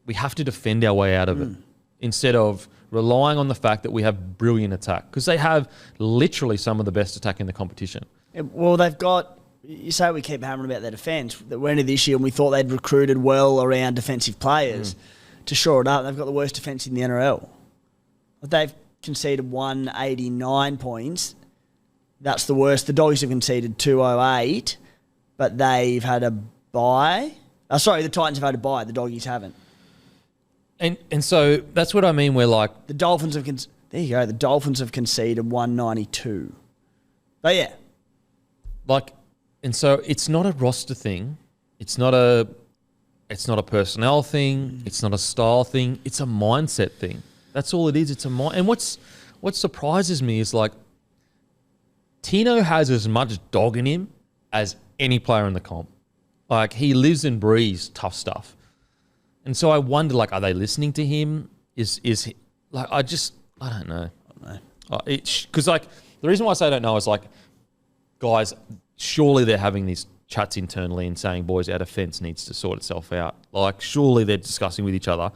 we have to defend our way out of it instead of relying on the fact that we have brilliant attack, because they have literally some of the best attack in the competition. Well, they've got... You say we keep hammering about their defence. That went into this year and we thought they'd recruited well around defensive players to shore it up. They've got the worst defence in the NRL. They've conceded 189 points. That's the worst. The Doggies have conceded 208, but they've had a bye. Sorry, the Titans have had a bye. The Doggies haven't. And so that's what I mean. We're like The Dolphins have there you go. The Dolphins have conceded 192. But yeah, and so it's not a roster thing. It's not a personnel thing. It's not a style thing. It's a mindset thing. That's all it is. It's a mind. And what surprises me is like Tino has as much dog in him as any player in the comp. Like he lives and breathes tough stuff. And so I wonder, like, are they listening to him? Is he, like, I don't know. Because like the reason why I say I don't know is like, guys, surely they're having these chats internally and saying, boys, our defense needs to sort itself out. Like, surely they're discussing with each other.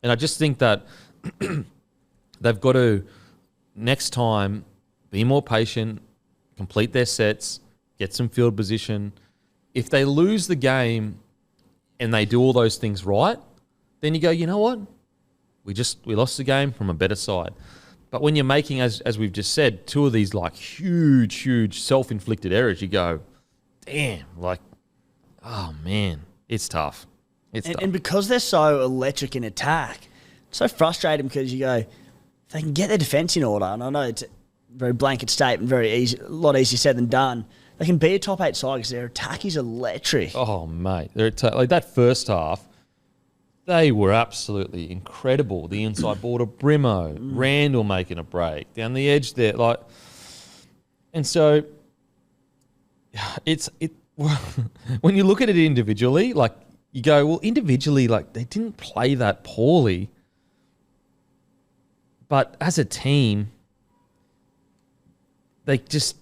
And I just think that they've got to, next time, be more patient, complete their sets, get some field position. If they lose the game and they do all those things right, then you go, you know what? We lost the game from a better side. But when you're making, as we've just said, two of these like huge self-inflicted errors, you go, damn, like, oh man, it's tough. It's tough. And because they're so electric in attack, it's so frustrating because you go, if they can get their defence in order, and I know it's a very blanket statement, very easy, a lot easier said than done. They can be a top 8 side because their attack is electric. Oh mate, like that first half, they were absolutely incredible. The inside ball to Brimo, Randall making a break down the edge there, like, and so when you look at it individually, like you go, well, individually, like they didn't play that poorly, but as a team, they just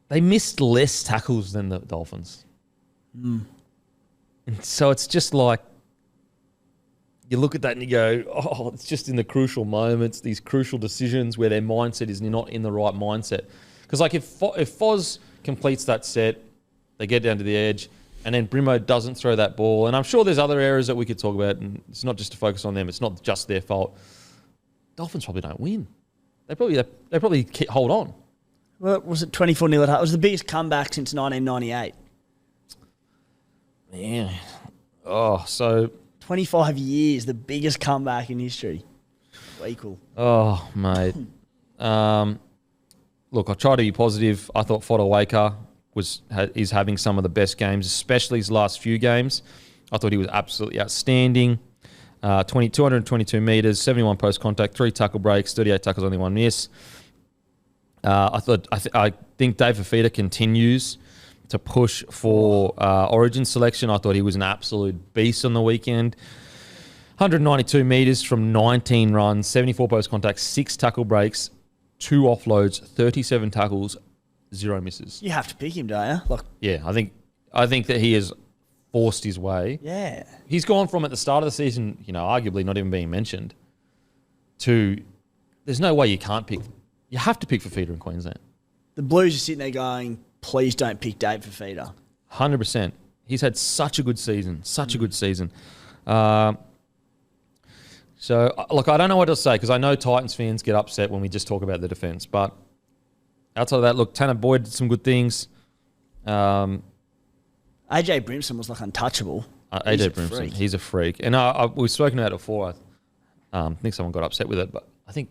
they missed less tackles than the Dolphins. And so it's just like, you look at that and you go, oh, it's just in the crucial moments, these crucial decisions where their mindset is not in the right mindset. Because like if Foz completes that set, they get down to the edge, and then Brimo doesn't throw that ball, and I'm sure there's other areas that we could talk about, and it's not just to focus on them, it's not just their fault. Dolphins probably don't win. They probably hold on. Well, was it 24-0 at half? It was the biggest comeback since 1998. Man. Oh, so 25 years, the biggest comeback in history. Equal. Oh, mate. Look, I try to be positive. I thought Fodawaker is having some of the best games, especially his last few games. I thought he was absolutely outstanding. 222 metres, 71 post contact, 3 tackle breaks, 38 tackles, only 1 miss. I think Dave Fafita continues to push for Origin selection. I thought he was an absolute beast on the weekend. 192 metres from 19 runs, 74 post contacts, 6 tackle breaks, 2 offloads, 37 tackles, 0 misses. You have to pick him, don't you? Yeah, I think that he has forced his way. Yeah. He's gone from at the start of the season, arguably not even being mentioned, to there's no way you can't pick. You have to pick Fafita in Queensland. The Blues are sitting there going, please don't pick Dave Fafita. 100%. He's had such a good season. So, look, I don't know what to say because I know Titans fans get upset when we just talk about the defence. But outside of that, look, Tanner Boyd did some good things. AJ Brimson was like untouchable. AJ Brimson, he's a freak. And we've spoken about it before. I think someone got upset with it. But I think,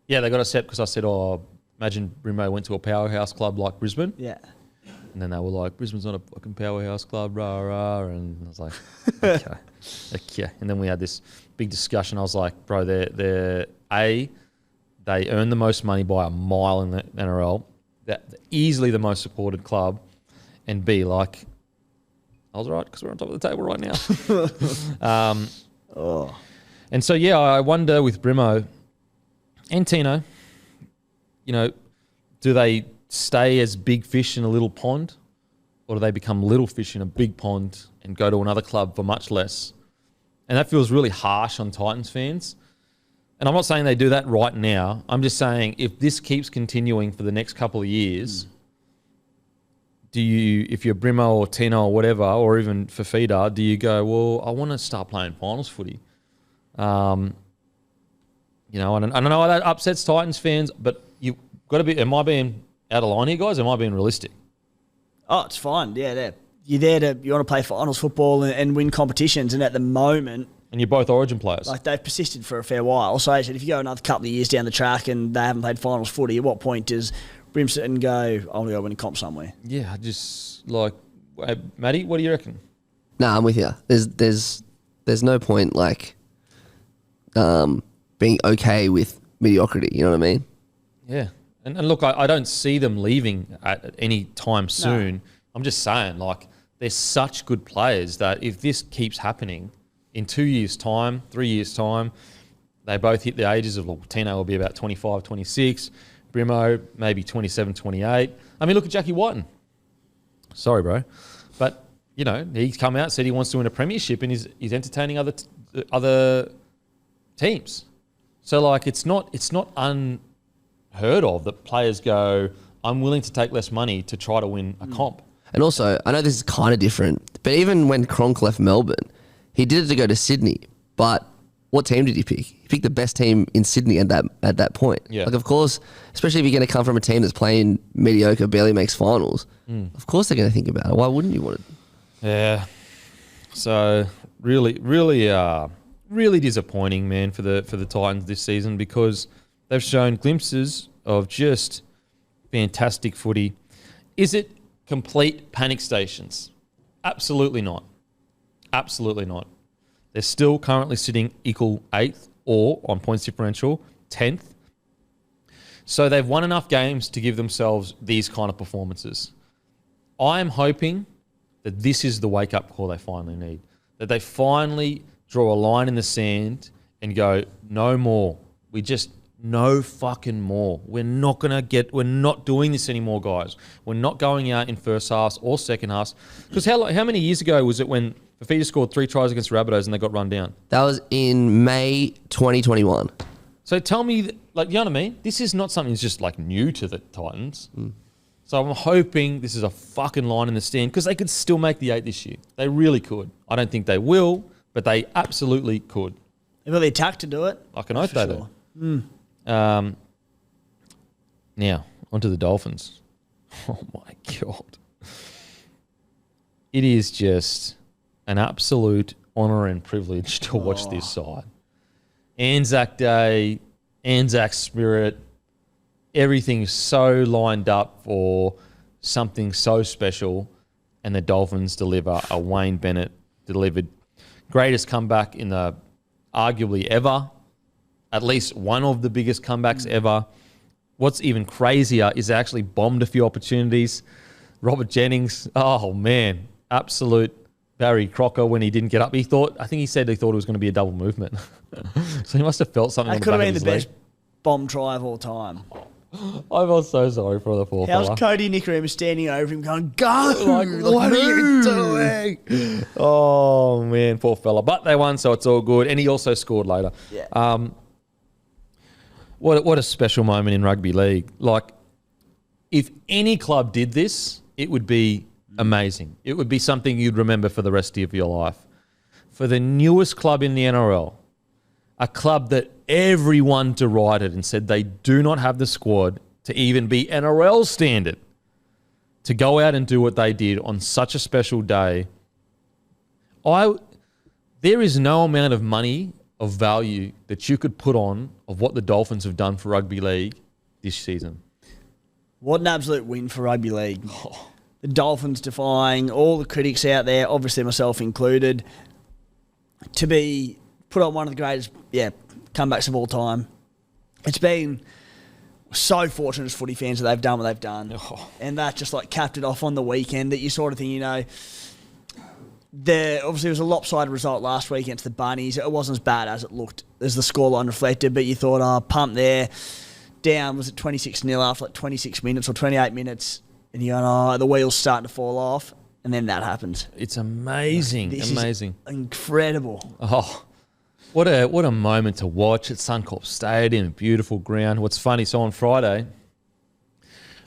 yeah, they got upset because I said, imagine Brimo went to a powerhouse club like Brisbane. Yeah. And then they were like, Brisbane's not a fucking powerhouse club, rah, rah. And I was like, okay. And then we had this big discussion. I was like, bro, they earn the most money by a mile in the NRL. They're easily the most supported club. And B, like, I was right because we're on top of the table right now. And so, yeah, I wonder with Brimo and Tino, do they stay as big fish in a little pond, or do they become little fish in a big pond and go to another club for much less? And that feels really harsh on Titans fans. And I'm not saying they do that right now. I'm just saying if this keeps continuing for the next couple of years, if you're Brimo or Tino or whatever, or even Fafita, do you go, well, I want to start playing finals footy? And I know that upsets Titans fans, but you've got to be. Am I being out of line here, guys? Am I being realistic? Oh, it's fine. Yeah, you're there you want to play finals football and win competitions, and at the moment. And you're both Origin players. Like, they've persisted for a fair while. So I said, if you go another couple of years down the track and they haven't played finals footy, at what point does Brimson go, I want to go win a comp somewhere? Yeah, just like, Matty, what do you reckon? Nah, I'm with you. There's no point being okay with mediocrity. You know what I mean? Yeah. And look, I don't see them leaving at any time soon. No. I'm just saying, they're such good players that if this keeps happening, in 2 years' time, 3 years' time, they both hit the ages of, Tino will be about 25, 26, Brimo maybe 27, 28. I mean, look at Jackie Whiten. Sorry, bro. But, he's come out, said he wants to win a premiership, and he's entertaining other teams. So, it's not unheard of that players go, I'm willing to take less money to try to win a comp. And also, I know this is kind of different, but even when Cronk left Melbourne, he did it to go to Sydney, but what team did he pick? He picked the best team in Sydney at that point. Yeah. Of course, especially if you're going to come from a team that's playing mediocre, barely makes finals, of course they're going to think about it. Why wouldn't you want it? Yeah. So really, really, really disappointing, man, for the Titans this season, because they've shown glimpses of just fantastic footy. Is it complete panic stations? Absolutely not. Absolutely not. They're still currently sitting equal 8th or, on points differential, 10th. So they've won enough games to give themselves these kind of performances. I am hoping that this is the wake-up call they finally need. That they finally draw a line in the sand and go, no more. No fucking more. We're not doing this anymore, guys. We're not going out in first halves or second halves. Because how many years ago was it when Fafita scored 3 tries against Rabbitohs and they got run down? That was in May 2021. So tell me, you know what I mean? This is not something that's just new to the Titans. So I'm hoping this is a fucking line in the stand, because they could still make the 8 this year. They really could. I don't think they will, but they absolutely could. They've got the attack to do it. I can hope they do. Now, onto the Dolphins. Oh, my God. It is just an absolute honour and privilege to watch this side. Anzac Day, Anzac spirit, everything's so lined up for something so special, and the Dolphins deliver a Wayne Bennett delivered greatest comeback in the arguably ever, at least one of the biggest comebacks ever. What's even crazier is they actually bombed a few opportunities. Robert Jennings, oh man, absolute Barry Crocker when he didn't get up. I think he said he thought it was going to be a double movement. So he must have felt something. That could have been the best bomb try of all time. I felt so sorry for the poor fella. How's Cody Nicarima standing over him going, go! What are you doing? Oh, man, poor fella. But they won, so it's all good. And he also scored later. Yeah. What a special moment in rugby league. If any club did this, it would be amazing. It would be something you'd remember for the rest of your life. For the newest club in the NRL, a club that everyone derided and said they do not have the squad to even be NRL standard, to go out and do what they did on such a special day. There is no amount of money of value that you could put on of what the Dolphins have done for rugby league this season. What an absolute win for rugby league. The Dolphins defying all the critics out there, obviously myself included, to be put on one of the greatest comebacks of all time. It's been so fortunate as footy fans that they've done what they've done. And that just capped it off on the weekend, that you sort of think, obviously it was a lopsided result last week against the Bunnies. It wasn't as bad as it looked, as the scoreline reflected, but you thought, pump there, down, was it 26-0 after 26 minutes or 28 minutes, and you're going, the wheel's starting to fall off, and then that happens. It's amazing, This amazing. Is incredible. Oh, what a moment to watch at Suncorp Stadium, beautiful ground. What's funny, so on Friday,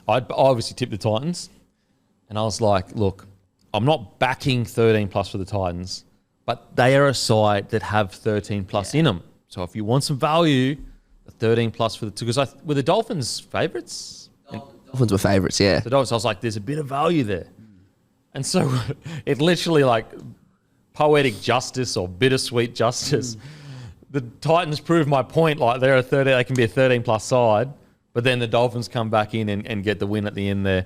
I obviously tipped the Titans, and I was like, look, I'm not backing 13 plus for the Titans, but they are a side that have 13 plus in them. So if you want some value, 13 plus for the two. Because were the Dolphins favourites? Dolphins were favourites, yeah. The Dolphins, I was like, there's a bit of value there. And so it literally like poetic justice or bittersweet justice. The Titans proved my point. Like they can be a 13 plus side, but then the Dolphins come back in and get the win at the end there.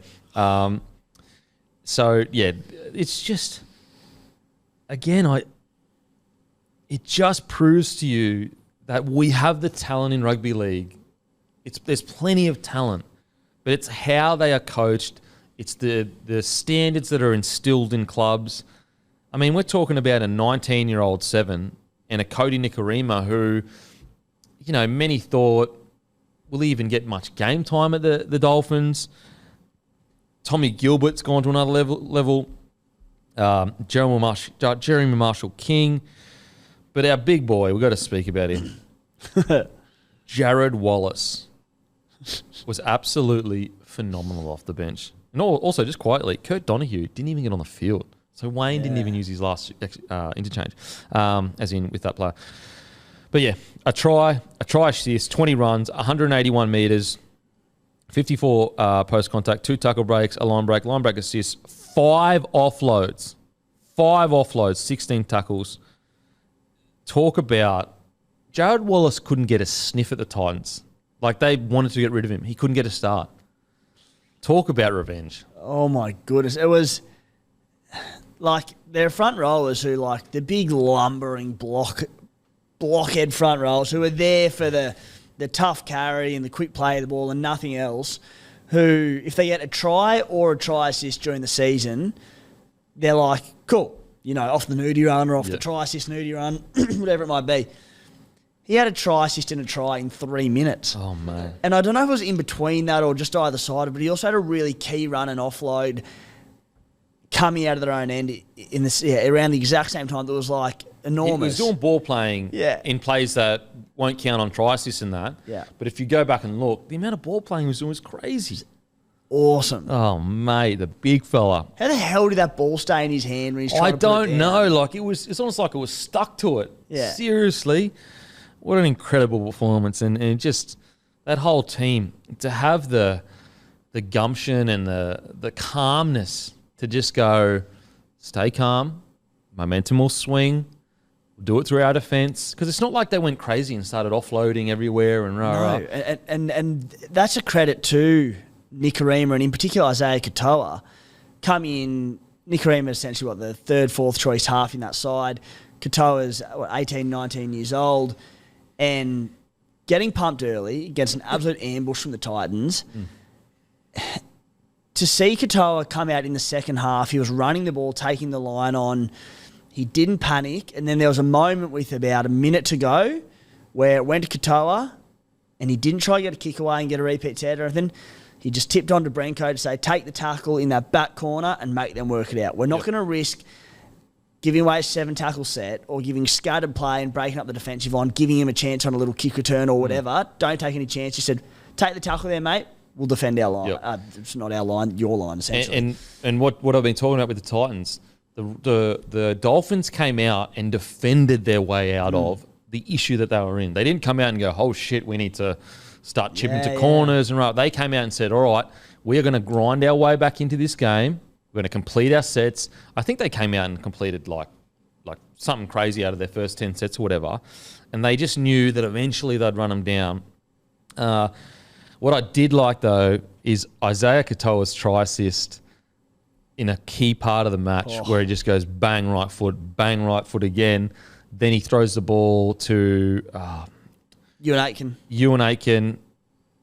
So yeah, it's just, again, it just proves to you that we have the talent in rugby league. There's plenty of talent, but it's how they are coached. It's the standards that are instilled in clubs. I mean, we're talking about a 19-year-old Seven and a Cody Nikorima who, you know, many thought, will he even get much game time at the Dolphins? Tommy Gilbert's gone to another level. Jeremy Marshall-King. But our big boy, we've got to speak about him. Jared Wallace was absolutely phenomenal off the bench. And also, just quietly, Kurt Donahue didn't even get on the field. So Wayne didn't even use his last interchange, as in with that player. But yeah, a try assist, 20 runs, 181 metres, 54 post-contact, 2 tackle breaks, a line break assist, 5 offloads, 16 tackles. Talk about Jared Wallace couldn't get a sniff at the Titans. Like, they wanted to get rid of him. He couldn't get a start. Talk about revenge. Oh, my goodness. It was like their front rowers who, like, the big lumbering blockhead front rowers who are there for the tough carry and the quick play of the ball and nothing else, who, if they get a try or a try assist during the season, they're like, cool, you know, off the nudie run or off the try assist nudie run, whatever it might be. He had a try assist and a try in 3 minutes. Oh, man. And I don't know if it was in between that or just either side, but he also had a really key run and offload coming out of their own end in this around the exact same time that was like enormous. He was doing ball playing in plays that won't count on try assists and that. Yeah. But if you go back and look, the amount of ball playing he was doing was crazy. Awesome. Oh, mate, the big fella. How the hell did that ball stay in his hand when he's trying to put it down? I don't know. Like, it's almost like it was stuck to it. Yeah. Seriously. What an incredible performance. And just that whole team, to have the gumption and the calmness to just go, stay calm, momentum will swing, we'll do it through our defence. Because it's not like they went crazy and started offloading everywhere and rah. No, and that's a credit to Nikorima and in particular Isaiah Katoa. Come in, Nikorima essentially the third, fourth choice half in that side. Katoa's 18, 19 years old and getting pumped early against an absolute ambush from the Titans. To see Katoa come out in the second half, he was running the ball, taking the line on. He didn't panic. And then there was a moment with about a minute to go where it went to Katoa and he didn't try to get a kick away and get a repeat set or anything. He just tipped on to Branko to say, take the tackle in that back corner and make them work it out. We're not going to risk giving away a 7 tackle set or giving scattered play and breaking up the defensive line, giving him a chance on a little kick return or whatever. Don't take any chance. He said, take the tackle there, mate. We'll defend our line. It's not our line, your line, essentially. And what I've been talking about with the Titans, the Dolphins came out and defended their way out of the issue that they were in. They didn't come out and go, oh, shit, we need to start chipping to corners and right. They came out and said, all right, we are going to grind our way back into this game. We're going to complete our sets. I think they came out and completed like something crazy out of their first 10 sets or whatever. And they just knew that eventually they'd run them down. What I did like, though, is Isaiah Katoa's try assist in a key part of the match where he just goes bang right foot again. Then he throws the ball to Ewan Aitken.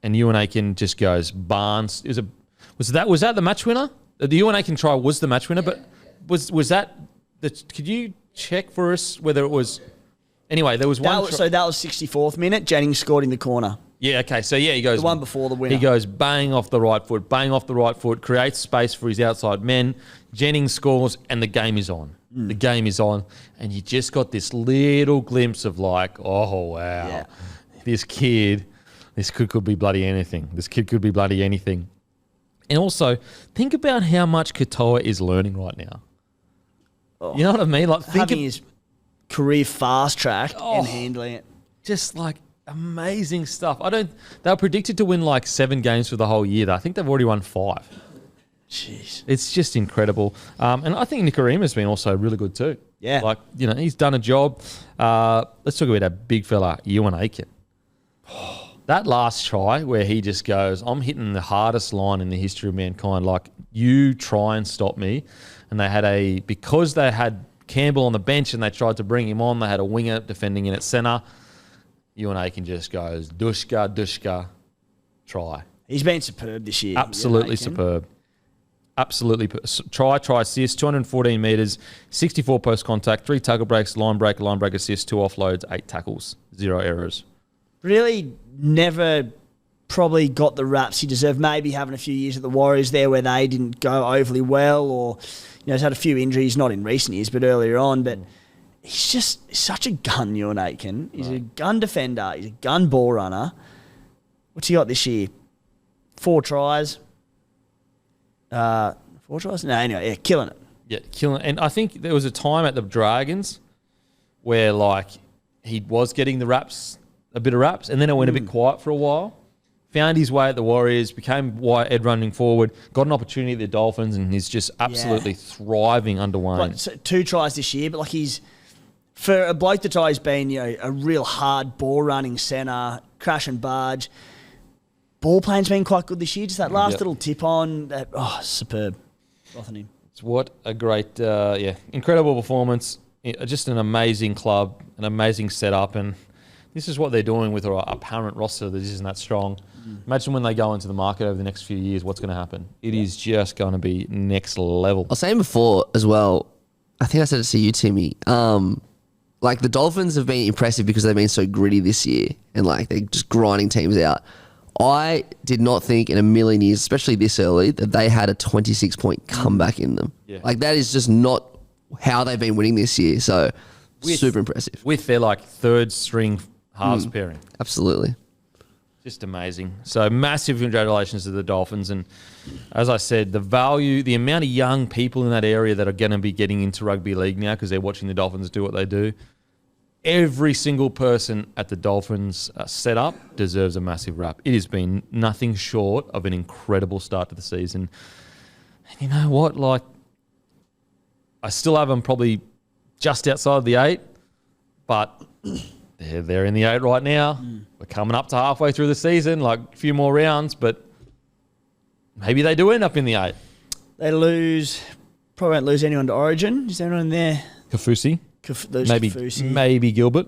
And Ewan Aitken just goes Barnes. Was that the match winner? The Ewan Aitken try was the match winner, but was that could you check for us whether it was? Anyway, there was one. So that was 64th minute. Jennings scored in the corner. Yeah, okay. So, he goes... The one before the winner. He goes bang off the right foot, creates space for his outside men. Jennings scores, and the game is on. The game is on, and you just got this little glimpse of like, oh, wow. This kid could be bloody anything. This kid could be bloody anything. And also, think about how much Katoa is learning right now. You know what I mean? Like, having his career fast track and handling it. Just like... amazing stuff. They were predicted to win like 7 games for the whole year. Though. I think they've already won 5. Jeez. It's just incredible. And I think Nikorima's been also really good too. Yeah. Like, he's done a job. Let's talk about that big fella, Ewan Aiken. That last try where he just goes, I'm hitting the hardest line in the history of mankind. Like, you try and stop me. And because they had Campbell on the bench and they tried to bring him on, they had a winger defending in at centre. Ewan Aiken just goes, dushka, try. He's been superb this year. Absolutely superb. Absolutely. Try, assist, 214 metres, 64 post contact, 3 tackle breaks, line break assist, 2 offloads, 8 tackles, 0 errors. Really never probably got the raps he deserved. Maybe having a few years at the Warriors there where they didn't go overly well, or he's had a few injuries, not in recent years, but earlier on. But he's just such a gun, Ewan Aiken. He's a gun defender. He's a gun ball runner. What's he got this year? 4 tries. 4 tries? No, anyway, killing it. Yeah, killing it. And I think there was a time at the Dragons where, like, he was getting a bit of raps, and then it went a bit quiet for a while. Found his way at the Warriors, became wide Ed running forward, got an opportunity at the Dolphins, and he's just absolutely thriving under Wayne. Like, so 2 tries this year, but like for a bloke that's always been, a real hard ball running centre, crash and barge. Ball playing's been quite good this year. Just that last little tip on, superb. Nothing him. It's what a great, incredible performance. Just an amazing club, an amazing setup, and this is what they're doing with our apparent roster that isn't that strong. Imagine when they go into the market over the next few years, what's going to happen? It is just going to be next level. I was saying before as well, I think I said it to you, Timmy. Like, the Dolphins have been impressive because they've been so gritty this year, and like they're just grinding teams out. I did not think in a million years, especially this early, that they had a 26-point comeback in them. Yeah. Like, that is just not how they've been winning this year. So, super impressive. With their, like, third string halves pairing. Absolutely. Just amazing. So, massive congratulations to the Dolphins. And as I said, the amount of young people in that area that are going to be getting into rugby league now because they're watching the Dolphins do what they do. Every single person at the Dolphins setup deserves a massive rap. It has been nothing short of an incredible start to the season. And you know what? Like, I still have them probably just outside the 8, but they're in the 8 right now. We're coming up to halfway through the season, like a few more rounds, but maybe they do end up in the 8. They probably won't lose anyone to Origin. Is there anyone in there? Kafusi. Maybe Gilbert.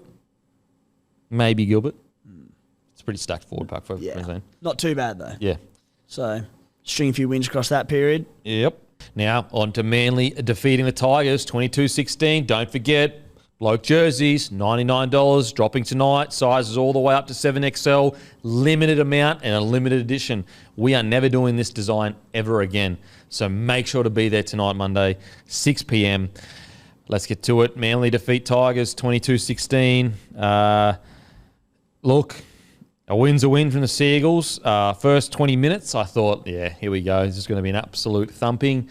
It's a pretty stacked forward pack for Queensland. Not too bad though. Yeah. So string a few wins across that period. Yep. Now on to Manly defeating the Tigers 22-16. Don't forget, Bloke jerseys, $99, dropping tonight. Sizes all the way up to 7XL. Limited amount and a limited edition. We are never doing this design ever again. So make sure to be there tonight, Monday, 6 p.m. Let's get to it. Manly defeat Tigers 22-16. Look, a win's a win from the Seagulls. First 20 minutes, I thought, here we go. This is going to be an absolute thumping.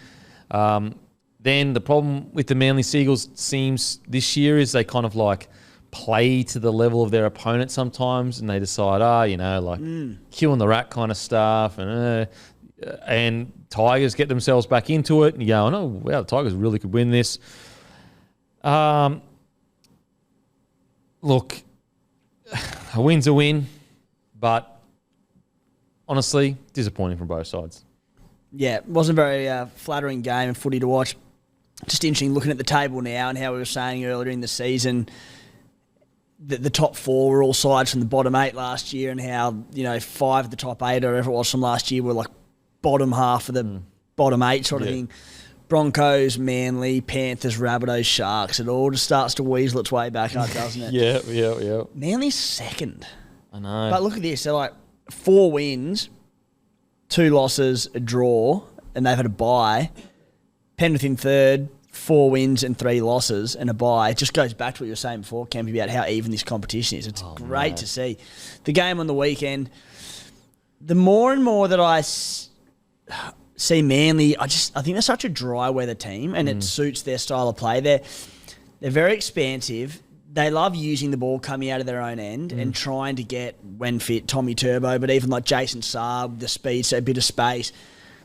Then the problem with the Manly Seagulls seems this year is they kind of like play to the level of their opponent sometimes, and they decide, queuing the rack kind of stuff, and Tigers get themselves back into it, and you go, the Tigers really could win this. Look, a win's a win, but honestly, disappointing from both sides. Yeah, it wasn't a very flattering game of footy to watch. Just interesting looking at the table now and how we were saying earlier in the season that the top 4 were all sides from the bottom 8 last year, and how 5 of the top 8 or whatever it was from last year were like bottom half of the bottom 8 sort of thing. Broncos, Manly, Panthers, Rabbitohs, Sharks. It all just starts to weasel its way back up, doesn't it? Yeah. Manly's second. I know. But look at this. They're like 4 wins, 2 losses, a draw, and they've had a bye. Penrith in third, 4 wins and 3 losses and a bye. It just goes back to what you were saying before, Campy, about how even this competition is. It's great to see. The game on the weekend, the more and more that I see Manly, I think they're such a dry weather team, and it suits their style of play. They're very expansive. they love using the ball coming out of their own end and trying to get, when fit, Tommy Turbo, but even like Jason Saab, the speed, so a bit of space.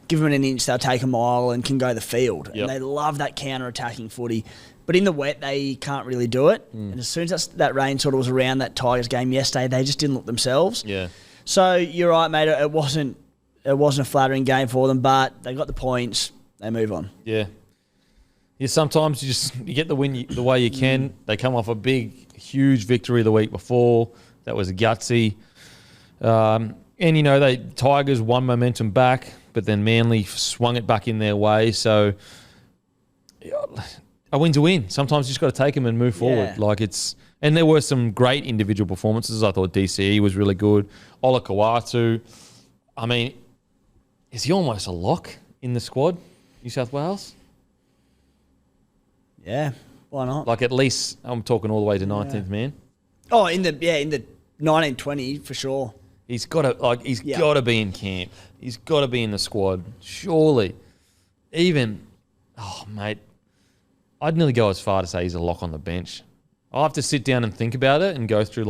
Give them an inch, they'll take a mile and can go the field. Yep. And they love that counter-attacking footy. But in the wet, they can't really do it. And as soon as that rain sort of was around that Tigers game yesterday, they just didn't look themselves. Yeah. So you're right, mate. It wasn't a flattering game for them, but they got the points. They move on. Yeah. Yeah, sometimes you get the win the way you can. They come off a huge victory the week before. That was gutsy. And, Tigers won momentum back, but then Manly swung it back in their way. So a win's a win. Sometimes you just got to take them and move forward. And there were some great individual performances. I thought DCE was really good. Ola Kawatu. I mean, is he almost a lock in the squad, New South Wales? Yeah, why not? Like at least I'm talking all the way to 19th man. Oh, in the 1920 for sure. He's got to be in camp. He's got to be in the squad. Surely. Mate, I'd nearly go as far to say he's a lock on the bench. I'll have to sit down and think about it and go through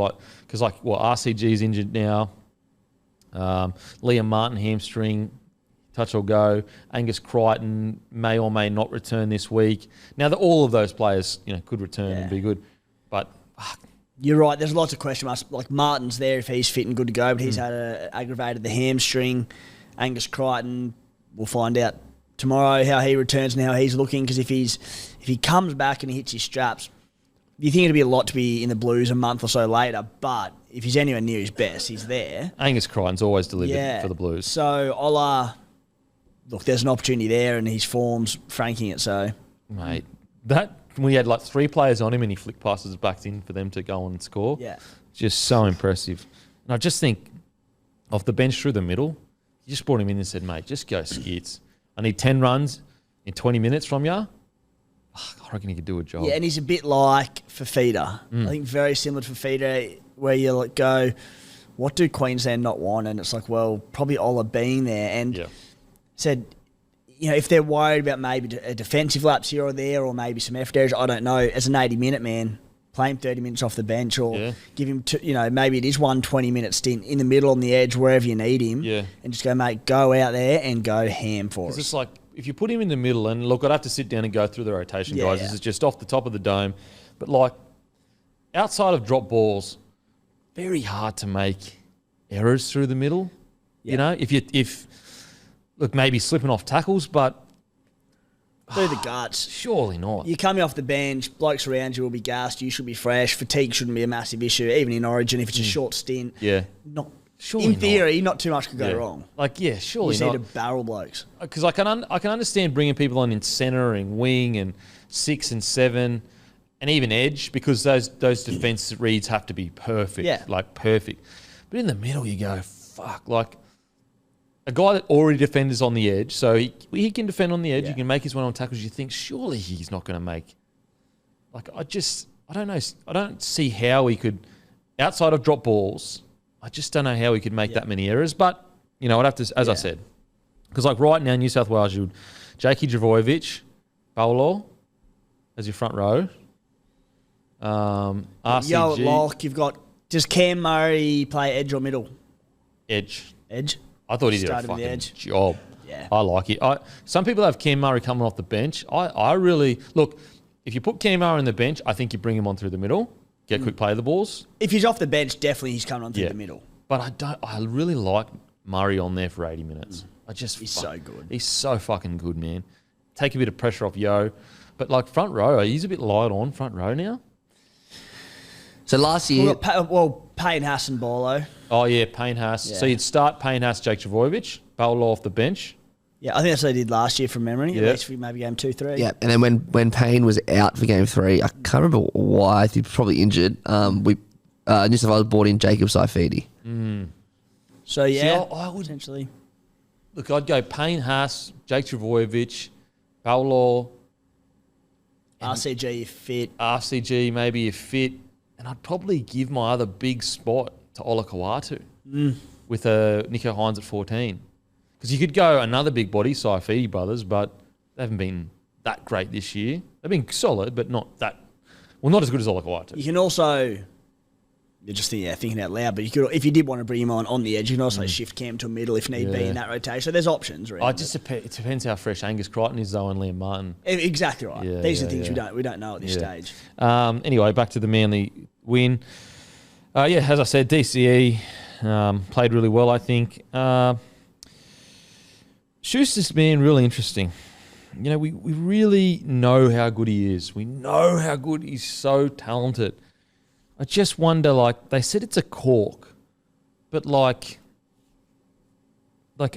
because RCG's injured now. Liam Martin hamstring, touch or go. Angus Crichton may or may not return this week. Now that all of those players, could return and be good, but you're right. There's lots of question marks. Like Martin's there if he's fit and good to go, but he's aggravated the hamstring. Angus Crichton, we'll find out tomorrow how he returns and how he's looking. Because if he comes back and he hits his straps, you think it'd be a lot to be in the Blues a month or so later. But if he's anywhere near his best, he's there. Angus Crichton's always delivered for the Blues. So Ola, look, there's an opportunity there, and his form's franking it. So, mate, we had 3 players on him, and he flicked passes back in for them to go on and score. Yeah, just so impressive. And I just think, off the bench through the middle, you just brought him in and said, mate, just go skits. I need 10 runs in 20 minutes from you. I reckon he could do a job. Yeah, and he's a bit like Fafita. I think very similar to Fafita, where you go, what do Queensland not want? And it's like, well, probably Ola being there. And said, if they're worried about maybe a defensive lapse here or there, or maybe some effort areas, I don't know. As an 80-minute man, play him 30 minutes off the bench, or give him, maybe it is 1 20-minute stint in the middle on the edge, wherever you need him, and just go, mate, go out there and go ham for us. It's like, if you put him in the middle, and look, I'd have to sit down and go through the rotation, guys. This is just off the top of the dome. But outside of drop balls, very hard to make errors through the middle. If maybe slipping off tackles, but through the guts. Surely not. You're coming off the bench, blokes around you will be gassed, you should be fresh, fatigue shouldn't be a massive issue, even in Origin if it's a short stint. Yeah. Surely in theory, not too much could go wrong. Surely you not. You need to barrel blokes. Because I can understand bringing people on in centre and wing and 6 and 7 and even edge, because those defence reads have to be perfect. Yeah. Perfect. But in the middle, you go, fuck, a guy that already defends on the edge, so he can defend on the edge, he can make his one on tackles, you think, surely he's not going to make... I don't know. I don't see how he could, outside of drop balls, I just don't know how he could make that many errors. But, I'd have to, as I said, because right now, New South Wales, Jakey Dravojevic, Paolo as your front row. RCG. Yo, lock, you've got, does Cam Murray play edge or middle? Edge. I thought he did a fucking job. Yeah. I like it. Some people have Cam Murray coming off the bench. I really... Look, if you put Cam Murray on the bench, I think you bring him on through the middle, get quick play of the balls. If he's off the bench, definitely he's coming on through the middle. But I really like Murray on there for 80 minutes. He's so good. He's so fucking good, man. Take a bit of pressure off Yo. But front row, he's a bit light on front row now. So last year... Payne Haas and Bolo. Oh, yeah, Payne Haas. Yeah. So you'd start Payne Haas, Jake Trbojevic, Bolo off the bench. Yeah, I think that's what they did last year from memory. At least for maybe game 2-3. Yeah, and then when Payne was out for game 3, I can't remember why, he was probably injured. New South Wales brought in Jacob Saifidi. So, yeah, I would essentially. Look, I'd go Payne Haas, Jake Trbojevic, Bolo. RCG if fit. RCG maybe if fit. And I'd probably give my other big spot to Ola Kawatu with Nico Hines at 14. Because you could go another big body, Saifidi brothers, but they haven't been that great this year. They've been solid, but not that Well, not as good as Olakau'atu. You can also, you're just thinking out loud, but you could, if you did want to bring him on the edge, you can also shift Cam to a middle if need be in that rotation. So there's options. Really, It depends how fresh Angus Crichton is though and Liam Martin. Exactly right. Yeah, These are things we don't know at this stage. Anyway, back to the Manly win. As I said, DCE played really well, I think. Schuster's been really interesting. You know, we really know how good he is. We know how good he's so talented. I just wonder, like, they said it's a cork, but like I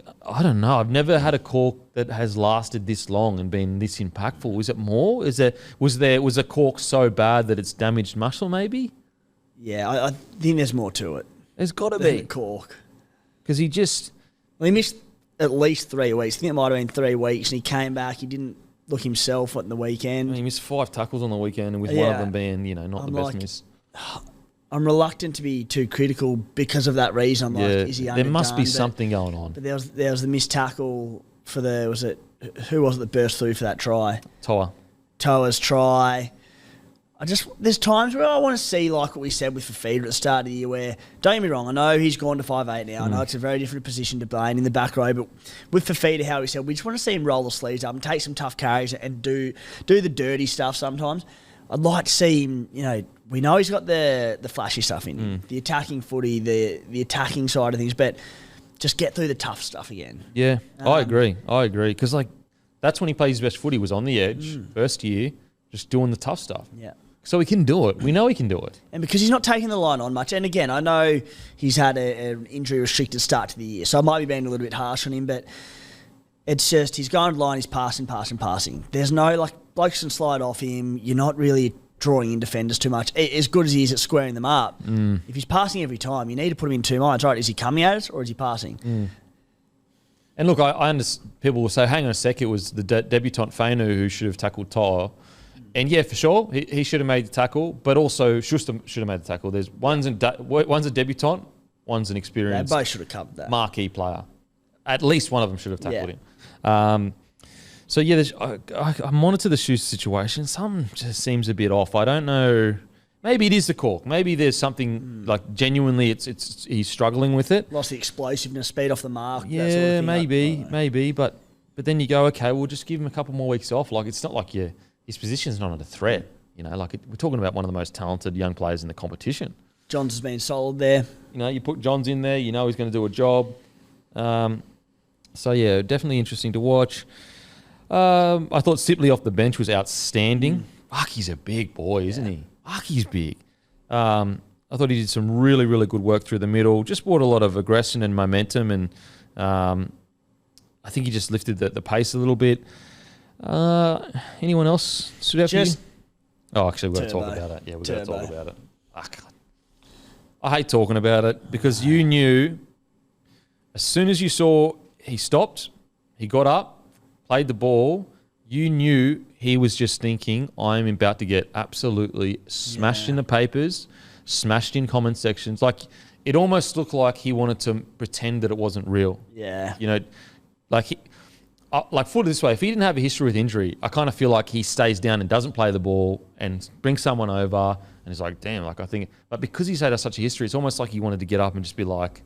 don't know. I've never had a cork that has lasted this long and been this impactful. Is it more? Was a cork so bad that it's damaged muscle? Maybe. Yeah, I think there's more to it. There's got to be cork because he missed at least 3 weeks. I think it might have been 3 weeks, and he came back. He didn't look himself on the weekend. He missed 5 tackles on the weekend, and with one of them being, not the best miss. I'm reluctant to be too critical because of that reason. I'm like, is he underdone? There must be something going on. But there was the missed tackle for who was it that burst through for that try? Toa's try. There's times where I want to see like what we said with Fafita at the start of the year where, don't get me wrong, I know he's gone to 5'8" now. I know it's a very different position to Blaine in the back row, but with Fafita, how we said, we just want to see him roll the sleeves up and take some tough carries and do the dirty stuff sometimes. I'd like to see him, we know he's got the flashy stuff in him, the attacking footy, the attacking side of things, but just get through the tough stuff again. Yeah, I agree. Because, that's when he plays his best footy, was on the edge, first year, just doing the tough stuff. Yeah. So he can do it. We know he can do it. And because he's not taking the line on much, and again, I know he's had an injury-restricted start to the year, so I might be being a little bit harsh on him, but it's just he's going to line, he's passing. There's no, blokes can slide off him. You're not really drawing in defenders too much. As good as he is at squaring them up, if he's passing every time, you need to put him in 2 minds, right? Is he coming at it or is he passing? And look, I understand people will say, hang on a sec, it was the debutant Fainu who should have tackled Toa. And yeah, for sure, he should have made the tackle, but also Schuster should have made the tackle. There's one's a debutant, one's an experienced. They both should have covered that. Marquee player. At least one of them should have tackled him. So yeah, I monitor the Schuster situation. Something just seems a bit off. I don't know. Maybe it is the cork. Maybe there's something genuinely he's struggling with it. Lost the explosiveness, speed off the mark. Yeah, that sort of thing. maybe. But then you go, okay, we'll just give him a couple more weeks off. It's not like his position's not under threat. We're talking about one of the most talented young players in the competition. Johns has been solid there. You put Johns in there, he's going to do a job. So yeah, definitely interesting to watch. I thought Sipley off the bench was outstanding. Fuck, he's a big boy, isn't he? Fuck, he's big. I thought he did some really, really good work through the middle. Just brought a lot of aggression and momentum, and I think he just lifted the pace a little bit. Anyone else stood out for you? Oh, actually, we've got to talk about it. Yeah, we've got to talk about it. I hate talking about it because you knew as soon as you saw he stopped, he got up, played the ball, you knew he was just thinking, I'm about to get absolutely smashed in the papers, smashed in comment sections. It almost looked like he wanted to pretend that it wasn't real. Yeah. Put it this way, if he didn't have a history with injury, I kind of feel like he stays down and doesn't play the ball and brings someone over and he's like, damn, I think... But because he's had such a history, it's almost like he wanted to get up and just be like,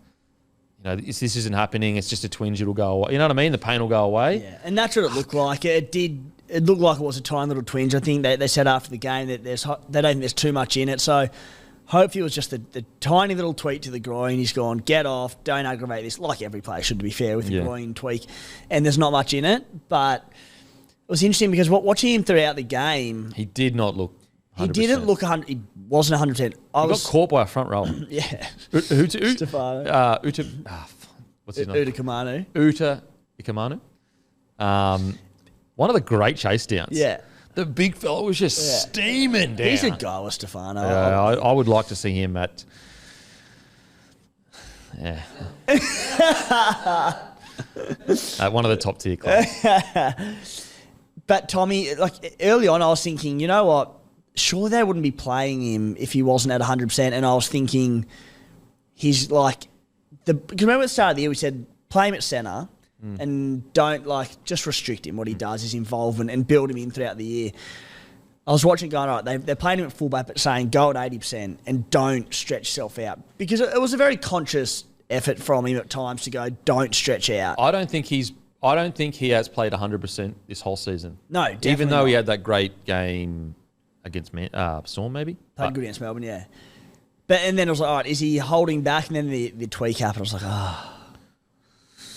this isn't happening, it's just a twinge, it'll go away. You know what I mean? The pain will go away. Yeah, and that's what it looked like. It looked like it was a tiny little twinge. I think they said after the game that they don't think there's too much in it, so... Hopefully it was just the tiny little tweak to the groin. He's gone, get off, don't aggravate this, like every player should, to be fair, with the groin tweak. And there's not much in it. But it was interesting because watching him throughout the game... He did not look 100%. He didn't look 100%. He wasn't 100%. Got caught by a front row. Yeah. Stefano. What's his name? Uta Kamanu. Uta Ikamanu. One of the great chase downs. Yeah. The big fella was just steaming down. He's a goer, Stefano. Yeah, I would like to see him at... Yeah. At one of the top tier clubs. But Tommy, early on I was thinking, you know what? Surely they wouldn't be playing him if he wasn't at 100%. And I was thinking he's because remember at the start of the year we said play him at centre. And don't just restrict him. What he does is involvement and build him in throughout the year. I was watching going, all right, they're playing him at fullback but saying go at 80% and don't stretch yourself out. Because it was a very conscious effort from him at times to go, don't stretch out. I don't think he has played 100% this whole season. No, definitely even though he not. had that great game against Storm, maybe. Played good against Melbourne, yeah. And then I was like, all right, is he holding back? And then the tweak happened. I was like,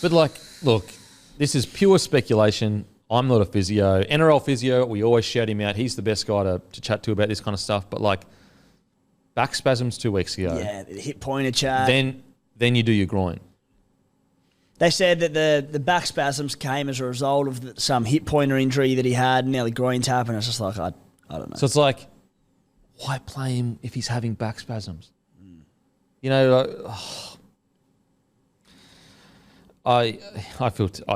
But look, this is pure speculation. I'm not a physio. NRL physio, we always shout him out. He's the best guy to chat to about this kind of stuff. But back spasms 2 weeks ago. yeah, the hip pointer chat. Then you do your groin. They said that the back spasms came as a result of some hip pointer injury that he had, and now the groin tap, and it's just like, I don't know. So it's like, why play him if he's having back spasms? I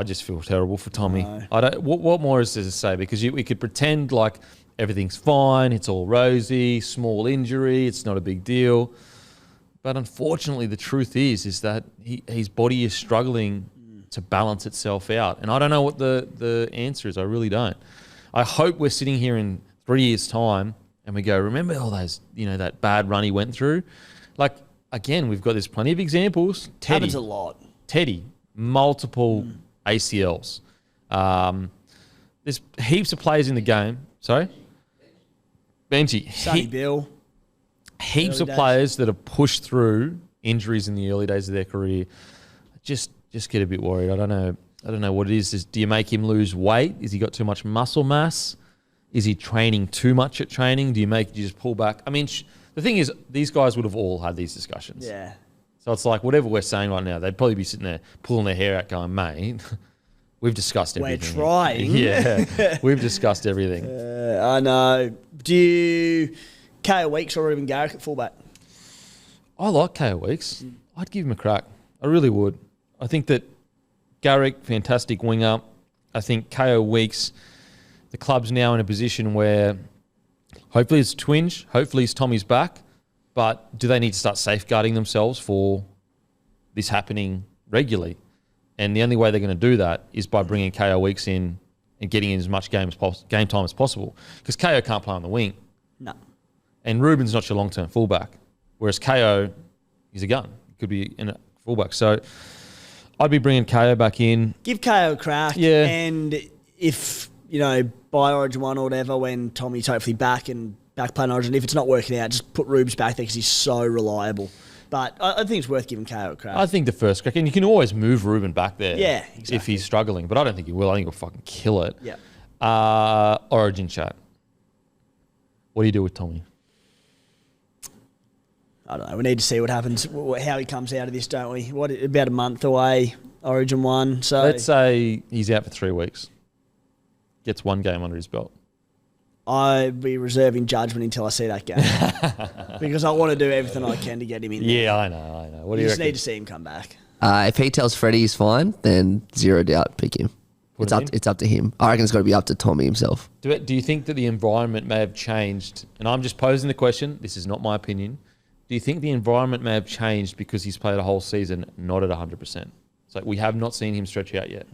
just feel terrible for Tommy. No. I don't. What more is there to say? Because we could pretend like everything's fine, it's all rosy, small injury, it's not a big deal. But unfortunately, the truth is that his body is struggling to balance itself out, and I don't know what the answer is. I really don't. I hope we're sitting here in 3 years' time and we go, remember all those, that bad run he went through? Again, we've got there's plenty of examples. Happens a lot. Teddy, multiple ACLs. There's heaps of players in the game. Sorry? Benji. Sonny Bill. Heaps Early of days. players that have pushed through injuries in the early days of their career. Just get a bit worried. I don't know what it is. Do you make him lose weight? Has he got too much muscle mass? Is he training too much at training? Do you just pull back? I mean, the thing is, these guys would have all had these discussions. Yeah. So it's like whatever we're saying right now, they'd probably be sitting there pulling their hair out going, mate, we've discussed everything. We're trying. Yeah, we've discussed everything. I know. Do you KO Weeks or Ruben Garrick at fullback? I like KO Weeks. I'd give him a crack. I really would. I think that Garrick, fantastic winger. I think KO Weeks, the club's now in a position where hopefully it's twinge, hopefully it's Tommy's back, but do they need to start safeguarding themselves for this happening regularly? And the only way they're going to do that is by bringing KO Weeks in and getting in as much game time as possible. Because KO can't play on the wing. No. And Ruben's not your long-term fullback. Whereas KO is a gun. He could be in a fullback. So I'd be bringing KO back in. Give KO a crack. Yeah. And if, by Origin 1 or whatever, when Tommy's hopefully back playing Origin, if it's not working out, just put Rubes back there because he's so reliable. But I think it's worth giving KO a crack. I think the first crack, and you can always move Ruben back there. Yeah, exactly. If he's struggling. But I don't think he will. I think he'll fucking kill it. Yeah. Origin chat. What do you do with Tommy? I don't know. We need to see what happens, how he comes out of this, don't we? About a month away, Origin 1. So Let's say he's out for 3 weeks. Gets one game under his belt. I'd be reserving judgment until I see that game. Because I want to do everything I can to get him in there. Yeah, I know. What do You you just reckon? need to see him come back. If he tells Freddie he's fine, then zero doubt pick him. Put him in? It's up to him. I reckon it's got to be up to Tommy himself. Do you think that the environment may have changed? And I'm just posing the question. This is not my opinion. Do you think the environment may have changed because he's played a whole season not at 100%? It's like we have not seen him stretch out yet.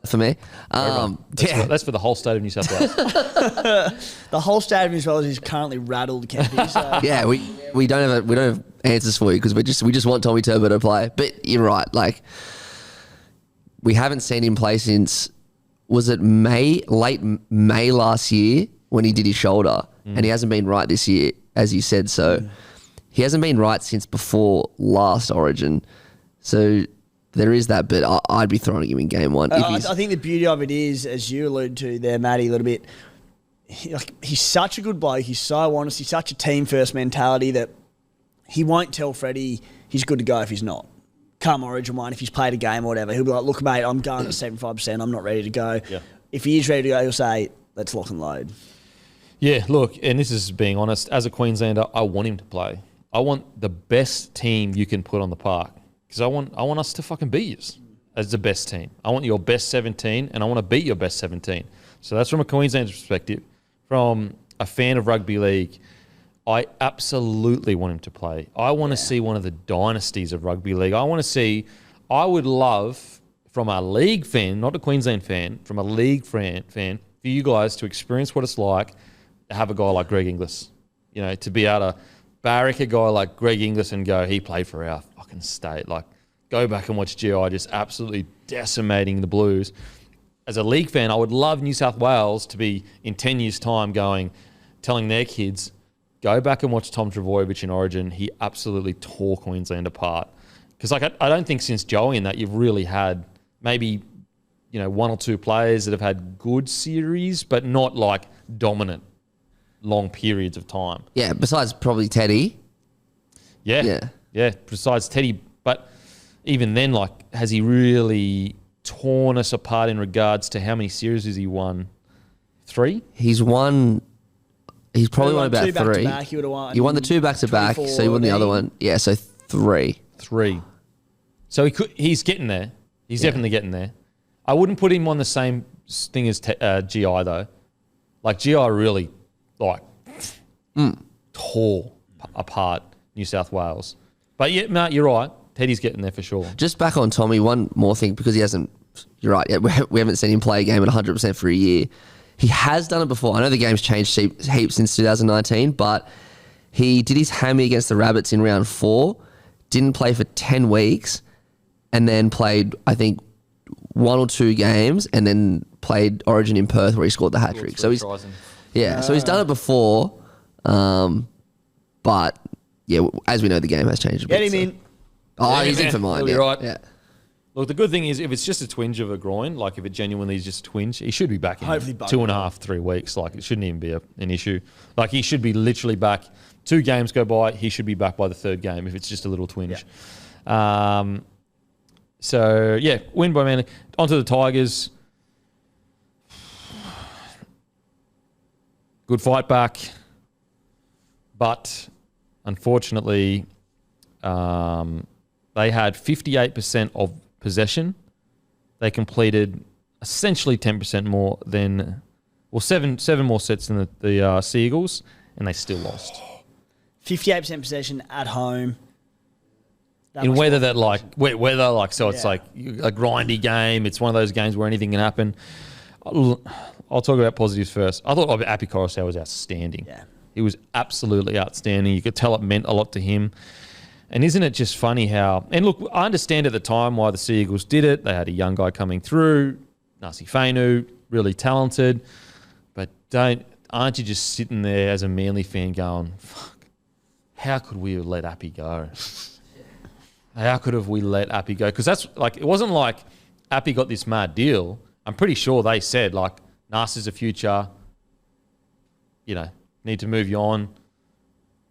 For me, That's for the whole state of New South Wales. The whole state of New South Wales is currently rattled, Kempy. So yeah, we don't have answers for you because we just want Tommy Turbo to play. But you're right, we haven't seen him play since was it late May last year when he did his shoulder, and he hasn't been right this year, as you said. So he hasn't been right since before last Origin. So there is that, but I'd be throwing him in game one. I think the beauty of it is, as you alluded to there, Matty, a little bit, he's such a good bloke. He's so honest. He's such a team-first mentality that he won't tell Freddie he's good to go if he's not. Come Origin 1, if he's played a game or whatever, he'll be like, look, mate, I'm going at 75%. I'm not ready to go. Yeah. If he is ready to go, he'll say, let's lock and load. Yeah, look, and this is being honest. As a Queenslander, I want him to play. I want the best team you can put on the park because I want us to fucking beat you as the best team. I want your best 17, and I want to beat your best 17. So that's from a Queensland perspective. From a fan of rugby league, I absolutely want him to play. I want to see one of the dynasties of rugby league. I would love, from a league fan, not a Queensland fan, from a league fan, if for you guys to experience what it's like to have a guy like Greg Inglis. You know, to be able to barrack a guy like Greg Inglis and go, he played for our fucking state. Like, go back and watch GI just absolutely decimating the Blues. As a league fan, I would love New South Wales to be, in 10 years' time, telling their kids, go back and watch Tom Trbojevic in Origin. He absolutely tore Queensland apart. Because like I don't think since Joey and that you've really had maybe, you know, one or two players that have had good series, but not like dominant long periods of time. Yeah, besides probably Teddy. Yeah. Besides Teddy, but even then, like, has he really torn us apart in regards to how many series has he won? 3? He's probably won about 3. Back-to-back, He won the 2 back-to-back, so he won the other one. Yeah, so 3. 3. So he's getting there. He's definitely getting there. I wouldn't put him on the same thing as GI though. Like GI really tore apart New South Wales. But yeah, Matt, you're right. Teddy's getting there for sure. Just back on Tommy, one more thing, because he hasn't, you're right, we haven't seen him play a game at 100% for a year. He has done it before. I know the game's changed heaps since 2019, but he did his hammy against the Rabbits in round 4, didn't play for 10 weeks, and then played, I think, 1 or 2 games, and then played Origin in Perth where he scored the hat-trick. So he's done it before, but yeah, as we know, the game has changed a bit. Get him in. Oh, he's in for mine. You're right. Yeah. Look, the good thing is if it's just a twinge of a groin, like if it genuinely is just a twinge, he should be back in Hopefully 2.5, 3 weeks. Like it shouldn't even be an issue. Like he should be literally back. 2 games go by, he should be back by the 3rd game if it's just a little twinge. Yeah. So, yeah, win by Manly. On to the Tigers. Good fight back. But, unfortunately, they had 58% of possession. They completed essentially 10% more than... Well, seven more sets than the Seagulls, and they still lost. 58% possession at home. In weather that wet weather, it's like a grindy game. It's one of those games where anything can happen. I'll talk about positives first. I thought Api Coruscant was outstanding. Yeah. He was absolutely outstanding. You could tell it meant a lot to him. And isn't it just funny how... And look, I understand at the time why the Sea Eagles did it. They had a young guy coming through, Nasi Fainu, really talented. But aren't you just sitting there as a Manly fan going, fuck, how could we have let Api go? How could have we let Api go? Because that's like, it wasn't like Api got this mad deal. I'm pretty sure they said like, Nasi's a future, need to move you on.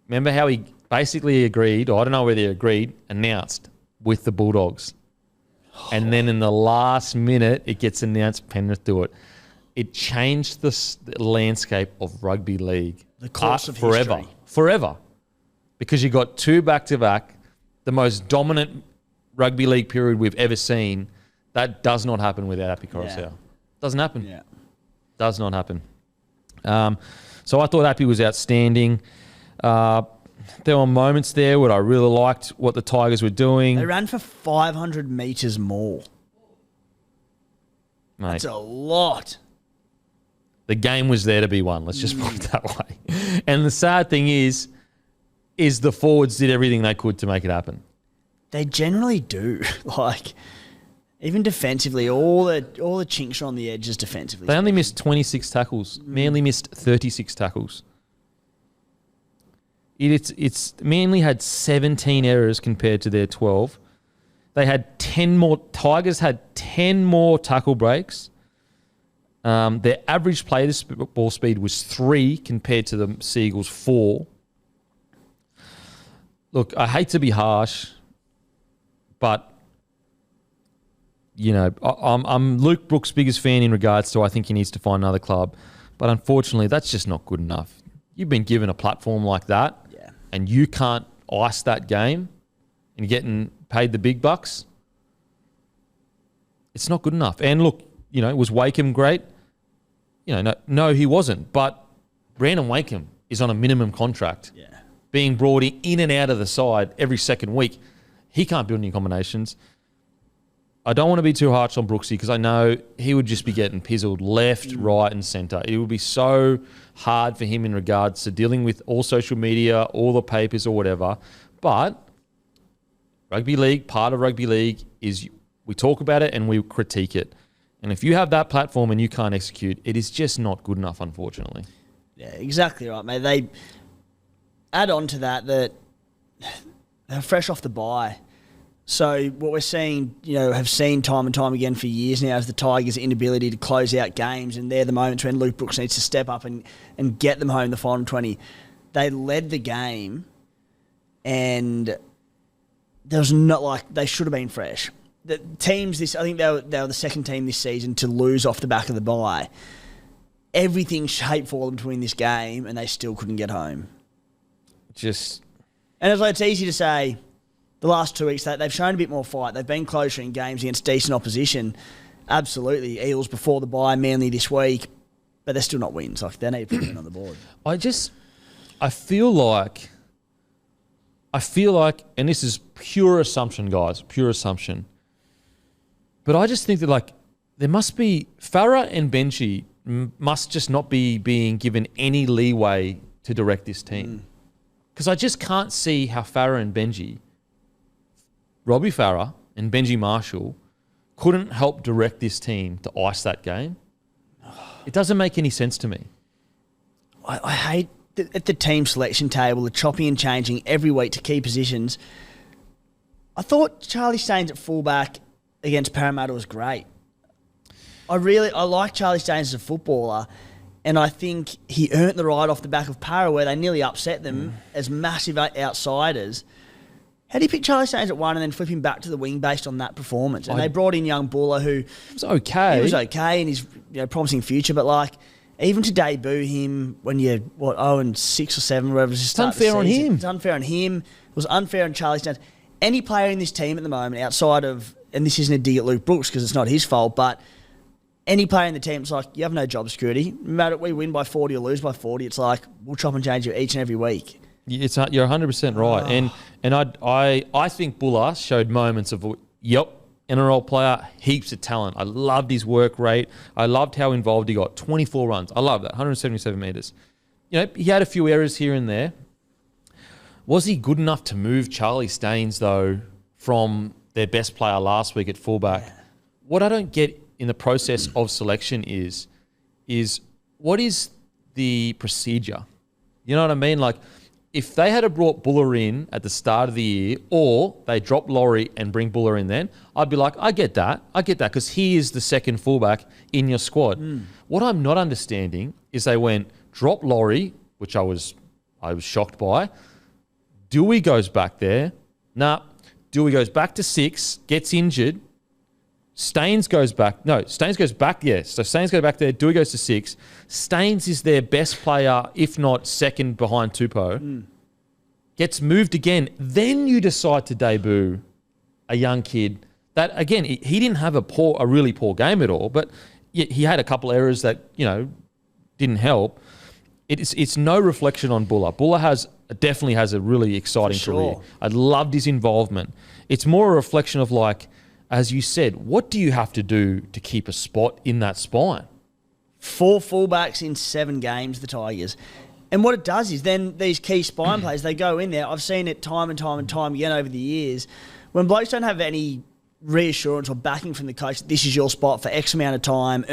Remember how he basically agreed, or I don't know whether he agreed, announced with the Bulldogs. And then in the last minute, it gets announced Penrith do it. It changed the landscape of rugby league. The course of forever. history. Forever. Because you got 2 back-to-back, the most dominant rugby league period we've ever seen. That does not happen without Api Coruscant. Yeah. Doesn't happen. Yeah. Does not happen. So I thought Api was outstanding. There were moments there where I really liked what the Tigers were doing. They ran for 500 metres more. Mate, That's a lot. the game was there to be won. Let's just put it that way. And the sad thing is the forwards did everything they could to make it happen. They generally do. Even defensively, all the chinks are on the edges defensively. They only missed 26 tackles. Manly missed 36 tackles. Manly had 17 errors compared to their 12. They had 10 more. Tigers had 10 more tackle breaks. Their average play ball speed was 3 compared to the Seagulls 4. Look, I hate to be harsh, but I'm Luke Brooks' biggest fan in regards to I think he needs to find another club. But unfortunately, that's just not good enough. You've been given a platform like that, and you can't ice that game and you're getting paid the big bucks. It's not good enough. And look, was Wakeham great? No, he wasn't. But Brandon Wakeham is on a minimum contract. Yeah. Being brought in and out of the side every second week. He can't build any combinations. I don't want to be too harsh on Brooksy because I know he would just be getting pizzled left, right, and centre. It would be so hard for him in regards to dealing with all social media, all the papers or whatever. But rugby league, part of rugby league is we talk about it and we critique it. And if you have that platform and you can't execute, it is just not good enough, unfortunately. Yeah, exactly right, mate. They add on to that they're fresh off the bye. So what we're seeing, have seen time and time again for years now is the Tigers' inability to close out games, and they're the moments when Luke Brooks needs to step up and get them home the final 20. They led the game, and there was not they should have been fresh. The teams I think they were the second team this season to lose off the back of the bye. Everything shaped for them to win this game, and they still couldn't get home. And it's easy to say. The last 2 weeks, they've shown a bit more fight. They've been closer in games against decent opposition. Absolutely. Eels before the bye, Manly this week. But they're still not wins. They need to put a win on the board. I feel like, and this is pure assumption, guys, pure assumption. But I just think that, there must be, Farah and Benji must just not be being given any leeway to direct this team. Because I just can't see how Farah and Benji, Robbie Farah and Benji Marshall, couldn't help direct this team to ice that game. It doesn't make any sense to me. I hate at the team selection table, the chopping and changing every week to key positions. I thought Charlie Staines at fullback against Parramatta was great. I like Charlie Staines as a footballer, and I think he earned the right off the back of Para where they nearly upset them as massive outsiders. How do you pick Charlie Staines at one and then flip him back to the wing based on that performance? And they brought in young Buller who was okay. He was okay in his promising future, but even to debut him when you're 0-6 or 7, whatever, it's unfair on him. It's unfair on him. It was unfair on Charlie Staines. Any player in this team at the moment outside of, and this isn't a dig at Luke Brooks because it's not his fault, but any player in the team, it's you have no job security. No matter if we win by 40 or lose by 40, it's we'll chop and change you each and every week. You're 100% right, and I think Buller showed moments of NRL player, heaps of talent. I loved his work rate. I loved how involved he got. 24 runs, I love that. 177 meters. He had a few errors here and there. Was he good enough to move Charlie Staines though from their best player last week at fullback? Yeah. What I don't get in the process of selection is what is the procedure? You know what I mean? If they had brought Buller in at the start of the year, or they drop Laurie and bring Buller in then, I'd be I get that, because he is the second fullback in your squad. What I'm not understanding is they went, drop Laurie, which I was shocked by. Dewey goes back there. Dewey goes back to 6, gets injured. Staines goes back. No, Staines goes back, yes. So Staines goes back there. Dewey goes to 6. Staines is their best player, if not second behind Tupou. Gets moved again. Then you decide to debut a young kid that, again, he didn't have a really poor game at all, but he had a couple errors that, didn't help. It's no reflection on Buller. Buller definitely has a really exciting career. I loved his involvement. It's more a reflection of as you said, what do you have to do to keep a spot in that spine? 4 fullbacks in 7 games, the Tigers. And what it does is then these key spine players, they go in there. I've seen it time and time and time again over the years. When blokes don't have any reassurance or backing from the coach that this is your spot for X amount of time,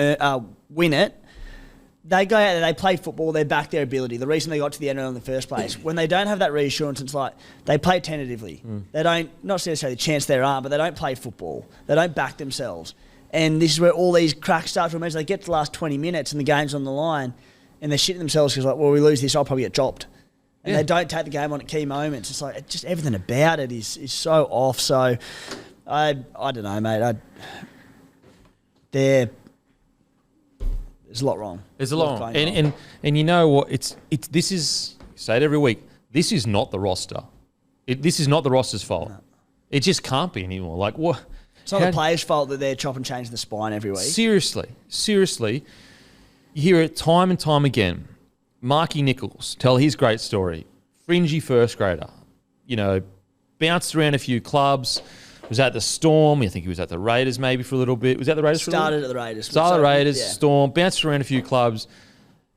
win it, they go out there, they play football, they back their ability. The reason they got to the NRL in the first place. When they don't have that reassurance, it's they play tentatively. They don't, not necessarily the chance there are, but they don't play football. They don't back themselves. And this is where all these cracks start to emerge. They get to the last 20 minutes and the game's on the line and they're shitting themselves because we lose this, I'll probably get dropped. And they don't take the game on at key moments. It's just everything about it is so off. So I don't know, mate. There's a lot wrong. There's a lot wrong. And you know what? This is, say it every week, this is not the roster. This is not the roster's fault. No. It just can't be anymore. What? It's not the players' fault that they're chopping and changing the spine every week. Seriously. You hear it time and time again. Marky Nichols, tell his great story. Fringy first grader. Bounced around a few clubs, was at the Storm. I think he was at the Raiders maybe for a little bit. Was that the Raiders? Started at the Raiders. Started at the Raiders, Yeah. Storm, bounced around a few clubs.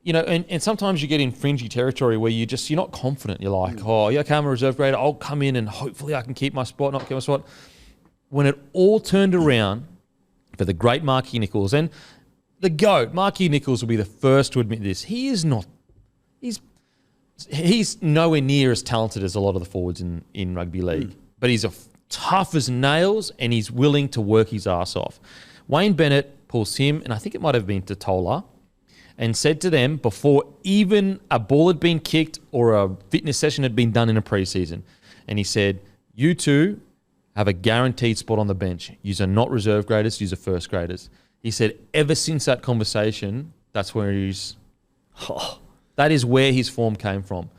You know, and sometimes you get in fringy territory where you're not confident. You're like, oh, yeah, okay, I'm a reserve grader. I'll come in and hopefully I can keep my spot, not keep my spot. When it all turned around for the great Marky Nichols, and the GOAT, Marky Nichols will be the first to admit this. He is not, he's nowhere near as talented as a lot of the forwards in rugby league, but he's tough as nails and he's willing to work his ass off. Wayne Bennett pulls him, and I think it might have been Totola, and said to them before even a ball had been kicked or a fitness session had been done in a preseason, and he said, you two have a guaranteed spot on the bench. Yous are not reserve graders, yous are first graders. He said ever since that conversation, that's where that is where his form came from.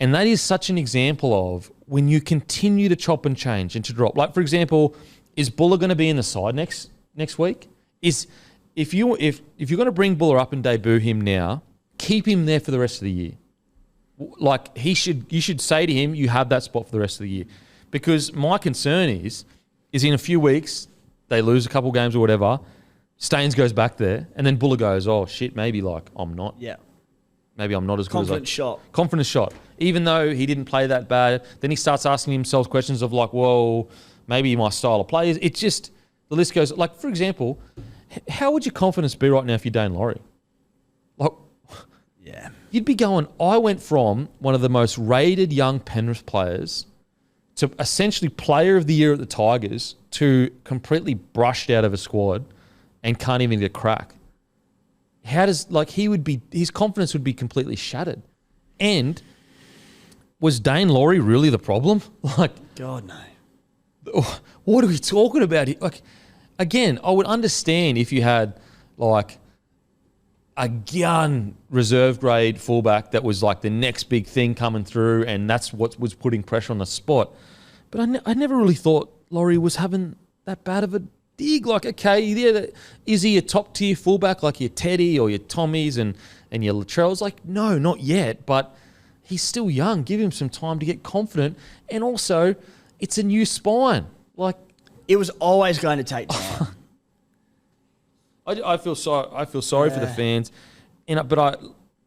And that is such an example of when you continue to chop and change and to drop. Like, for example, is Buller going to be in the side next week? If you're going to bring Buller up and debut him now, keep him there for the rest of the year. Like, you should say to him, you have that spot for the rest of the year. Because my concern is in a few weeks, they lose a couple games or whatever, Staines goes back there, and then Buller goes, oh, shit, maybe I'm not. Yeah. Maybe I'm not as good as Confident shot. Even though he didn't play that bad, then he starts asking himself questions of like, well, maybe my style of play is. It's just, the list goes, like, for example, how would your confidence be right now if you're Dane Laurie? Like, yeah, you'd be going, I went from one of the most rated young Penrith players to essentially player of the year at the Tigers to completely brushed out of a squad and can't even get a crack. How does, his confidence would be completely shattered. And was Dane Laurie really the problem? God, no. What are we talking about here? Like, again, I would understand if you had a gun reserve grade fullback that was like the next big thing coming through, and that's what was putting pressure on the spot. But I never really thought Laurie was having that bad of a dig. Like, okay, yeah, is he a top tier fullback like your Teddy or your Tommies and your Latrells? Like, no, not yet. But he's still young. Give him some time to get confident, and also, it's a new spine. Like, it was always going to take time. I feel sorry for the fans,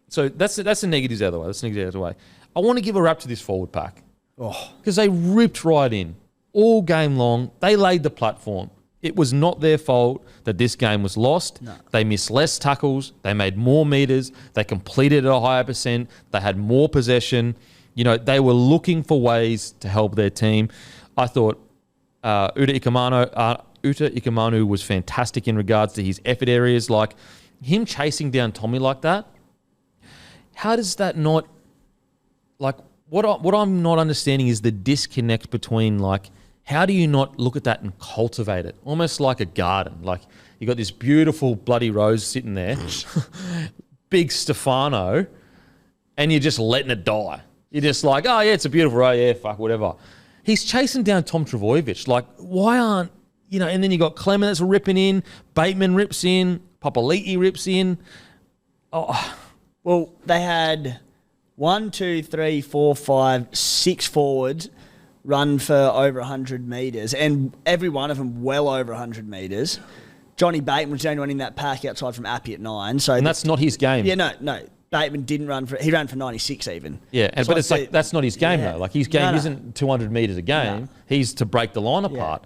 so that's the negatives out of the way. That's the negatives out of the way. I want to give a rap to this forward pack because they ripped right in all game long. They laid the platform. It was not their fault that this game was lost. No. They missed less tackles. They made more meters. They completed at a higher percent. They had more possession. You know, they were looking for ways to help their team. I thought Uta Ikamanu was fantastic in regards to his effort areas. Like, him chasing down Tommy like that, how does that not... Like, what I'm not understanding is the disconnect between, like, how do you not look at that and cultivate it? Almost like a garden. Like, you got this beautiful bloody rose sitting there, big Stefano, and you're just letting it die. You're just like, oh, yeah, it's a beautiful rose. Yeah, fuck, whatever. He's chasing down Tom Trbojevic. Like, why aren't... You know, and then you got Clement that's ripping in, Bateman rips in, Papali'i rips in. Oh, well, they had 1, 2, 3, 4, 5, 6 forwards run for over 100 metres, and every one of them well over 100 metres. Johnny Bateman was the only one in that pack outside from Appy at 9. So and that's not his game. Yeah, no. Bateman didn't run he ran for 96 even. Yeah, but it's like that's not his game though. Like, his game isn't 200 metres a game. No. He's to break the line apart.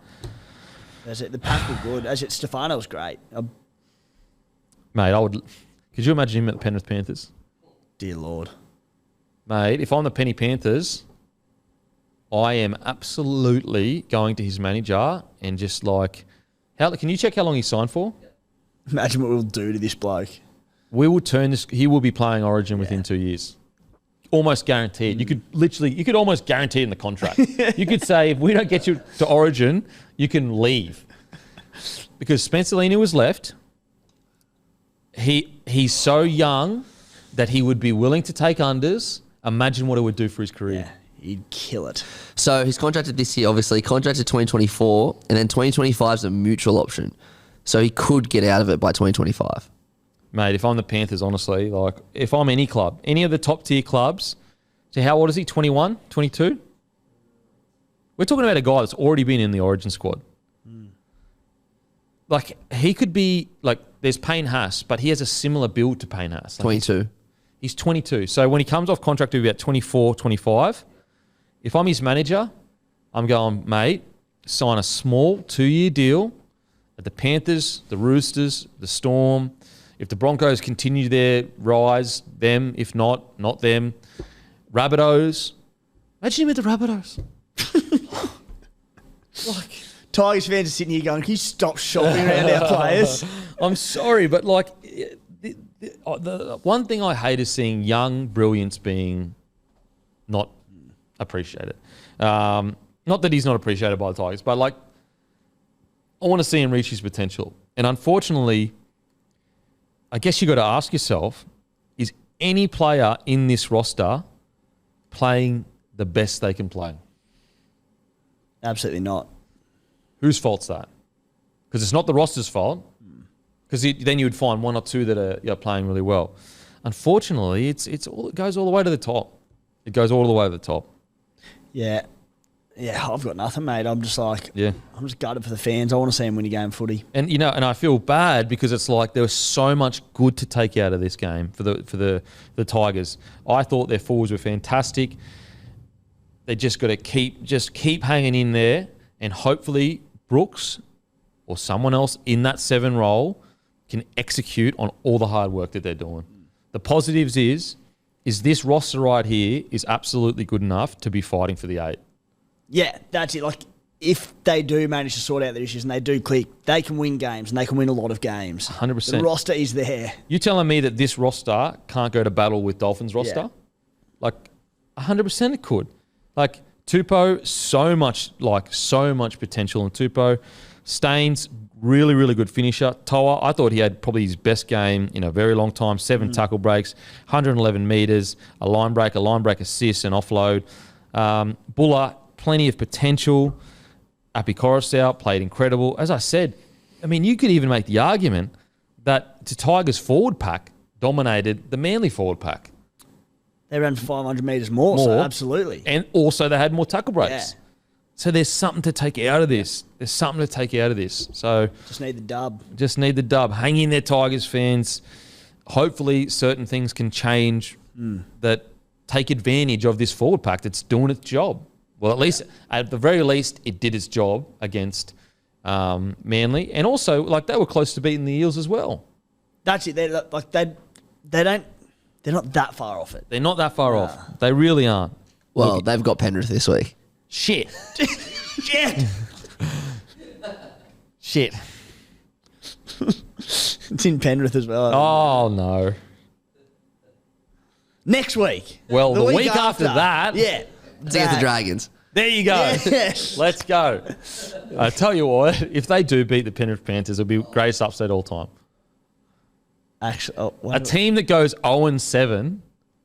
That's it. The pack were good. As it, Stefano was great. Mate, could you imagine him at the Penrith Panthers? Dear Lord. Mate, if I'm the Penny Panthers, I am absolutely going to his manager and just like, can you check how long he signed for? Imagine what we'll do to this bloke. We will turn this. He will be playing Origin within 2 years. Almost guaranteed. You could almost guarantee it in the contract. You could say, if we don't get you to Origin, you can leave. Because Spencer Leniu was left. He's so young that he would be willing to take unders. Imagine what it would do for his career. Yeah, he'd kill it. So he's contracted this year, obviously. Contracted 2024, and then 2025 is a mutual option. So he could get out of it by 2025. Mate, if I'm the Panthers, honestly, like, if I'm any club, any of the top tier clubs, so how old is he? 21, 22? We're talking about a guy that's already been in the Origin squad. Like, he could be, like, there's Payne Haas, but he has a similar build to Payne Haas. Like, 22. He's 22. So when he comes off contract, he'll be about 24, 25. If I'm his manager, I'm going, mate, sign a small 2-year deal at the Panthers, the Roosters, the Storm. If the Broncos continue their rise, them. If not, not them. Rabbitohs. Imagine him at the Rabbitohs. Like, Tigers fans are sitting here going, can you stop shopping around our players? I'm sorry, but like the one thing I hate is seeing young brilliance being not appreciated. Not that he's not appreciated by the Tigers, but like I want to see him reach his potential. And unfortunately, I guess you got to ask yourself, is any player in this roster playing the best they can play? Absolutely not. Whose fault's that? Because it's not the roster's fault. Because then you would find one or two that are playing really well. Unfortunately, it goes all the way to the top. It goes all the way to the top. Yeah. Yeah, I've got nothing, mate. I'm just like, Yeah. I'm just gutted for the fans. I want to see them win a game of footy. And and I feel bad because it's like there was so much good to take out of this game for the Tigers. I thought their forwards were fantastic. They just got to keep hanging in there, and hopefully Brooks or someone else in that 7 role can execute on all the hard work that they're doing. The positives is this roster right here is absolutely good enough to be fighting for the 8. Yeah, that's it. Like, if they do manage to sort out their issues and they do click, they can win games and they can win a lot of games. 100%. The roster is there. You telling me that this roster can't go to battle with Dolphins roster? Yeah. Like, 100% it could. Like, Tupou, so much potential in Tupou. Staines, really, really good finisher. Toa, I thought he had probably his best game in a very long time. 7 tackle breaks, 111 metres, a line break assist and offload. Buller, plenty of potential. Api Coruscant played incredible. As I said, I mean, you could even make the argument that the Tigers forward pack dominated the Manly forward pack. They ran 500 metres more, so absolutely. And also they had more tackle breaks. Yeah. So there's something to take out of this. So Just need the dub. Hang in there, Tigers fans. Hopefully certain things can change that take advantage of this forward pack that's doing its job. Well, at the very least, it did its job against Manly. And also, like, they were close to beating the Eels as well. That's it. They're not that far off it. They're not that far off. They really aren't. Well, they've got Penrith this week. Shit. Shit. Shit. It's in Penrith as well. Oh, no. Next week. Well, the week after that. Yeah. To get the Dragons. There you go. Yeah. Let's go. I tell you what, if they do beat the Penrith Panthers, it'll be greatest upset all time. Actually, A team that goes 0-7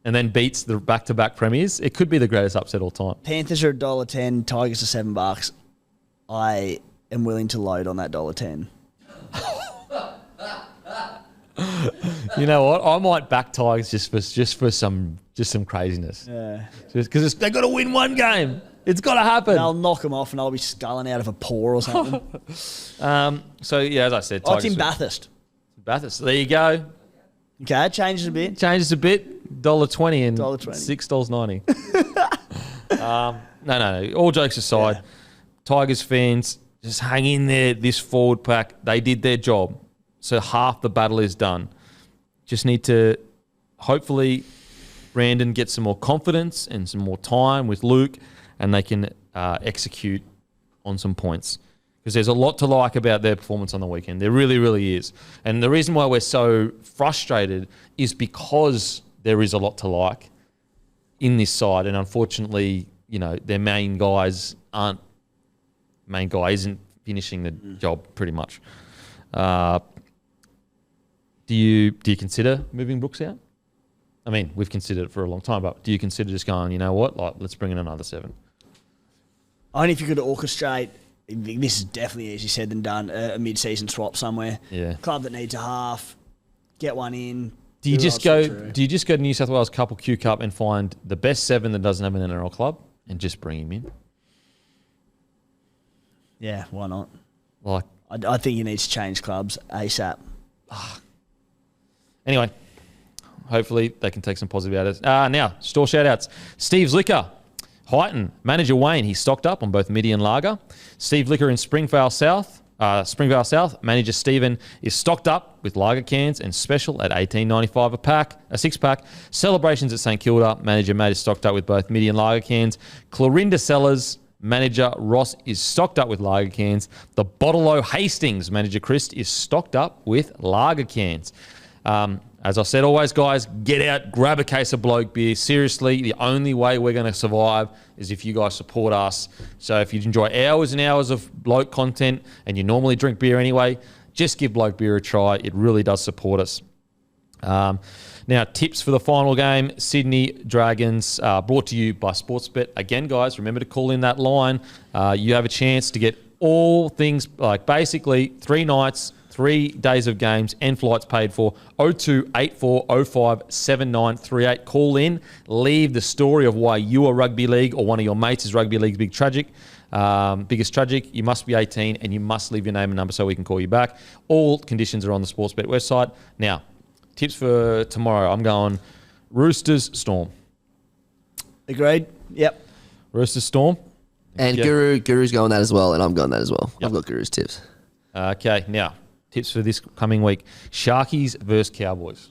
and then beats the back-to-back premiers, it could be the greatest upset all time. Panthers are $1.10, Tigers are $7. I am willing to load on that $1.10. You know what? I might back Tigers just for some craziness. Yeah. Just because they've got to win one game. It's got to happen. They'll knock them off and I'll be sculling out of a paw or something. So, yeah, as I said, Oh, it's in Bathurst. Bathurst. There you go. Okay, it changes a bit. Changes a bit. $1.20 and $1.20. $6.90. No. All jokes aside, Tigers fans, just hang in there. This forward pack, they did their job. So half the battle is done. Just need to, hopefully, Brandon gets some more confidence and some more time with Luke, and they can execute on some points. Because there's a lot to like about their performance on the weekend. There really, really is. And the reason why we're so frustrated is because there is a lot to like in this side. And unfortunately, their main guy isn't finishing the job pretty much. Do you consider moving Brooks out? I mean, we've considered it for a long time, but do you consider just going, you know what, like, let's bring in another 7? Only if you could orchestrate, this is definitely easier said than done, a mid-season swap somewhere. Yeah. Club that needs a half, get one in. Do you just go to New South Wales Cup or Q Cup and find the best 7 that doesn't have an NRL club and just bring him in? Yeah, why not? Like, I think he needs to change clubs ASAP. anyway, hopefully they can take some positive out of it. Now, store shout-outs. Steve's Liquor. Highton. Manager Wayne, he's stocked up on both midi and lager. Steve Liquor in Springvale South. Manager Stephen is stocked up with lager cans and special at $18.95 a six-pack. Celebrations at St Kilda. Manager Matt is stocked up with both midi and lager cans. Clorinda Cellars. Manager Ross is stocked up with lager cans. The Bottle-O Hastings. Manager Chris is stocked up with lager cans. As I said, always, guys, get out, grab a case of Bloke beer. Seriously, the only way we're going to survive is if you guys support us. So if you enjoy hours and hours of Bloke content and you normally drink beer anyway, just give Bloke beer a try. It really does support us. Now, tips for the final game, Sydney Dragons, brought to you by Sportsbet. Again, guys, remember to call in that line. You have a chance to get all things, like basically 3 nights, 3 days of games and flights paid for. 0284057938. Call in. Leave the story of why you are rugby league or one of your mates is rugby league's biggest tragic. You must be 18 and you must leave your name and number so we can call you back. All conditions are on the Sportsbet website. Now, tips for tomorrow. I'm going Roosters Storm. Agreed. Yep. Roosters Storm. And Yep. Guru's going that as well, and I'm going that as well. Yep. I've got Guru's tips. Okay, now, tips for this coming week. Sharkies versus Cowboys.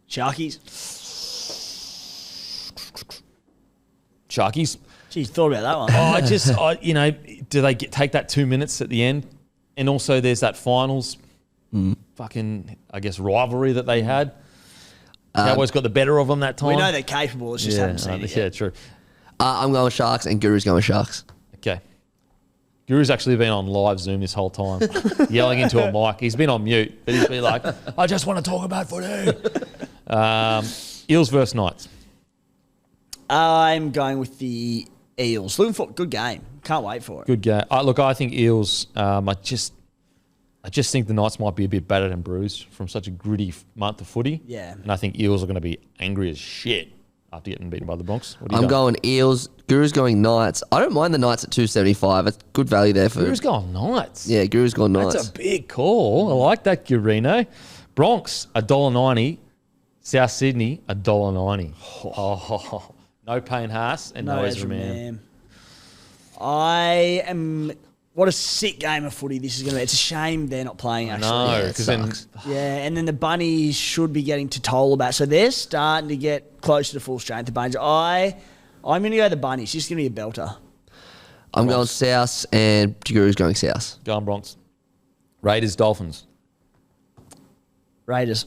Sharkies. Sharkies. Geez, thought about that one. Do they take that 2 minutes at the end? And also there's that finals fucking, I guess, rivalry that they had. Cowboys got the better of them that time. We know they're capable. It's just haven't seen it Yeah, yet. true. I'm going Sharks, and Guru's going Sharks. Okay. Guru's actually been on live Zoom this whole time, yelling into a mic. He's been on mute, but he's been like, I just want to talk about footy. Eels versus Knights. I'm going with the Eels. Looking for good game. Can't wait for it. Good game. Look, I think Eels, I just think the Knights might be a bit battered and bruised from such a gritty month of footy. Yeah. And I think Eels are going to be angry as shit after getting beaten by the Broncos. What are you I'm going Eels. Guru's going Knights. I don't mind the Knights at 275. It's good value there for. Guru's going Knights. Yeah, Guru's going Knights. That's a big call. I like that, Gurino. Bronx, $1.90. South Sydney, $1.90. Oh, no Payne Haas and no Ezra Mann. I am. What a sick game of footy this is going to be. It's a shame they're not playing, actually. No, because then Yeah, and then the Bunnies should be getting to Toll back. So they're starting to get closer to full strength, the Bunnies. I'm going to go the Bunnies. It's going to be a belter. I'm going South, and Guru's going South. going Bronx. Raiders, Dolphins. Raiders.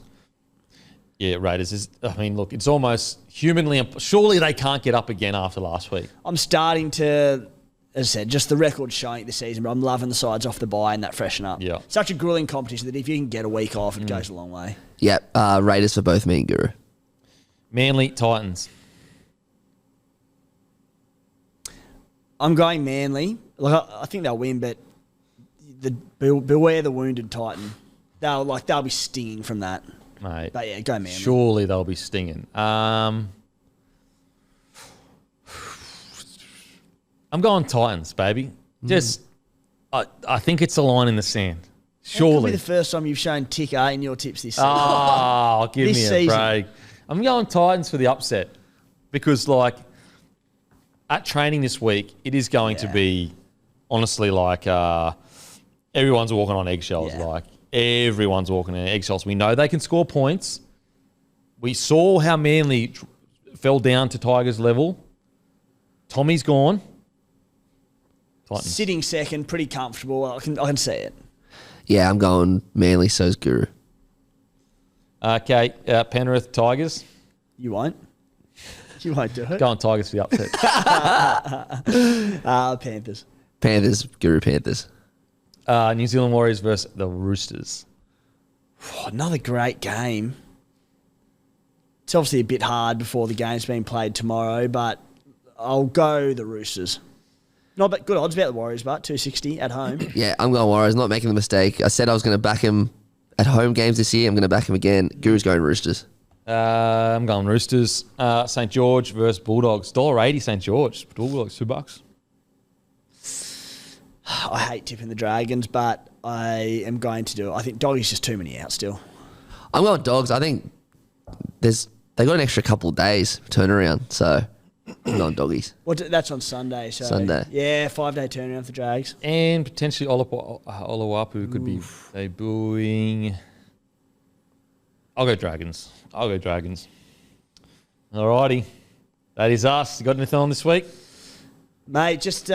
Yeah, Raiders is. I mean, look, it's almost humanly. Surely they can't get up again after last week. I'm starting to, as I said, just the record showing this season, but I'm loving the sides off the bye and that freshen up. Yeah. Such a grueling competition that if you can get a week off, it goes a long way. Yeah, Raiders for both me and Guru. Manly, Titans. I'm going Manly. Like I think they'll win, but beware the wounded Titan. They'll be stinging from that. Mate, But yeah, go Manly. surely they'll be stinging. I'm going Titans, baby. Just, I think it's a line in the sand. It could Surely. be the first time you've shown ticker in your tips this season. Oh, give This me a season. break. I'm going Titans for the upset because, like, at training this week, it is going to be, honestly, like, everyone's walking on eggshells. Yeah. Like, everyone's walking on eggshells. We know they can score points. We saw how Manly fell down to Tigers' level. Tommy's gone. Titans. Sitting second, pretty comfortable. I can see it. Yeah, I'm going Manly, so's Guru. Okay, Penrith, Tigers. You won't. You won't do it. Going Tigers for the upset. Panthers. Panthers, Guru Panthers. New Zealand Warriors versus the Roosters. Oh, another great game. It's obviously a bit hard before the game's being played tomorrow, but I'll go the Roosters. Not but good odds about the Warriors, but 260 at home. Yeah, I'm going Warriors, not making the mistake. I said I was going to back him at home games this year. I'm going to back him again. Guru's going Roosters. I'm going Roosters. St. George versus Bulldogs. $1.80 St. George. Bulldogs, $2. I hate tipping the Dragons, but I am going to do it. I think Doggy's just too many out still. I'm going Dogs. I think they got an extra couple of days turnaround, so I'm going Doggies. That's on Sunday. So Sunday. Yeah, 5-day turnaround for Drags. And potentially Oluwapu could be debuting. I'll go Dragons. Alrighty. That is us. You got anything on this week? Mate, just SC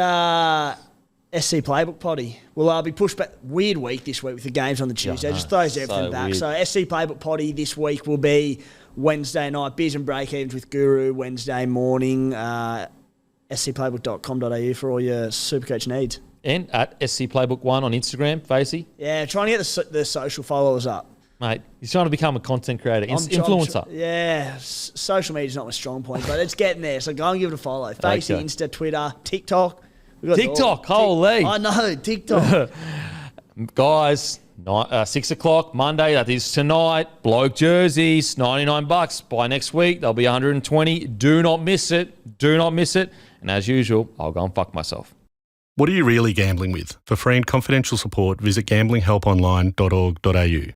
Playbook potty. We'll be pushed back. Weird week this week with the games on the Tuesday. Just throws everything back. Weird. So SC Playbook potty this week will be Wednesday night. Beers and break-evens with Guru Wednesday morning. scplaybook.com.au for all your Supercoach needs. And at SC Playbook 1 on Instagram, Facey. Yeah, trying to get the social followers up. Mate, he's trying to become a content creator, influencer. Social media's not my strong point, but it's getting there. So go and give it a follow. Facey, Okay. Insta, Twitter, TikTok. We got it all. TikTok, holy. I know, TikTok. Guys, 6 o'clock, Monday, that is tonight. Bloke jerseys, $99. By next week, they'll be 120. Do not miss it. And as usual, I'll go and fuck myself. What are you really gambling with? For free and confidential support, visit gamblinghelponline.org.au.